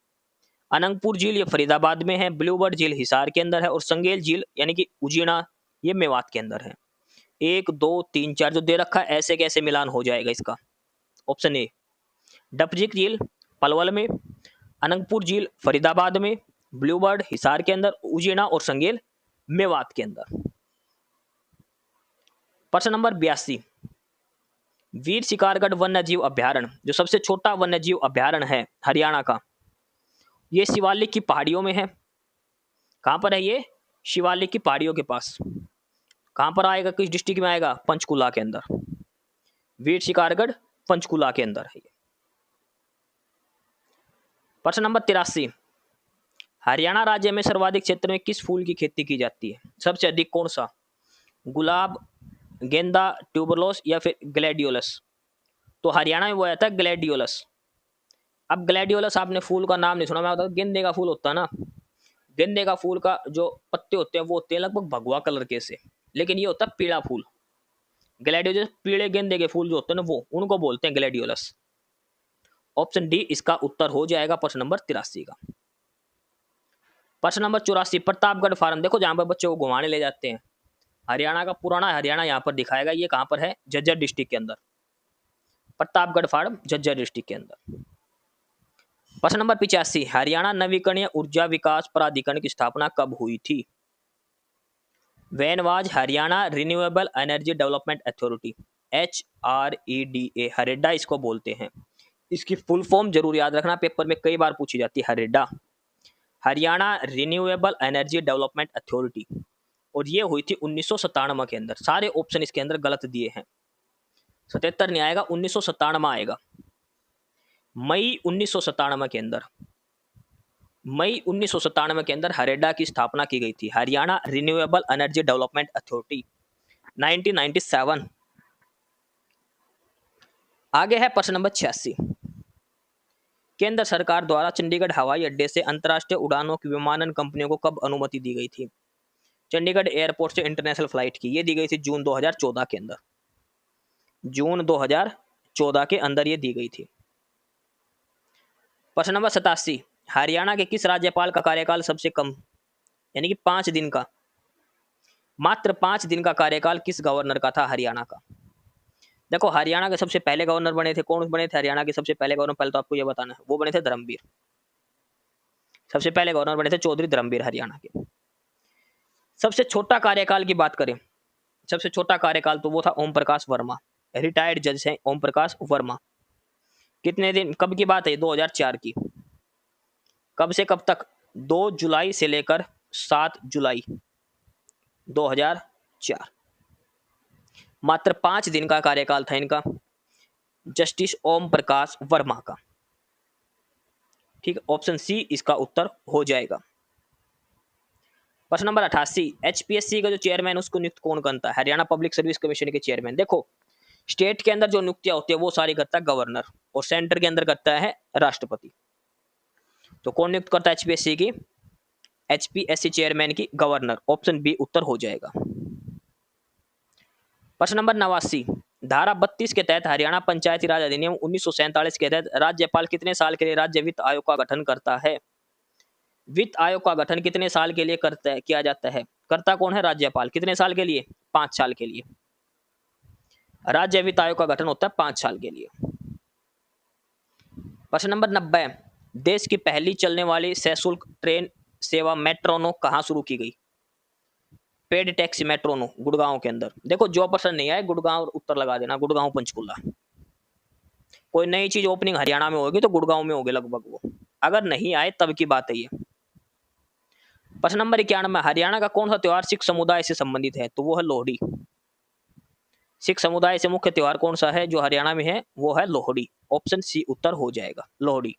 अनंगपुर झील ये फरीदाबाद में है। ब्लूबर्ड झील हिसार के अंदर है। और संगेल झील यानी कि उजीना ये मेवात के अंदर है। 1 2 3 4 जो दे रखा है, ऐसे कैसे मिलान हो जाएगा इसका। ऑप्शन ए, डबचिक झील पलवल में, अनंगपुर झील फरीदाबाद में, ब्लूबर्ड हिसार के अंदर, उजीना और संगेल मेवात के अंदर। प्रश्न नंबर 82, वीर शिकारगढ़ वन्यजीव अभ्यारण्य जो सबसे छोटा वन्यजीव अभ्यारण्य है हरियाणा का, ये शिवालिक की पहाड़ियों में है। कहां पर है ये? शिवालिक की पहाड़ियों के पास। कहां पर आएगा, किस डिस्ट्रिक्ट में आएगा? पंचकुला के अंदर। वीर शिकारगढ़ पंचकुला के अंदर है। प्रश्न नंबर 83, हरियाणा राज्य में सर्वाधिक क्षेत्र में किस फूल की खेती की जाती है? सबसे अधिक कौन सा? गुलाब, गेंदा, ट्यूबरोज या फिर ग्लैडियोलस? तो हरियाणा में वो आता है ग्लैडियोलस। अब ग्लैडियोलस आपने फूल का नाम नहीं सुना, मैं बताऊं, गेंदे का फूल होता है ना, गेंदे का फूल का जो पत्ते होते हैं वो होते हैं लगभग भगवा कलर के से, लेकिन ये होता है पीला फूल। ग्लैडियोलस पीले गेंदे के फूल जो होते हैं ना, वो उनको बोलते हैं ग्लैडियोलस। ऑप्शन डी इसका उत्तर हो जाएगा प्रश्न नंबर 83 का। प्रश्न नंबर 84, प्रतापगढ़ फार्म, देखो जहां पर बच्चों को घुमाने ले जाते हैं, हरियाणा का पुराना हरियाणा यहाँ पर दिखाएगा। ये कहां पर है? झज्जर डिस्ट्रिक्ट के अंदर। प्रतापगढ़ फार्म झज्जर डिस्ट्रिक्ट के अंदर। प्रश्न नंबर 85, हरियाणा नवीकरणीय ऊर्जा विकास प्राधिकरण की स्थापना कब हुई थी? वैनवाज Haryana renewable energy development authority, HREDA, HAREDA इसको बोलते हैं। इसकी फुल फॉर्म जरूर याद रखना, पेपर में कई बार पूछी जाती है, HAREDA, Haryana renewable energy development authority. और ये हुई थी 1997 के अंदर। सारे ऑप्शन इसके अंदर गलत दिए हैं, 77 नहीं आएगा, 1997 आएगा। मई 1997 के अंदर, मई 1997 के अंदर हरेडा की स्थापना की गई थी, Haryana renewable energy development authority, 1997। आगे है प्रश्न नंबर 86, केंद्र सरकार द्वारा चंडीगढ़ हवाई अड्डे से अंतर्राष्ट्रीय उड़ानों की विमानन कंपनियों को कब अनुमति दी गई थी? चंडीगढ़ एयरपोर्ट से इंटरनेशनल फ्लाइट की, ये दी गई थी जून 2014 के अंदर। जून 2014 के अंदर ये दी गई थी। प्रश्न नंबर 87, हरियाणा के किस राज्यपाल का कार्यकाल सबसे कम, यानी कि 5 दिन का, मात्र 5 दिन का कार्यकाल किस गवर्नर का था हरियाणा का? देखो हरियाणा के सबसे पहले गवर्नर बने थे, कौन बने थे हरियाणा के सबसे पहले गवर्नर? पहले तो आपको ये बताना है, वो बने थे धर्मवीर। सबसे पहले गवर्नर बने थे चौधरी धर्मवीर हरियाणा के। सबसे छोटा कार्यकाल की बात करें, सबसे छोटा कार्यकाल तो वो था ओम प्रकाश वर्मा, रिटायर्ड जज हैं ओम प्रकाश वर्मा। कितने दिन, कब की बात है? 2004 की। कब से कब तक? 2 जुलाई से लेकर 7 जुलाई 2004। मात्र 5 दिन का कार्यकाल था इनका, जस्टिस ओम प्रकाश वर्मा का। ठीक, ऑप्शन सी इसका उत्तर हो जाएगा। प्रश्न नंबर 88, HPSC का जो चेयरमैन उसको नियुक्त कौन करता है? हरियाणा पब्लिक सर्विस कमीशन के चेयरमैन। देखो स्टेट के अंदर जो नियुक्तियां होती है वो सारी करता है गवर्नर, और सेंटर के अंदर करता है राष्ट्रपति। तो कौन नियुक्त करता है HPSC की? HPSC चेयरमैन की गवर्नर। ऑप्शन बी उत्तर हो जाएगा। प्रश्न नंबर 89, धारा 32 के तहत हरियाणा पंचायती राज अधिनियम 1947 के तहत राज्यपाल कितने साल के लिए राज्य वित्त आयोग का गठन करता है? वित्त आयोग का गठन कितने साल के लिए किया जाता है? करता कौन है? राज्यपाल। कितने साल के लिए? 5 साल के लिए। राज्य वित्त आयोग का गठन होता है 5 साल के लिए। प्रश्न नंबर 90, देश की पहली चलने वाली सशुल्क ट्रेन सेवा मेट्रोनो कहाँ शुरू की गई? पेड टैक्सी मेट्रोनो, गुड़गांव के अंदर। देखो जो प्रश्न नहीं आए गुड़गांव उत्तर लगा देना, गुड़गांव पंचकुला। कोई नई चीज ओपनिंग हरियाणा में होगी तो गुड़गांव में होगी लगभग वो, अगर नहीं आए तब की बात है ये। प्रश्न नंबर 91, हरियाणा का कौन सा त्योहार सिख समुदाय से संबंधित है? तो वो है लोहड़ी। सिख समुदाय से मुख्य त्योहार कौन सा है जो हरियाणा में है? वो है लोहड़ी। ऑप्शन सी उत्तर हो जाएगा, लोहड़ी।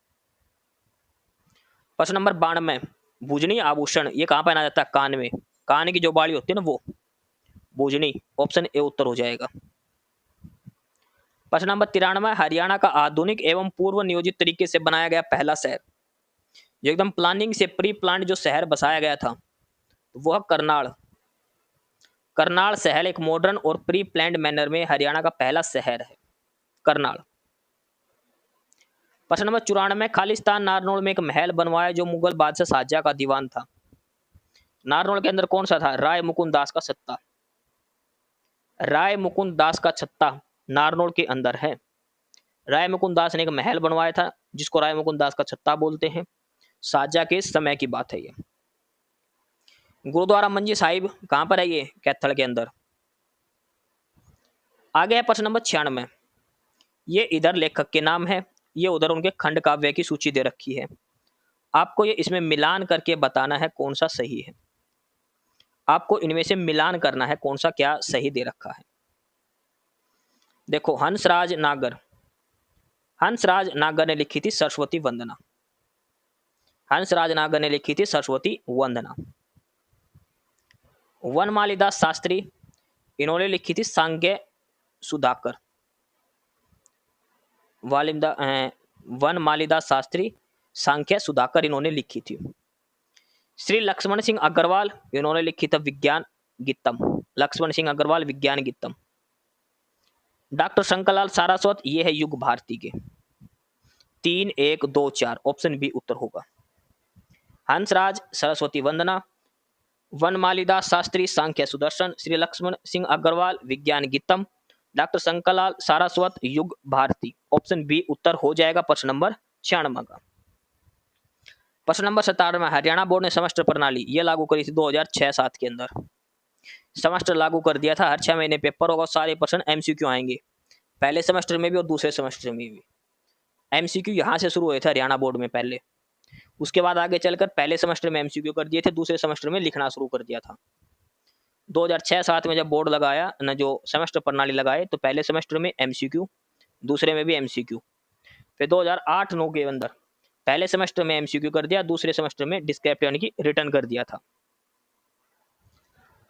प्रश्न नंबर 92, भुजनी आभूषण ये कहां पहना जाता है? कान में। कान की जो बाली होती है ना वो भुजनी। ऑप्शन ए उत्तर हो जाएगा। प्रश्न नंबर 93, हरियाणा का आधुनिक एवं पूर्व नियोजित तरीके से बनाया गया पहला शहर। जो एकदम प्लानिंग से प्री प्लान जो शहर बसाया गया था वह करनाल। करनाल शहर एक मॉडर्न और प्री प्लान्ड मैनर में हरियाणा का पहला शहर है, करनाल। प्रश्न नंबर 94, खालिस्तान नारनौल में एक महल बनवाया जो मुगल बादशाह शाहजहां का दीवान था। नारनौल के अंदर कौन सा था? राय मुकुंद दास का छत्ता। राय मुकुंद दास का छत्ता नारनौल के अंदर है। राय मुकुंद दास ने एक महल बनवाया था जिसको राय मुकुंद दास का छत्ता बोलते हैं। शाहजहां के समय की बात है ये। गुरुद्वारा मंजी साहिब कहां पर है? ये कैथल के अंदर। आगे है प्रश्न नंबर 96। ये इधर लेखक के नाम है, ये उधर उनके खंड काव्य की सूची दे रखी है। आपको ये इसमें मिलान करके बताना है कौन सा सही है। आपको इनमें से मिलान करना है कौन सा क्या सही दे रखा है। देखो, हंसराज नागर, हंसराज नागर ने लिखी थी सरस्वती वंदना। हंसराज नागर ने लिखी थी सरस्वती वंदना। वनमालीदास शास्त्री, इन्होंने लिखी थी सांख्य सुधाकर। वनमालीदास शास्त्री, सांख्य सुधाकर इन्होंने लिखी थी। श्री लक्ष्मण सिंह अग्रवाल, इन्होंने लिखी थी विज्ञान गीतम। लक्ष्मण सिंह अग्रवाल, विज्ञान गीतम। डॉक्टर शंकरलाल सारस्वत, ये है युग भारती के। 3, 1, 2, 4 ऑप्शन बी उत्तर होगा। हंसराज सरस्वती वंदना, वनमालीदास शास्त्री सांख्य सुदर्शन, श्री लक्ष्मण सिंह अग्रवाल विज्ञान गीतम, डॉक्टर शंकरलाल सारस्वत युग भारती। ऑप्शन बी उत्तर हो जाएगा प्रश्न नंबर 96 का। प्रश्न नंबर 97 में हरियाणा बोर्ड ने सेमेस्टर प्रणाली ये लागू करी थी 2006-07 के अंदर। सेमेस्टर लागू कर दिया था, हर 6 महीने पेपर होगा, सारे प्रश्न एमसीक्यू आएंगे, पहले सेमेस्टर में भी और दूसरे सेमेस्टर में भी। एमसीक्यू यहाँ से शुरू हुए थे हरियाणा बोर्ड में पहले, उसके बाद आगे चलकर पहले सेमेस्टर में एमसीक्यू कर दिए थे, दूसरे सेमेस्टर में लिखना शुरू कर दिया था। 2006-07 में जब बोर्ड लगाया न, जो सेमेस्टर प्रणाली लगाए, तो पहले सेमेस्टर में एमसीक्यू, दूसरे में भी एमसीक्यू। फिर 2008-09 के अंदर पहले सेमेस्टर में एमसीक्यू कर दिया, दूसरे सेमेस्टर में डिस्क्रिप्टिव यानी कि रिटर्न कर दिया था।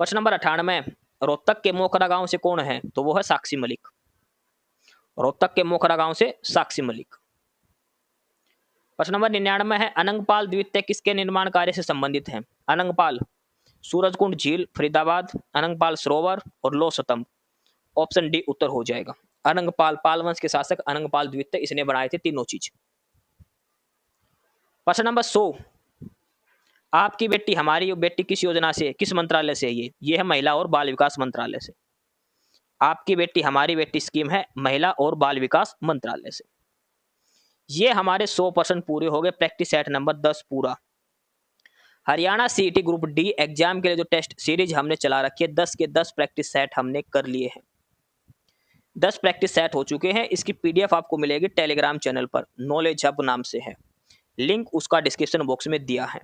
प्रश्न नंबर 98, रोहतक के मोखरा गांव से कौन है? तो वो है साक्षी मलिक। रोहतक के मोखरा गांव से साक्षी मलिक। प्रश्न नंबर 99 है, अनंगपाल द्वितीय किसके निर्माण कार्य से संबंधित है? अनंगपाल, सूरजकुंड झील फरीदाबाद, अनंगपाल सरोवर और लो स्तंभ। ऑप्शन डी उत्तर हो जाएगा। अनंगपाल, पाल वंश के शासक अनंगपाल द्वितीय, इसने बनाए थे तीनों चीज। प्रश्न नंबर 100, आपकी बेटी हमारी बेटी किस योजना से, किस मंत्रालय से? ये है महिला और बाल विकास मंत्रालय से। आपकी बेटी हमारी बेटी स्कीम है महिला और बाल विकास मंत्रालय से। ये हमारे 100% पूरे हो गए। प्रैक्टिस सेट नंबर 10 पूरा। Haryana CET group D exam के लिए जो टेस्ट सीरीज हमने चला रखी है, 10 के 10 प्रैक्टिस सेट हमने कर लिए हैं। 10 प्रैक्टिस सेट हो चुके हैं। इसकी पीडीएफ आपको मिलेगी टेलीग्राम चैनल पर, नॉलेज हब नाम से है, लिंक उसका डिस्क्रिप्शन बॉक्स में दिया है।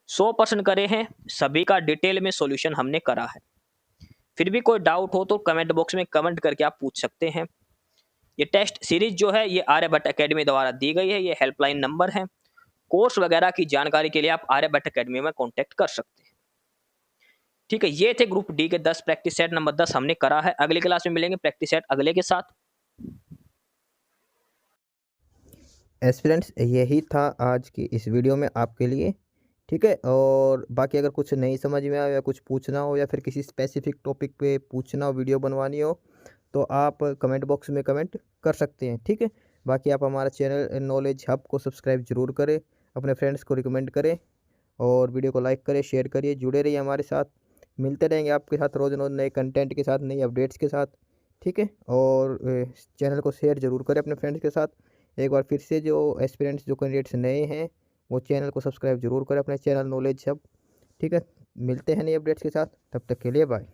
100% करे हैं, सभी का डिटेल में सॉल्यूशन हमने करा है। फिर भी कोई डाउट हो तो कमेंट बॉक्स में कमेंट करके आप पूछ सकते हैं। ये टेस्ट सीरीज जो है ये आर्यभट्ट एकेडमी द्वारा दी गई है, ये हेल्पलाइन नंबर है। कोर्स वगैरह की जानकारी के लिए आप आर्यभट्ट एकेडमी में कांटेक्ट कर सकते हैं। ठीक है, ये थे ग्रुप डी के 10 प्रैक्टिस सेट नंबर 10 हमने करा है। अगली क्लास में मिलेंगे प्रैक्टिस सेट अगले के साथ। एस्पिरेंट्स, यही था आज की इस वीडियो में आपके लिए। ठीक है, और बाकी अगर कुछ नहीं समझ में आया या कुछ पूछना हो या फिर किसी स्पेसिफिक टॉपिक पे पूछना हो, वीडियो बनवानी हो, तो आप कमेंट बॉक्स में कमेंट कर सकते हैं। ठीक है, बाकी आप हमारा चैनल नॉलेज हब को सब्सक्राइब जरूर करें, अपने फ्रेंड्स को रिकमेंड करें और वीडियो को लाइक करें, शेयर करिए, जुड़े रहिए हमारे साथ। मिलते रहेंगे आपके साथ रोज़ रोज़ नए कंटेंट के साथ, नई अपडेट्स के साथ। ठीक है, और चैनल को शेयर जरूर करें अपने फ्रेंड्स के साथ। एक बार फिर से जो एस्पिरेंट्स, जो कैंडिडेट्स नए हैं, वो चैनल को सब्सक्राइब जरूर करें अपने चैनल नॉलेज हब। ठीक है, मिलते हैं नई अपडेट्स के साथ, तब तक के लिए बाय।